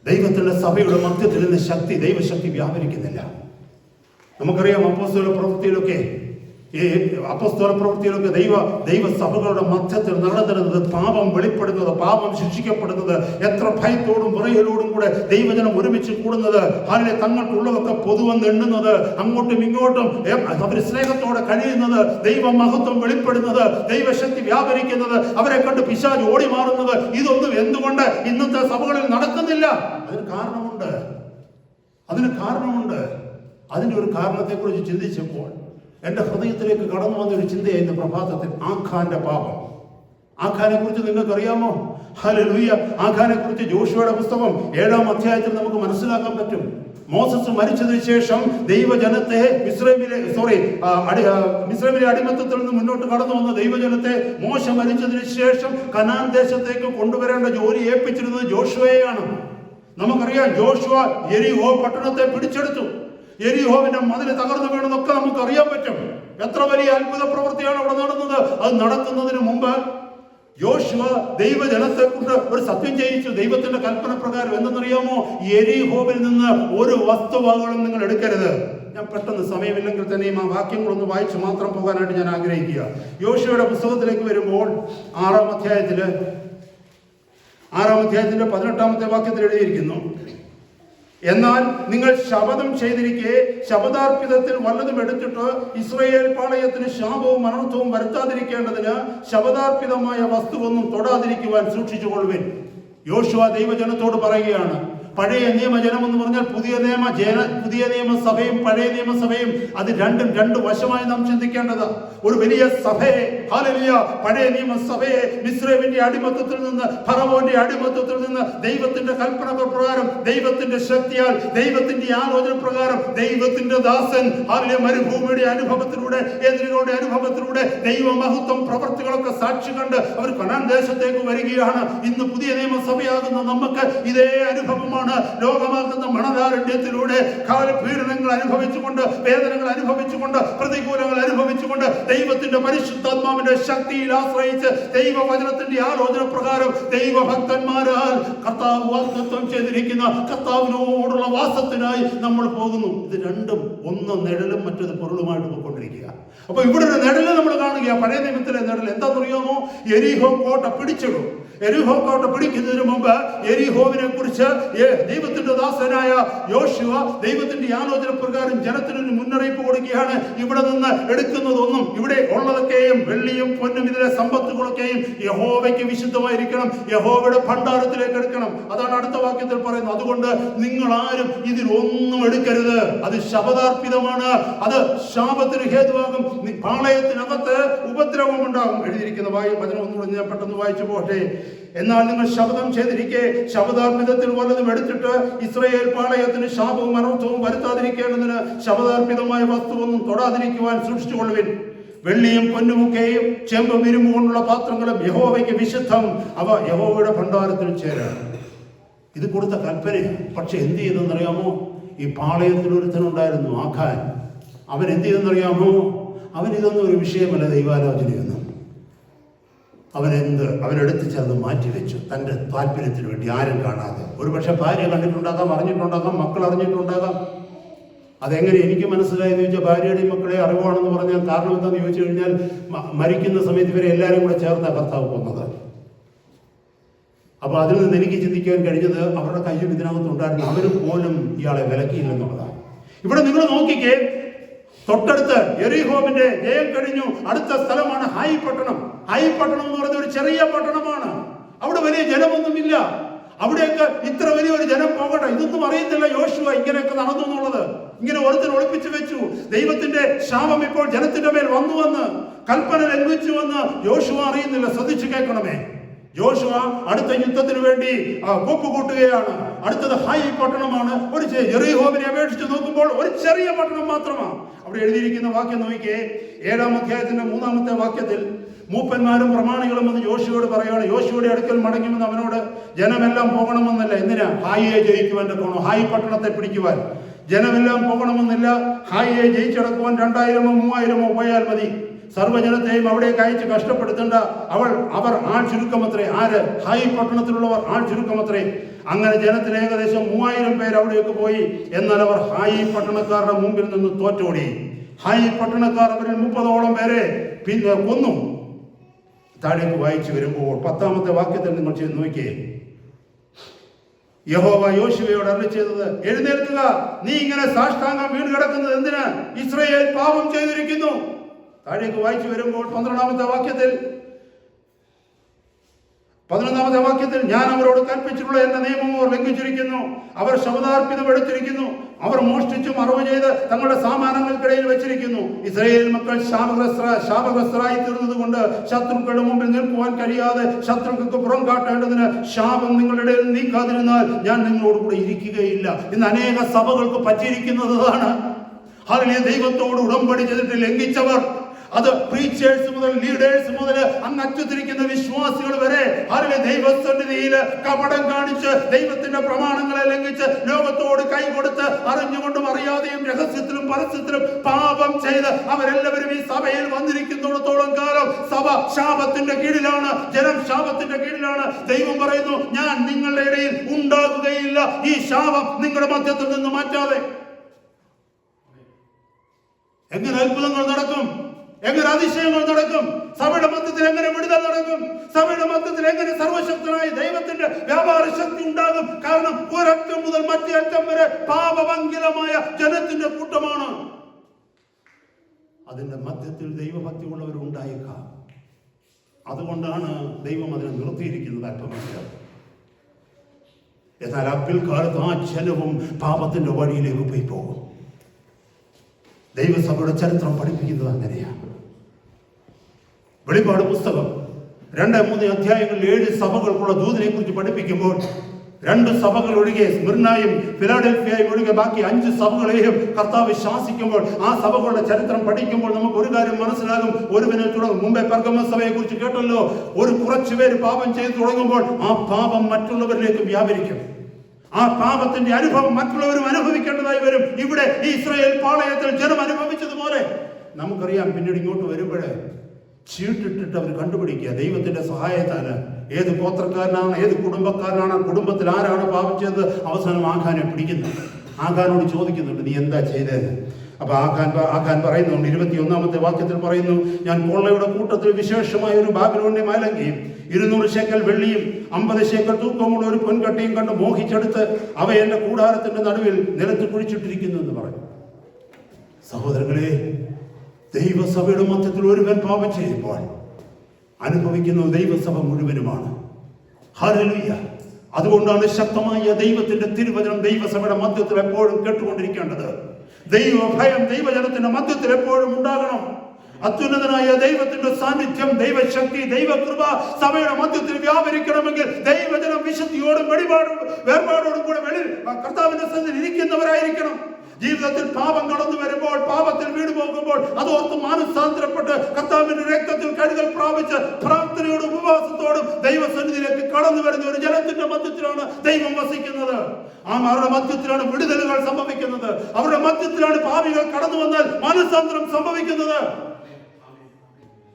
ദൈവത്തിന്റെ സഭയുടെ മധ്യത്തിൽ നിന്ന് ശക്തി, ദൈവശക്തി വ്യാപരിക്കുന്നില്ല. നമുക്കറിയാം അപ്പോസ്തല പ്രവൃത്തിയിലൊക്കെ ദൈവസഭകളുടെ മധ്യത്തിൽ നടന്നിരുന്നത്, പാപം വെളിപ്പെടുന്നത്, പാപം ശിക്ഷിക്കപ്പെടുന്നത്, എത്ര ഭയത്തോടും വിറയലോടും കൂടെ ദൈവജനം ഒരുമിച്ച് കൂടുന്നത്, അതിനെ തങ്ങൾക്കുള്ളതൊക്കെ പൊതുവെന്ന് എണ്ണുന്നത്, അങ്ങോട്ടും ഇങ്ങോട്ടും അവർ സ്നേഹത്തോടെ കഴിയുന്നത്, ദൈവമഹത്വം വെളിപ്പെടുന്നത്, ദൈവശക്തി വ്യാപരിക്കുന്നത്, അവരെ കണ്ട് പിശാച് ഓടി മാറുന്നത്, ഇതൊന്നും എന്തുകൊണ്ട് ഇന്നത്തെ സഭകളിൽ നടക്കുന്നില്ല? അതിന് കാരണമുണ്ട്. അതിന്റെ ഒരു കാരണത്തെക്കുറിച്ച് ചിന്തിച്ചപ്പോൾ എന്റെ ഹൃദയത്തിലേക്ക് കടന്നു വന്നൊരു ചിന്തയായിരുന്നു പ്രഭാതത്തിൽ. ആഖാന്റെ പാപം. ആഖാനെ കുറിച്ച് നിങ്ങൾക്ക് അറിയാമോ? ഹല്ലേലൂയ. ആഖാനെ കുറിച്ച് ജോഷുവയുടെ പുസ്തകം 7-ാം അധ്യായത്തിൽ നമുക്ക് മനസ്സിലാക്കാൻ പറ്റും. മോസസ് മരിച്ചതിന് ശേഷം ദൈവജനത്തെ മിസ്രൈമിലെ അടിമത്തത്തിൽ നിന്ന് മുന്നോട്ട് കടന്നു വന്ന ദൈവജനത്തെ മോശ മരിച്ചതിന് ശേഷം കനാൻ ദേശത്തേക്ക് കൊണ്ടുവരേണ്ട ജോലി ഏൽപ്പിച്ചിരുന്നത് ജോഷുവയെയാണ്. നമുക്കറിയാം, ജോഷുവ യെരിഹോ പട്ടണത്തെ പിടിച്ചെടുത്തു. യെരിഹോവിന്റെ മതിൽ തകർന്നു വീണെന്നൊക്കെ നമുക്ക് അറിയാൻ പറ്റും. എത്ര വലിയ അത്ഭുത പ്രവൃത്തിയാണ് അവിടെ നടന്നത്. അത് നടക്കുന്നതിന് മുമ്പ് യോശുവ ദൈവജനത്തെ കൊണ്ട് ഒരു സത്യം ചെയ്യിച്ചു. ദൈവത്തിന്റെ കൽപ്പന പ്രകാരം എന്തെന്നറിയാമോ? യെരിഹോവിൽ നിന്ന് ഒരു വസ്തുവകകളും നിങ്ങൾ എടുക്കരുത്. ഞാൻ പെട്ടെന്ന് സമയമില്ലെങ്കിൽ തന്നെയും ആ വാക്യങ്ങളൊന്ന് വായിച്ചു മാത്രം പോകാനായിട്ട് ഞാൻ ആഗ്രഹിക്കുക. യോശുവയുടെ പുസ്തകത്തിലേക്ക് വരുമ്പോൾ 6-ാം അധ്യായത്തിന്റെ 18-ാമത്തെ വാക്യത്തിൽ എഴുതിയിരിക്കുന്നു, എന്നാൽ നിങ്ങൾ ശപഥം ചെയ്തിരിക്കെ ശപഥാർപ്പിതത്തിൽ വല്ലതും എടുത്തിട്ട് ഇസ്രായേൽ പാളയത്തിന് ശാപവും അനർത്ഥവും വരുത്താതിരിക്കേണ്ടതിന് ശപഥാർപ്പിതമായ വസ്തുവൊന്നും തൊടാതിരിക്കുവാൻ സൂക്ഷിച്ചുകൊള്ളുവിൻ. യോശുവ ദൈവജനത്തോട് പറയുകയാണ്, പഴയ നിയമജനം എന്ന് പറഞ്ഞാൽ പുതിയ നിയമസഭയും പഴയ നിയമസഭയും അത് രണ്ട് വശമായി നാം ചിന്തിക്കേണ്ടത്. ഒരു വലിയ സഭയെ, ഹല്ലേലൂയ, പഴയ നിയമസഭയെ മിസ്രൈമിന്റെ അടിമത്തത്തിൽ നിന്ന്, ഫറവോന്റെ അടിമത്തത്തിൽ നിന്ന് ദൈവത്തിന്റെ കൽപ്പന പ്രകാരം, ദൈവത്തിന്റെ ശക്തിയാൽ, ദൈവത്തിന്റെ ആലോചന പ്രകാരം ദൈവത്തിന്റെ ദാസൻ മരുഭൂമിയുടെ അനുഭവത്തിലൂടെ, എതിരുകളുടെ അനുഭവത്തിലൂടെ ദൈവമഹത്വം പ്രവർത്തികളൊക്കെ സാക്ഷി കണ്ട് അവർ കനാൻ ദേശത്തേക്ക് വരികയാണ്. ഇന്ന് പുതിയ നിയമസഭയാകുന്ന നമുക്ക് ഇതേ അനുഭവമാണ്. ലോകമാകുന്ന മണലാരണ്യത്തിലൂടെ പീഡനങ്ങൾ അനുഭവിച്ചുകൊണ്ട്, വേദനകൾ അനുഭവിച്ചുകൊണ്ട്, പ്രതികൂലങ്ങൾ അനുഭവിച്ചുകൊണ്ട് ദൈവത്തിന്റെ പരിശുദ്ധാത്മാവിന്റെ ശക്തിയിൽ ആശ്രയിച്ച് ദൈവവചനത്തിന്റെ ആലോചന പ്രകാരം ദൈവഭക്തന്മാരാൽ കർത്താവ് വാഗ്ദത്തം ചെയ്തിരിക്കുന്ന കർത്താവിനോടുള്ള വാസത്തിനായി നമ്മൾ പോകുന്നു. ഇത് രണ്ടും, ഒന്ന് നിഴലും മറ്റൊരു പൊരുളുമായിട്ട് പോയിക്കൊണ്ടിരിക്കുക. അപ്പൊ ഇവിടെ ഒരു നിഴല് നമ്മൾ കാണുക. പഴയ നിയമത്തിലെ നിഴൽ എന്താണെന്നറിയാമോ? യെരിഹോ കോട്ട പിടിച്ചിടും. യെരിഹോ കോട്ട പിടിക്കുന്നതിന് മുമ്പ് യെരിഹോവിനെ കുറിച്ച് ദൈവത്തിന്റെ ദാസനായ യോശുവ ദൈവത്തിന്റെ ആലോചന പ്രകാരം ജനത്തിന് മുന്നറിയിപ്പ് കൊടുക്കുകയാണ്. ഇവിടെ നിന്ന് എടുക്കുന്നതൊന്നും, ഇവിടെ ഉള്ളതൊക്കെയും വെള്ളിയും പൊന്നും ഇതിലെ സമ്പത്തുകളൊക്കെയും യഹോവയ്ക്ക് വിശുദ്ധമായിരിക്കണം, യഹോവയുടെ ഭണ്ഡാരത്തിലേക്ക് എടുക്കണം. അതാണ് അടുത്ത വാക്യത്തിൽ പറയുന്നത്. അതുകൊണ്ട് നിങ്ങൾ ആരും ഇതിലൊന്നും എടുക്കരുത്, അത് ശപഥാർപ്പിതമാണ്, അത് ശാപത്തിന് ഹേതുവാകും, പാളയത്തിനകത്ത് ഉപദ്രവം ഉണ്ടാകും. എഴുതിയിരിക്കുന്ന വചനം ഒന്നുകൂടെ ഞാൻ പെട്ടെന്ന് വായിച്ചു പോട്ടെ. എന്നാൽ നിങ്ങൾ ശപഥം ചെയ്തിരിക്കെ ശപഥാർപ്പിതത്തിൽ വല്ലതും എടുത്തിട്ട് ഇസ്രായേൽ പാളയത്തിന് ശാപവും അനർത്ഥവും വരുത്താതിരിക്കേണ്ടതിന് ശപഥാർപ്പിതമായ വസ്തുവൊന്നും തൊടാതിരിക്കുവാൻ സൂക്ഷിച്ചുകൊള്ളുവിൻ. വെള്ളിയും പൊന്നുമൊക്കെയും ചെമ്പും ഇരുമ്പും കൊണ്ടുള്ള പാത്രങ്ങളും യഹോവയ്ക്ക് വിശുദ്ധം, അവ യഹോവയുടെ ഭണ്ഡാരത്തിൽ ചേരാൻ. ഇത് കൊടുത്ത കൽപ്പനയാണ്. പക്ഷെ എന്ത് ചെയ്തെന്നറിയാമോ? ഈ പാളയത്തിൽ ഒരുത്തനുണ്ടായിരുന്നു, ആഖാൻ. അവൻ എന്ത് ചെയ്തെന്നറിയാമോ? അവൻ ഇതൊന്നും ഒരു വിഷയമല്ല ദൈവാലോചനയൊന്നും. അവനെടുത്ത് ചേർന്ന് മാറ്റിവെച്ചു തൻ്റെ താല്പര്യത്തിന് വേണ്ടി, ആരും കാണാതെ. ഒരുപക്ഷെ ഭാര്യ കണ്ടിട്ടുണ്ടാകാം, അറിഞ്ഞിട്ടുണ്ടാകാം, മക്കൾ അറിഞ്ഞിട്ടുണ്ടാകാം. അതെങ്ങനെ എനിക്ക് മനസ്സിലായെന്ന് ചോദിച്ചാൽ, ഭാര്യയുടെയും മക്കളെ അറിവാണെന്ന് പറഞ്ഞാൽ കാരണം എന്താണെന്ന് ചോദിച്ചു കഴിഞ്ഞാൽ, മരിക്കുന്ന സമയത്ത് ഇവരെ എല്ലാവരും കൂടെ ചേർത്ത കർത്താവ് പോകുന്നത്. അപ്പോൾ അതിൽ നിന്ന് എനിക്ക് ചിന്തിക്കാൻ കഴിഞ്ഞത് അവരുടെ കയ്യും ഇതിനകത്തുണ്ടായിരുന്നു, അവരും പോലും ഇയാളെ വിലക്കിയില്ലെന്നുള്ളതാണ്. ഇവിടെ നിങ്ങൾ നോക്കിക്കേ, തൊട്ടടുത്ത് യെരിഹോവിന്റെ ജയം കഴിഞ്ഞു. അടുത്ത സ്ഥലമാണ് ഹായി പട്ടണം. ഹായി പട്ടണം എന്ന് പറയുന്നത് ഒരു ചെറിയ പട്ടണമാണ്. അവിടെ വലിയ ജനമൊന്നുമില്ല. അവിടെയൊക്കെ ഇത്ര വലിയൊരു ജനം പോകട്ടെ, ഇതൊന്നും അറിയത്തില്ല യോശുവ ഇങ്ങനെയൊക്കെ നടന്നു എന്നുള്ളത്. ഇങ്ങനെ ഓരോരുത്തർ ഒളിപ്പിച്ചു വെച്ചു. ദൈവത്തിന്റെ ശാപം ഇപ്പോൾ ജനത്തിന്റെ മേൽ വന്നുവെന്ന്, കൽപ്പന ലംഘിച്ചുവെന്ന് യോശുവ അറിയുന്നില്ല. ശ്രദ്ധിച്ചു കേൾക്കണമേ. യോശുവ അടുത്ത യുദ്ധത്തിന് വേണ്ടി കൊപ്പ് കൂട്ടുകയാണ്. അടുത്തത് ഹായി പട്ടണമാണ്. ഒരു യെരിഹോവിനെ അപേക്ഷിച്ച് നോക്കുമ്പോൾ ഒരു ചെറിയ പട്ടണം മാത്രമാണ്. അവിടെ എഴുതിയിരിക്കുന്ന വാക്യം നോക്കിയേ. 7-ാം അധ്യായത്തിന്റെ 3-ാമത്തെ വാക്യത്തിൽ മൂപ്പന്മാരും പ്രമാണികളും എന്ന് യോശുവയോട് പറയുകയാണ്. യോശുവയുടെ അടുക്കൽ മടങ്ങുമെന്ന് അവനോട് ജനമെല്ലാം പോകണമെന്നല്ല. എന്തിനാ? ഹായിയെ ജയിക്കുവാൻ പോകണം, ഹായി പട്ടണത്തെ പിടിക്കുവാൻ. ജനമെല്ലാം പോകണമെന്നില്ല. ഹായിയെ ജയിച്ചടക്കുവാൻ 2000-ഓ 3000-ഓ പോയാൽ മതി. സർവ്വജനത്തെയും അവിടേക്ക് അയച്ച് കഷ്ടപ്പെടുത്തേണ്ട. അവർ ആൾ ചുരുക്കമത്രേ. ആര്? ഹായി പട്ടണത്തിലുള്ളവർ ആൾ ചുരുക്കമത്രേ. അങ്ങനെ ജനത്തിന് ഏകദേശം 3000 പേര് അവിടേക്ക് പോയി. എന്നാൽ അവർ ഹായി പട്ടണക്കാരുടെ മുമ്പിൽ നിന്ന് തോറ്റോടി. ഹായി പട്ടണക്കാർ അവരിൽ 30ഓളം പേരെ പിന്നെ കൊന്നു. താഴേക്ക് വായിച്ചു വരുമ്പോൾ 10-ാമത്തെ വാക്യത്തിൽ നിങ്ങൾ ചെയ്ത് നോക്കിയേ. യഹോവ യോശുവയോട് അരുളിച്ചെയ്തത്, എഴുന്നേൽക്കുക, നീ ഇങ്ങനെ സാഷ്ടാംഗം വീണ് കിടക്കുന്നത് എന്തിന്? ഇസ്രായേൽ പാപം ചെയ്തിരിക്കുന്നു. താഴേക്ക് വായിച്ചു വരുമ്പോൾ 11-ാമത്തെ വാക്യത്തിൽ ഞാൻ അവരോട് കൽപ്പിച്ചിട്ടുള്ള എന്റെ നിയമം അവർ ലംഘിച്ചിരിക്കുന്നു. അവർ ശപഥാർപ്പിതം എടുത്തിരിക്കുന്നു. അവർ മോഷ്ടിച്ചും മറവ് ചെയ്ത് തങ്ങളുടെ സാമാനങ്ങൾക്കിടയിൽ വെച്ചിരിക്കുന്നു. ഇസ്രായേൽ മക്കൾ ശാപഗ്രസ്തരായി തീർന്നത് കൊണ്ട് ശത്രുക്കളുടെ മുമ്പിൽ നിൽക്കുവാൻ കഴിയാതെ ശത്രുക്കൾക്ക് പുറം കാട്ടേണ്ടതിന് ശാപം നിങ്ങളുടെ ഇടയിൽ നീക്കാതിരുന്നാൽ ഞാൻ നിങ്ങളോട് കൂടെ ഇരിക്കുകയില്ല. ഇന്ന് അനേക സഭകൾക്ക് പറ്റിയിരിക്കുന്നതാണ്. ഹല്ലേലൂയ. ദൈവത്തോട് ഉടമ്പടി ചെയ്തിട്ട് ലംഘിച്ചവർ, അത് പ്രീച്ചേഴ്സ് മുതൽ ലീഡേഴ്സ് മുതൽ അങ്ങ് അറ്റുതിരിക്കുന്ന വിശ്വാസികൾ വരെ ദൈവസന്നിധിയിൽ കപടം കാണിച്ച് ദൈവത്തിന്റെ പ്രമാണങ്ങളെ ലംഘിച്ച് ലോകത്തോട് കൈ കൊടുത്ത് അറിഞ്ഞുകൊണ്ടും അറിയാതെയും രഹസ്യത്തിലും പരസ്യത്തിലും പാപം ചെയ്ത് അവരെല്ലാവരും ഈ സഭയിൽ വന്നിരിക്കുന്നിടത്തോളം കാലം സഭ ശാപത്തിന്റെ കീഴിലാണ്, ജനം ശാപത്തിന്റെ കീഴിലാണ്. ദൈവം പറയുന്നു, ഞാൻ നിങ്ങളുടെ ഇടയിൽ ഉണ്ടാകുകയില്ല ഈ ശാപം നിങ്ങളുടെ മധ്യത്തിൽ നിന്ന് മാറ്റാതെ. എങ്ങനെ അത്ഭുതങ്ങൾ നടക്കും? എങ്ങനെ അതിശയങ്ങൾ നടക്കും? സഭയുടെ മധ്യത്തിൽ എങ്ങനെ വിടുതൽ നടക്കും? സഭയുടെ മധ്യത്തിൽ എങ്ങനെ സർവശക്തനായ ദൈവത്തിന്റെ വ്യാപാര ശക്തി ഉണ്ടാകും? കാരണം ഒരറ്റം മുതൽ മറ്റേ അറ്റം വരെ പാപമംഗലമായ ജനത്തിന്റെ കൂട്ടമാണ്. അതിന്റെ മധ്യത്തിൽ ദൈവഭക്തി ഉള്ളവർ ഉണ്ടായേക്കാം. അതുകൊണ്ടാണ് ദൈവം അതിനെ നിർത്തിയിരിക്കുന്നത്. അല്പമല്ല എന്നാൽ അപ്പിൽക്കാലത്ത് ആ ജനവും പാപത്തിന്റെ വഴിയിലേക്ക് പോയി പോകും. ദൈവസഭയുടെ ചരിത്രം പഠിപ്പിക്കുന്നത് അങ്ങനെയാണ്. വെളിപ്പാട് പുസ്തകം 2-3 അധ്യായങ്ങളിൽ 7 സഭകൾക്കുള്ള ദൂതിനെ കുറിച്ച് പഠിപ്പിക്കുമ്പോൾ 2 സഭകൾ ഒഴികെ, സ്മിർനായും ഫിലാഡൽഫിയയും ഒഴികെ ബാക്കി 5 സഭകളെയും കർത്താവ് ശാസിക്കുമ്പോൾ, ആ സഭകളുടെ ചരിത്രം പഠിക്കുമ്പോൾ നമുക്ക് ഒരു കാര്യം മനസ്സിലാകും. ഒരുവനെ തുടങ്ങും. മുമ്പേ പെർഗമ സഭയെ കുറിച്ച് കേട്ടല്ലോ. ഒരു കുറച്ചു പേര് പാപം ചെയ്തു തുടങ്ങുമ്പോൾ ആ പാപം മറ്റുള്ളവരിലേക്ക് വ്യാപരിക്കും. ആ പാപത്തിന്റെ അനുഭവം മറ്റുള്ളവരും അനുഭവിക്കേണ്ടതായി വരും. ഇവിടെ ഈ ഇസ്രായേൽ പാളയത്തിൽ ജനം അനുഭവിച്ചതുപോലെ നമുക്കറിയാം. പിന്നീട് ഇങ്ങോട്ട് വരുമ്പോഴേ ചീട്ടിട്ടിട്ട് അവർ കണ്ടുപിടിക്കുക ദൈവത്തിന്റെ സഹായത്താല് ഏത് ഗോത്രക്കാരനാണ്, ഏത് കുടുംബക്കാരനാണ്, കുടുംബത്തിൽ ആരാണ് പാപം ചെയ്തത്. അവസാനം ആഖാനെ പിടിക്കുന്നുണ്ട്. ആഖാനോട് ചോദിക്കുന്നുണ്ട്, നീ എന്താ ചെയ്തത്? അപ്പൊ ആഖാൻ പറയുന്നുണ്ട്, 21-ാമത്തെ വാക്യത്തിൽ പറയുന്നു, ഞാൻ കൊള്ളയുടെ കൂട്ടത്തിൽ വിശേഷമായ ഒരു ബാബിലോണിന്റെ മേലങ്കിയും 200 ശേക്കൽ വെള്ളിയും 50 ശേക്കൽ തൂക്കമുള്ള ഒരു പൊൻകട്ടിയും കണ്ട് മോഹിച്ചെടുത്ത് അവ എന്റെ കൂടാരത്തിന്റെ നടുവിൽ നിലത്ത് കുഴിച്ചിട്ടിരിക്കുന്നു എന്ന് പറഞ്ഞു. സഹോദരങ്ങളെ, ദൈവസഭയുടെ മധ്യത്തിൽ ഒരുവൻ പാപം ചെയ്യുമ്പോൾ അനുഭവിക്കുന്നത് ദൈവസഭ മുഴുവനുമാണ്. ഹല്ലേലൂയ. അതുകൊണ്ടാണ് ശക്തമായ ദൈവത്തിന്റെ തിരുവചനം ദൈവസഭയുടെ മധ്യത്തിൽ എപ്പോഴും കേട്ടുകൊണ്ടിരിക്കേണ്ടത്. ദൈവഭയം ദൈവജനത്തിന്റെ മധ്യത്തിൽ എപ്പോഴും ഉണ്ടാകണം. അത്യുന്നതനായ ദൈവത്തിന്റെ സാന്നിധ്യം, ദൈവശക്തി, ദൈവകൃപ സഭയുടെ മധ്യത്തിൽ വ്യാപരിക്കണമെങ്കിൽ ദൈവജനം വിശുദ്ധിയോടും വേർപാടോടും കൂടെ കർത്താവിന്റെ സന്നിധിയിൽ ഇരിക്കുന്നവരായിരിക്കണം. ജീവിതത്തിൽ പാപം കടന്നു വരുമ്പോൾ, പാപത്തിൽ വീട് പോകുമ്പോൾ അതോർത്ത് മാനസാന്തരപ്പെട്ട് കർത്താവിന്റെ രക്തത്തിൽ കഴുകൽ പ്രാപിച്ച് പ്രാർത്ഥനയോടും ഉപവാസത്തോടും ദൈവസന്നിധിയിലേക്ക് കടന്നു വരുന്ന ഒരു ജനത്തിന്റെ മധ്യത്തിലാണ് ദൈവം വസിക്കുന്നത്. അവരുടെ മധ്യത്തിലാണ് വിടുതലുകൾ സംഭവിക്കുന്നത്. അവരുടെ മധ്യത്തിലാണ് പാപികൾ കടന്നു വന്നാൽ മാനസാന്തരം സംഭവിക്കുന്നത്.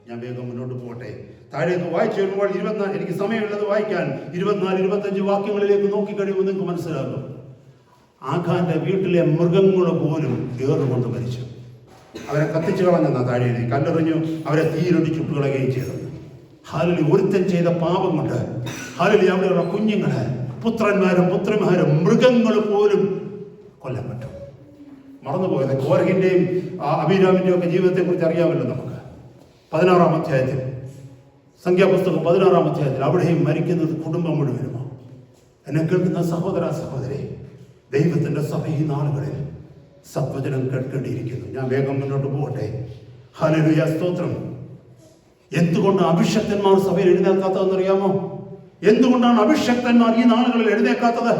ഞാൻ വേഗം മുന്നോട്ട് പോകട്ടെ. താഴേക്ക് വായിച്ചു വരുമ്പോൾ 24, എനിക്ക് സമയമുള്ളത് വായിക്കാൻ, 24-25 വാക്യങ്ങളിലേക്ക് നോക്കിക്കഴിയുമ്പോൾ നിങ്ങൾക്ക് മനസ്സിലാകും. ആഖാന്റെ വീട്ടിലെ മൃഗങ്ങൾ പോലും ഏറുകൊണ്ട് മരിച്ചു. അവരെ കത്തിച്ചു കളഞ്ഞെന്നാ താഴെ കല്ലെറിഞ്ഞു, അവരെ തീരൊടി ചുട്ടുകളയുകയും ചെയ്തു. ഹാലലി, ഒരുത്തൻ ചെയ്ത പാപം കൊണ്ട് ഹാലലി അവിടെയുള്ള കുഞ്ഞുങ്ങളെ, പുത്രന്മാരും പുത്രിമാരും മൃഗങ്ങൾ പോലും കൊല്ലപ്പെട്ടു. മറന്നുപോയത് കോരഹിന്റെയും അബീരാമിന്റെയും ഒക്കെ ജീവിതത്തെ കുറിച്ച് അറിയാമല്ലോ നമുക്ക്. 16-ാം അധ്യായത്തിൽ, സംഖ്യാപുസ്തകം 16-ാം അധ്യായത്തിൽ അവിടെയും മരിക്കുന്നത് കുടുംബം മുഴുവനുമോ. എന്നെ കേൾക്കുന്ന സഹോദര സഹോദരി, ദൈവത്തിന്റെ സഭ ഈ നാളുകളിൽ സത്വചനം കേൾക്കേണ്ടിയിരിക്കുന്നു. ഞാൻ വേഗം മുന്നോട്ട് പോകട്ടെ. ഹല്ലേലൂയ, സ്തോത്രം. എന്തുകൊണ്ട് അഭിഷക്തന്മാർ സഭയിൽ എഴുന്നേൽക്കാത്തതെന്നറിയാമോ? എന്തുകൊണ്ടാണ് അഭിഷക്തന്മാർ ഈ നാളുകളിൽ എഴുന്നേൽക്കാത്തത്?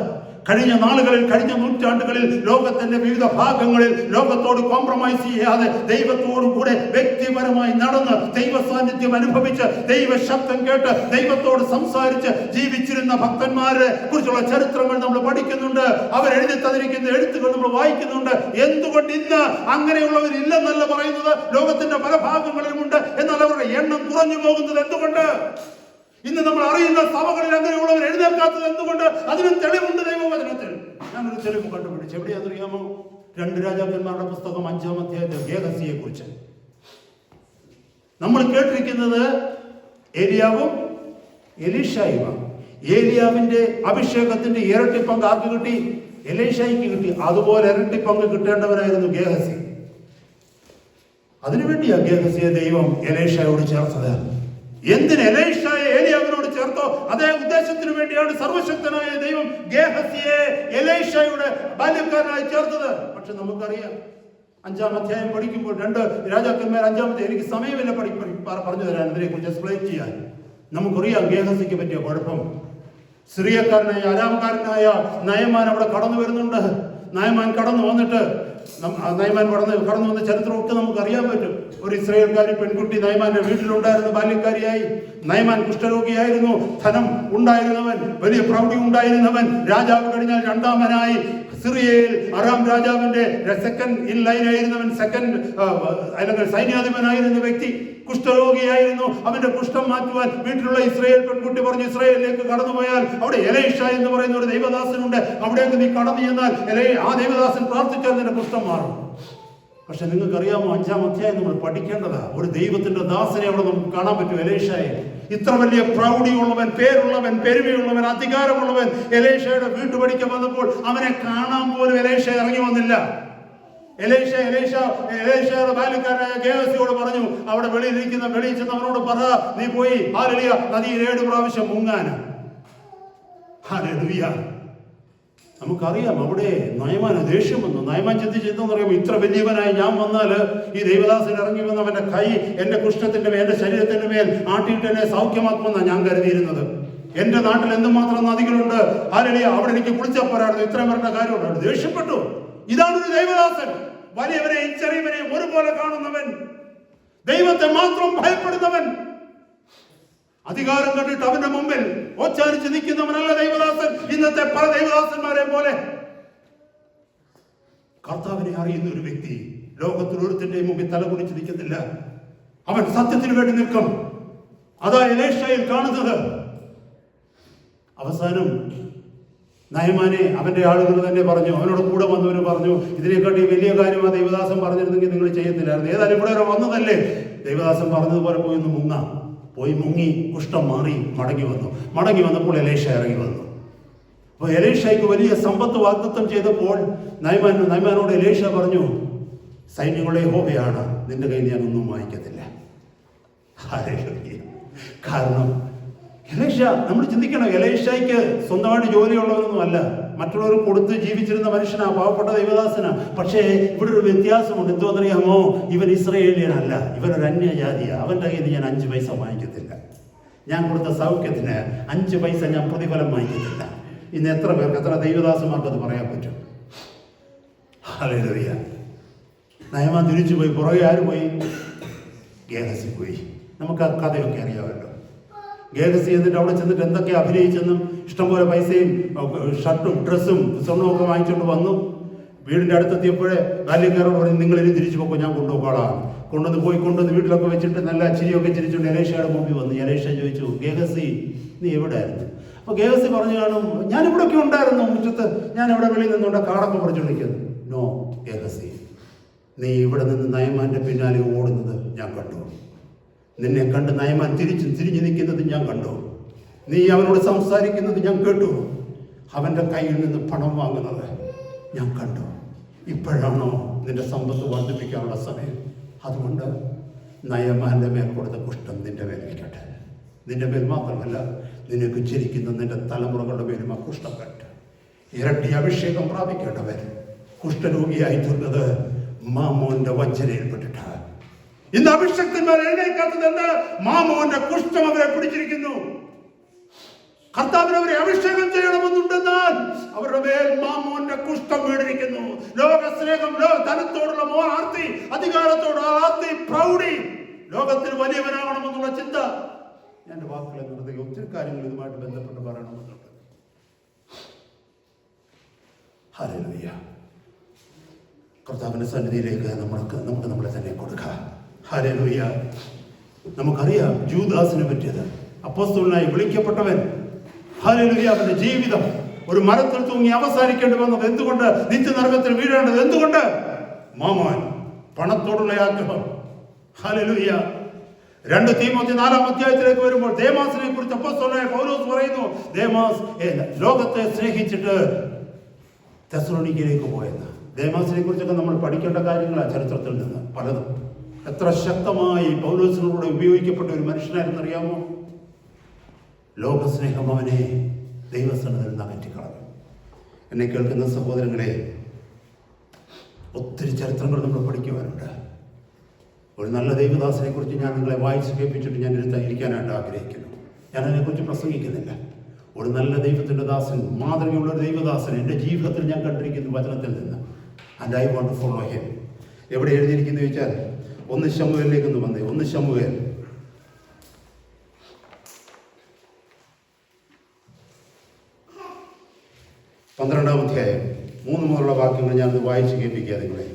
കഴിഞ്ഞ നാളുകളിൽ, കഴിഞ്ഞ നൂറ്റാണ്ടുകളിൽ ലോകത്തിന്റെ വിവിധ ഭാഗങ്ങളിൽ ലോകത്തോട് കോംപ്രമൈസ് ചെയ്യാതെ ദൈവത്തോടു കൂടെ വ്യക്തിപരമായി നടന്ന് ദൈവ സാന്നിധ്യം അനുഭവിച്ച് ദൈവശബ്ദം കേട്ട് ദൈവത്തോട് സംസാരിച്ച് ജീവിച്ചിരുന്ന ഭക്തന്മാരെ കുറിച്ചുള്ള ചരിത്രങ്ങൾ നമ്മൾ പഠിക്കുന്നുണ്ട്. അവർ എഴുതി തന്നിരിക്കുന്ന എഴുത്തുകൾ നമ്മൾ വായിക്കുന്നുണ്ട്. എന്തുകൊണ്ട് ഇന്ന് അങ്ങനെയുള്ളവരില്ലെന്നല്ല പറയുന്നത്, ലോകത്തിന്റെ പല ഭാഗങ്ങളിലുമുണ്ട്. എന്നാൽ അവരുടെ എണ്ണം കുറഞ്ഞു പോകുന്നത് എന്തുകൊണ്ട്? ഇന്ന് നമ്മൾ അറിയുന്ന സഭകളിൽ അങ്ങനെയുള്ളവർ എഴുന്നേൽക്കാത്തത് എന്തുകൊണ്ട്? അതിനും തെളിവുണ്ട് ദൈവവചനത്തിൽ. ഞാനൊരു തെളിവ് കണ്ടുപിടിച്ചു. എവിടെയാണെന്നറിയാമോ? 2 രാജാക്കന്മാരുടെ പുസ്തകം 5-ാം അധ്യായത്തിൽ ഗേഹസിയെ കുറിച്ച് നമ്മൾ കേട്ടിരിക്കുന്നത് ഏലിയാവും എലീഷായുമാണ്. ഏലിയാവിന്റെ അഭിഷേകത്തിന്റെ ഇരട്ടി പങ്ക് ആർക്ക് കിട്ടി? എലീഷായിക്ക് കിട്ടി. അതുപോലെ ഇരട്ടി പങ്ക് കിട്ടേണ്ടവനായിരുന്നു ഗേഹസി. അതിനുവേണ്ടിയാ ഗേഹസിയെ ദൈവം എലീഷായോട് ചേർത്തത്. എന്തിന് എലീഷായെ ഏലിയാവിനോട് ചേർത്തോ അതേ ഉദ്ദേശത്തിന് വേണ്ടിയാണ് സർവശക്തനായ ദൈവം ഗേഹസിയെ എലീഷായുടെ ബാല്യക്കാരനായി ചേർത്തത്. പക്ഷെ നമുക്കറിയാം, 5-ാം അധ്യായം പഠിക്കുമ്പോൾ 2 രാജാക്കന്മാർ 5-ാമത്തെ, എനിക്ക് സമയമില്ല പറഞ്ഞു തരാൻ, ഇതിനെ കുറിച്ച് എക്സ്പ്ലെയിൻ ചെയ്യാൻ. നമുക്കറിയാം ഗേഹസിക്ക് പറ്റിയ കുഴപ്പം. സിറിയക്കാരനായ അരാംകാരനായ നയമാൻ അവിടെ കടന്നു വരുന്നുണ്ട്. നയമാൻ കടന്നു വന്നിട്ട് കടന്നു വന്ന ചരിത്രമൊക്കെ നമുക്ക് അറിയാൻ പറ്റും. ഒരു ഇസ്രായേൽക്കാരി പെൺകുട്ടി നയമാന്റെ വീട്ടിലുണ്ടായിരുന്ന ബാല്യക്കാരിയായി. നയമാൻ കുഷ്ഠരോഗിയായിരുന്നു, ധനം ഉണ്ടായിരുന്നവൻ, വലിയ പ്രൗഢി ഉണ്ടായിരുന്നവൻ, രാജാവ് കഴിഞ്ഞാൽ 2ാമനായി സിറിയയിൽ അറാം രാജാവിന്റെ സെക്കൻഡ് ഇൻ ലൈൻ ആയിരുന്നവൻ, അല്ലെങ്കിൽ സൈന്യാധിപനായിരുന്ന വ്യക്തി കുഷ്ഠരോഗിയായിരുന്നു. അവന്റെ കുഷ്ഠം മാറ്റുവാൻ വീട്ടിലുള്ള ഇസ്രായേൽ പെൺകുട്ടി പറഞ്ഞു, ഇസ്രായേലിലേക്ക് കടന്നുപോയാൽ അവിടെ എലീഷ എന്ന് പറയുന്ന ഒരു ദൈവദാസനുണ്ട്, അവിടേക്ക് നീ കടന്നു ചെന്നാൽ ആ ദൈവദാസൻ പ്രാർത്ഥിച്ചാൽ നിന്റെ കുഷ്ഠം മാറും. പക്ഷെ നിങ്ങൾക്കറിയാമോ, 5-ാം അധ്യായം നമ്മൾ പഠിക്കേണ്ടതാ. ഒരു ദൈവത്തിന്റെ ദാസനെ അവിടെ നമുക്ക് കാണാൻ പറ്റും. എലീഷയെ, ഇത്ര വലിയ പ്രൗഢിയുള്ളവൻ, പേരുള്ളവൻ, പെരുമയുള്ളവൻ, അധികാരമുള്ളവൻ എലീഷയുടെ വീട്ടുപടിക്ക് വന്നപ്പോൾ അവനെ കാണാൻ പോലും എലീഷ ഇറങ്ങി വന്നില്ല. എലീഷയുടെ ബാല്യക്കാരനായ ഗേഹസിയോട് പറഞ്ഞു, അവിടെ വെളിയിൽ ചെന്ന് അവനോട് പറ, നീ പോയി ഹല്ലേലൂയ നദിയിൽ 7 പ്രാവശ്യം മുങ്ങാൻ. ഹല്ലേലൂയ. നമുക്കറിയാം അവിടെ നയമാന് ദേഷ്യം വന്നു. നയമാൻ ചിന്തിച്ചെന്ന് പറയുമ്പോൾ, ഇത്ര വലിയവനായി ഞാൻ വന്നാൽ ഈ ദൈവദാസൻ ഇറങ്ങി വന്ന് അവന്റെ കൈ എന്റെ കുഷ്ഠത്തിന്റെ മേൽ, എന്റെ ശരീരത്തിന്റെ മേൽ ആട്ടിയിട്ട് എന്നെ സൗഖ്യമാക്കുമെന്നാണ് ഞാൻ കരുതിയിരുന്നത്. എന്റെ നാട്ടിൽ എന്തുമാത്രം നദികളുണ്ട്, ഹല്ലേലൂയ, അവിടെ എനിക്ക് കുളിച്ചാൽ പോരായിരുന്നു, ഇത്രയും വരേണ്ട കാര്യമുണ്ട്. ദേഷ്യപ്പെട്ടു. ഇതാണ് ഒരു ദൈവദാസൻ, വലിയവനെയും ചെറിയവനെയും ഒരുപോലെ കാണുന്നവൻ, ദൈവത്തെ മാത്രം ഭയപ്പെടുന്നവൻ, അധികാരം കണ്ടിട്ട് അവന്റെ മുമ്പിൽ ഓച്ചാനിച്ച് നിൽക്കുന്നവനല്ല ദൈവദാസൻ. ഇന്നത്തെ പല ദൈവദാസന്മാരെ പോലെ കർത്താവിനെ അറിയുന്ന ഒരു വ്യക്തി ലോകത്തിൽ ഒരുത്തിന്റെയും മുമ്പിൽ തലകുനിച്ച് നിൽക്കുന്നില്ല. അവൻ സത്യത്തിന് വേണ്ടി നിൽക്കും. അതാ എലീശയിൽ കാണുന്നത്. അവസാനം നയമാനെ അവന്റെ ആളുകൾ തന്നെ പറഞ്ഞു, അവനോട് കൂടെ വന്നവര് പറഞ്ഞു, ഇതിനെക്കാട്ടി വലിയ കാര്യം ആ ദൈവദാസൻ പറഞ്ഞിരുന്നെങ്കിൽ നിങ്ങൾ ചെയ്യത്തില്ലായിരുന്നു. ഏതായാലും ഇവിടെ വരെ വന്നതല്ലേ, ദൈവദാസൻ പറഞ്ഞതുപോലെ പോയി ഒന്ന് മുങ്ങാം. പോയി മുങ്ങി, കുഷ്ഠം മാറി മടങ്ങി വന്നപ്പോൾ എലീശ ഇറങ്ങി വന്നു. അപ്പോൾ എലീശയ്ക്ക് വലിയ സമ്പത്ത് വാഗ്ദത്തം ചെയ്തപ്പോൾ നയമാനോട് എലീശ പറഞ്ഞു, സൈന്യങ്ങളുടെ യഹോവയാണ്, നിന്റെ കയ്യിൽ ഞാൻ ഒന്നും വാങ്ങിക്കത്തില്ല. കാരണം എലീശ, നമ്മൾ ചിന്തിക്കണം, എലീശയ്ക്ക് സ്വന്തമായിട്ട് ജോലിയുള്ളവരൊന്നും അല്ല, മറ്റുള്ളവർ കൊടുത്ത് ജീവിച്ചിരുന്ന മനുഷ്യനാ, പാവപ്പെട്ട ദൈവദാസനാ. പക്ഷേ ഇവിടെ ഒരു വ്യത്യാസമുണ്ട്. എന്തോന്നറിയാമോ? ഇവൻ ഇസ്രായേലിയനല്ല, ഇവനൊരു അന്യജാതിയാ. അവൻ്റെ കയ്യിൽ ഞാൻ 5 പൈസ വാങ്ങിക്കത്തില്ല. ഞാൻ കൊടുത്ത സൗഖ്യത്തിന് 5 പൈസ ഞാൻ പ്രതിഫലം വാങ്ങിക്കത്തില്ല. ഇന്ന് എത്ര പേർക്ക്, എത്ര ദൈവദാസന്മാർക്ക് അത് പറയാൻ പറ്റും? ഹല്ലേലൂയ. നയമാൻ തിരിച്ചുപോയി. പുറകെ ആര് പോയി? ഗേഹസി പോയി. നമുക്ക് ആ കഥയൊക്കെ അറിയാമല്ലോ. ഗേഹസി എന്നിട്ട് അവിടെ ചെന്നിട്ട് എന്തൊക്കെ അഭിനയിച്ചെന്നും, ഇഷ്ടംപോലെ പൈസയും ഷർട്ടും ഡ്രസ്സും സ്വർണ്ണവും ഒക്കെ വാങ്ങിച്ചുകൊണ്ട് വന്നു. വീടിൻ്റെ അടുത്തെത്തിയപ്പോഴേ ബാല്യക്കാരോട് പറഞ്ഞു, നിങ്ങളിനി തിരിച്ചു പോക്കോ, ഞാൻ കൊണ്ടുപോകാം. കൊണ്ടുവന്ന് വീട്ടിലൊക്കെ വെച്ചിട്ട് നല്ല ചിരിയൊക്കെ ചിരിച്ചുകൊണ്ട് എലീശയുടെ മുമ്പിൽ വന്നു. എലീശ ചോദിച്ചു, ഗേഹസി നീ എവിടെയായിരുന്നു? അപ്പോൾ ഗേഹസി പറഞ്ഞു കാണും, ഞാൻ ഇവിടെയൊക്കെ ഉണ്ടായിരുന്നു മുറ്റത്ത്, ഞാൻ ഇവിടെ വെളിയിൽ നിന്നുകൊണ്ട് കാടൊക്കെ പറിച്ചുകൊണ്ടിരിക്കുന്നു. നോ ഗേഹസി, നീ ഇവിടെ നിന്ന് നയമാന്റെ പിന്നാലെ ഓടുന്നത് ഞാൻ കണ്ടു. നിന്നെ കണ്ട് നയമാൻ തിരിഞ്ഞു നിൽക്കുന്നത് ഞാൻ കണ്ടു. നീ അവനോട് സംസാരിക്കുന്നത് ഞാൻ കേട്ടു. അവൻ്റെ കയ്യിൽ നിന്ന് പണം വാങ്ങുന്നത് ഞാൻ കണ്ടു. ഇപ്പോഴാണോ നിന്റെ സമ്പത്ത് വർദ്ധിപ്പിക്കാനുള്ള സമയം? അതുകൊണ്ട് നയമാന്റെ മേൽ കൊടുത്ത കുഷ്ഠം നിന്റെ മേൽ ഇരിക്കട്ടെ. നിന്റെ മേൽ മാത്രമല്ല, നിനക്ക് ചിരിക്കുന്ന നിന്റെ തലമുറകളുടെ മേലും ആ കുഷ്ഠം കട്ട്. ഇരട്ടി അഭിഷേകം പ്രാപിക്കേണ്ടവർ കുഷ്ഠരോഗിയായി തീർന്നത് മാമോന്റെ വഞ്ചനയിൽപ്പെട്ടിട്ട്. ഇന്ന് അഭിഷക്തന്മാർ എഴുന്നേൽക്കാത്തത് എന്താ? മാമോന്റെ കുഷ്ഠം അവരെ പിടിച്ചിരിക്കുന്നു. കർത്താവിന് അവരെ അഭിഷേകം ചെയ്യണമെന്നുണ്ടെന്നാൽ അവരുടെ മേൽ മാമോന്റെ കുഷ്ഠം വീണിരിക്കുന്നു. ലോക സ്നേഹം, ധനത്തോടുള്ള ആർത്തി, അധികാരത്തോടുള്ള ആർത്തി, പ്രൗഢി, ലോകത്തിൽ വലിയവനാകണമെന്നുള്ള ചിന്ത. ഞാൻ വാക്കുകളെ നിർത്തി ഒത്തിരി കാര്യങ്ങൾ ഇതുമായിട്ട് ബന്ധപ്പെട്ട് പറയണമെന്നുണ്ട്. ഹല്ലേലൂയ. കർത്താവിന്റെ സന്നിധിയിലേക്ക് നമുക്ക് നമ്മളെ തന്നെ കൊടുക്കാം. ഹല്ലേലൂയ. നമുക്കറിയാം ജൂദാസിനെ പറ്റിയത്. അപ്പോസ്തലനായി വിളിക്കപ്പെട്ടവൻ, ഹല്ലേലൂയ, അവന്റെ ജീവിതം ഒരു മരത്തിൽ തൂങ്ങി അവസാനിക്കേണ്ടി വന്നത് എന്തുകൊണ്ട്? നിത്യനരകത്തിൽ വീഴേണ്ടത് എന്തുകൊണ്ട്? മാമോൻ, പണത്തോടുള്ള ആഗ്രഹം. ഹല്ലേലൂയ. 2 തീമോത്തി 4-ാം അധ്യായത്തിലേക്ക് വരുമ്പോൾ ദേമാസിനെ കുറിച്ച് അപ്പോസ്തലനായ പൗലോസ് പറയുന്നു, ദേമാസ് ലോകത്തെ സ്നേഹിച്ചിട്ട് തെസ്സലോനിക്കയിലേക്ക് പോയെന്ന്. ദേമാസിനെ കുറിച്ചൊക്കെ നമ്മൾ പഠിക്കേണ്ട കാര്യങ്ങളാണ് ചരിത്രത്തിൽ നിന്ന് പലതും. എത്ര ശക്തമായി പൗലോസിനോട് ഉപയോഗിക്കപ്പെട്ട ഒരു മനുഷ്യനായിരുന്നറിയാമോ? ലോകസ്നേഹം അവനെ ദൈവസന്നിധിയിൽ നിന്ന് അകറ്റിക്കളഞ്ഞു. എന്നെ കേൾക്കുന്ന സഹോദരങ്ങളെ, ഒത്തിരി ചരിത്രങ്ങൾ നമ്മൾ പഠിക്കുവാനുണ്ട്. ഒരു നല്ല ദൈവദാസനെ കുറിച്ച് ഞാൻ നിങ്ങളെ വായിച്ച് കേൾപ്പിച്ചിട്ട് ഞാൻ ഇരിക്കാനായിട്ട് ആഗ്രഹിക്കുന്നു. ഞാൻ അതിനെക്കുറിച്ച് പ്രസംഗിക്കുന്നില്ല. ഒരു നല്ല ദൈവത്തിൻ്റെ ദാസൻ, മാതൃകയുള്ള ഒരു ദൈവദാസൻ എൻ്റെ ജീവിതത്തിൽ ഞാൻ കണ്ടിരിക്കുന്നു വചനത്തിൽ നിന്ന്. And I want to follow him. എവിടെ എഴുതിയിരിക്കുന്നു ചോദിച്ചാൽ 1 ശമൂവേലിലേക്കൊന്ന് വന്നേ. 1 ശമൂവേൽ 12-ാം അധ്യായം 3 മുതലുള്ള വാക്യങ്ങൾ ഞാൻ വായിച്ച് കേൾപ്പിക്കുക നിങ്ങളെ.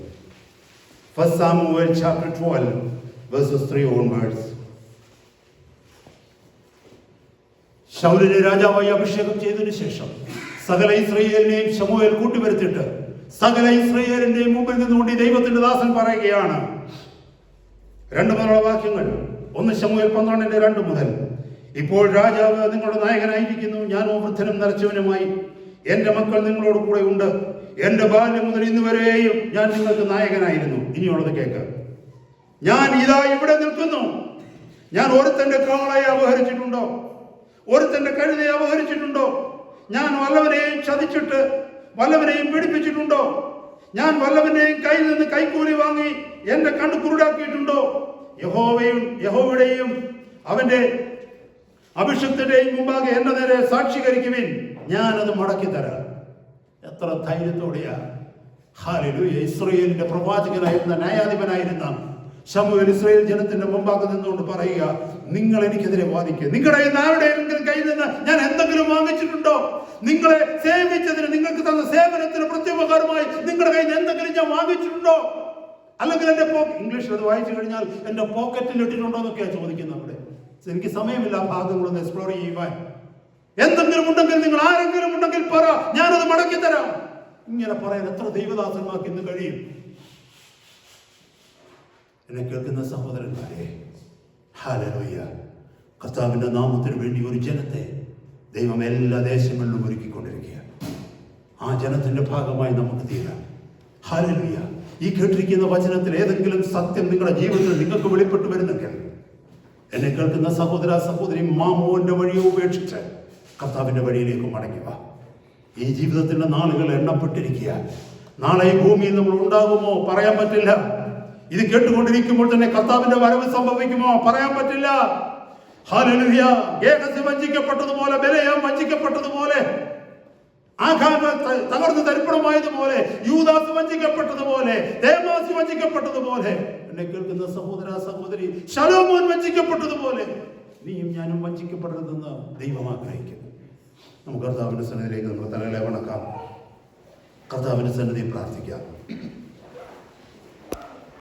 1 Samuel chapter 12 verses 3 onwards. ശൗലിനെ രാജാവായി അഭിഷേകം ചെയ്തതിനു ശേഷം സകല ഇസ്രായേലിനെയും ശമൂവേൽ കൂട്ടിവരുത്തിയിട്ട് സകല ഇസ്രായേലിന്റെയും മുമ്പിൽ നിന്നുകൊണ്ട് ദൈവത്തിന്റെ ദാസൻ പറയുകയാണ്. 2 മുതലുള്ള വാക്യങ്ങൾ. 1 ശമൂവേൽ 12:2 മുതൽ. ഇപ്പോൾ രാജാവ് നിങ്ങളുടെ നായകനായിരിക്കുന്നു. ഞാനോ വൃദ്ധനും നരച്ചവനുമായി. എന്റെ മക്കൾ നിങ്ങളോട് കൂടെ ഉണ്ട്. എന്റെ ബാല്യം മുതൽ ഇന്ന് വരെയും ഞാൻ നിങ്ങൾക്ക് നായകനായിരുന്നു. ഇനിയുള്ളത് കേൾക്ക്. ഞാൻ ഇതാ ഇവിടെ നിൽക്കുന്നു. ഞാൻ ഒരുത്തന്റെ കാളയെ അപഹരിച്ചിട്ടുണ്ടോ? ഒരുത്തന്റെ കഴുതയെ അപഹരിച്ചിട്ടുണ്ടോ? ഞാൻ വല്ലവരെയും ചതിച്ചിട്ട് വല്ലവനെയും പീഡിപ്പിച്ചിട്ടുണ്ടോ? ഞാൻ വല്ലവന്റെയും കയ്യിൽ നിന്ന് കൈക്കൂലി വാങ്ങി എന്റെ കണ്ണ് കുരുടാക്കിയിട്ടുണ്ടോ? യഹോവയുടെയും അവന്റെ അഭിഷിക്തന്റെയും മുമ്പാകെ എന്റെ നേരെ സാക്ഷീകരിക്കുവിൻ, ഞാനത് മടക്കി തരാം. എത്ര ധൈര്യത്തോടെയാ! ഹല്ലേലൂയ! ഇസ്രായേലിന്റെ പ്രവാചകനായിരുന്ന, ന്യായാധിപനായിരുന്ന ശമൂവേൽ ഇസ്രായേൽ ജനത്തിന്റെ മുമ്പാകെ നിന്നുകൊണ്ട് പറയുക, നിങ്ങൾ എനിക്കെതിരെ വാദിക്കുക. നിങ്ങളുടെ ആരുടെയെങ്കിലും കയ്യിൽ നിന്ന് ഞാൻ എന്തെങ്കിലും വാങ്ങിച്ചിട്ടുണ്ടോ? നിങ്ങളെ സേവിച്ചതിന്, നിങ്ങൾക്ക് തന്ന സേവനത്തിന് പ്രത്യുപകാരമായി നിങ്ങളുടെ കയ്യിൽ നിന്ന് എന്തെങ്കിലും ഞാൻ വാങ്ങിച്ചിട്ടുണ്ടോ? അല്ലെങ്കിൽ എന്റെ ഇംഗ്ലീഷിൽ അത് വായിച്ചു കഴിഞ്ഞാൽ എന്റെ പോക്കറ്റിൽ ഇട്ടിട്ടുണ്ടോ എന്നൊക്കെയാണ് ചോദിക്കുന്നത്. അവിടെ എനിക്ക് സമയമില്ല ആ ഭാഗങ്ങളൊന്ന് എക്സ്പ്ലോർ ചെയ്യുവാൻ. എന്തെങ്കിലും ഉണ്ടെങ്കിൽ, നിങ്ങൾ ആരെങ്കിലും ഉണ്ടെങ്കിൽ പറ, ഞാനത് മടക്കി തരാം. ഇങ്ങനെ പറയാൻ എത്ര ദൈവദാസന്മാർക്ക് ഇന്ന് കഴിയും? എന്നെ കേൾക്കുന്ന സഹോദരന്മാരെ, ഹല്ലേലൂയ! കർത്താവിന്റെ നാമത്തിന് വേണ്ടി ഒരു ജനത്തെ ദൈവം എല്ലാ ദേശങ്ങളിലും ഒരുക്കിക്കൊണ്ടിരിക്കുക. ആ ജനത്തിന്റെ ഭാഗമായി നമുക്ക് തീരാം. ഹല്ലേലൂയ! ഈ കേട്ടിരിക്കുന്ന വചനത്തിൽ ഏതെങ്കിലും സത്യം നിങ്ങളുടെ ജീവിതത്തിൽ നിങ്ങൾക്ക് വെളിപ്പെട്ടു വരുന്നെങ്കിൽ, എന്നെ കേൾക്കുന്ന സഹോദര സഹോദരി, മാമോന്റെ വഴിയെ ഉപേക്ഷിച്ച് കർത്താവിന്റെ വഴിയിലേക്ക് മടങ്ങുക. ഈ ജീവിതത്തിന്റെ നാളുകൾ എണ്ണപ്പെട്ടിരിക്കുക. നാളെ ഈ ഭൂമിയിൽ നമ്മൾ ഉണ്ടാകുമോ പറയാൻ പറ്റില്ല. ഇത് കേട്ടുകൊണ്ടിരിക്കുമ്പോൾ തന്നെ കർത്താവിന്റെ വരവ് സംഭവിക്കുമോ പറയാൻ പറ്റില്ല. ഹല്ലേലൂയ! ഗേഹസി വഞ്ചിക്കപ്പെട്ടതുപോലെ, ബെലയാം വഞ്ചിക്കപ്പെട്ടതുപോലെ, ആഖാൻ തകർന്ന് തരിപ്പണമായതുപോലെ, യൂദാസ് വഞ്ചിക്കപ്പെട്ടതുപോലെ, ദേമാസി വഞ്ചിക്കപ്പെട്ടതുപോലെ, എന്നെ കേൾക്കുന്ന സഹോദര സഹോദരി, ശലോമോൻ വഞ്ചിക്കപ്പെട്ടതുപോലെ നീയും ഞാനും വഞ്ചിക്കപ്പെടരുതെന്ന് ദൈവം ആഗ്രഹിക്കുന്നു. നമുക്ക് കർത്താവിന്റെ സന്നിധിയിലേക്ക് നമ്മൾ തലകളെ വണക്കാം. കർത്താവിന്റെ സന്നിധിയിൽ പ്രാർത്ഥിക്കാം.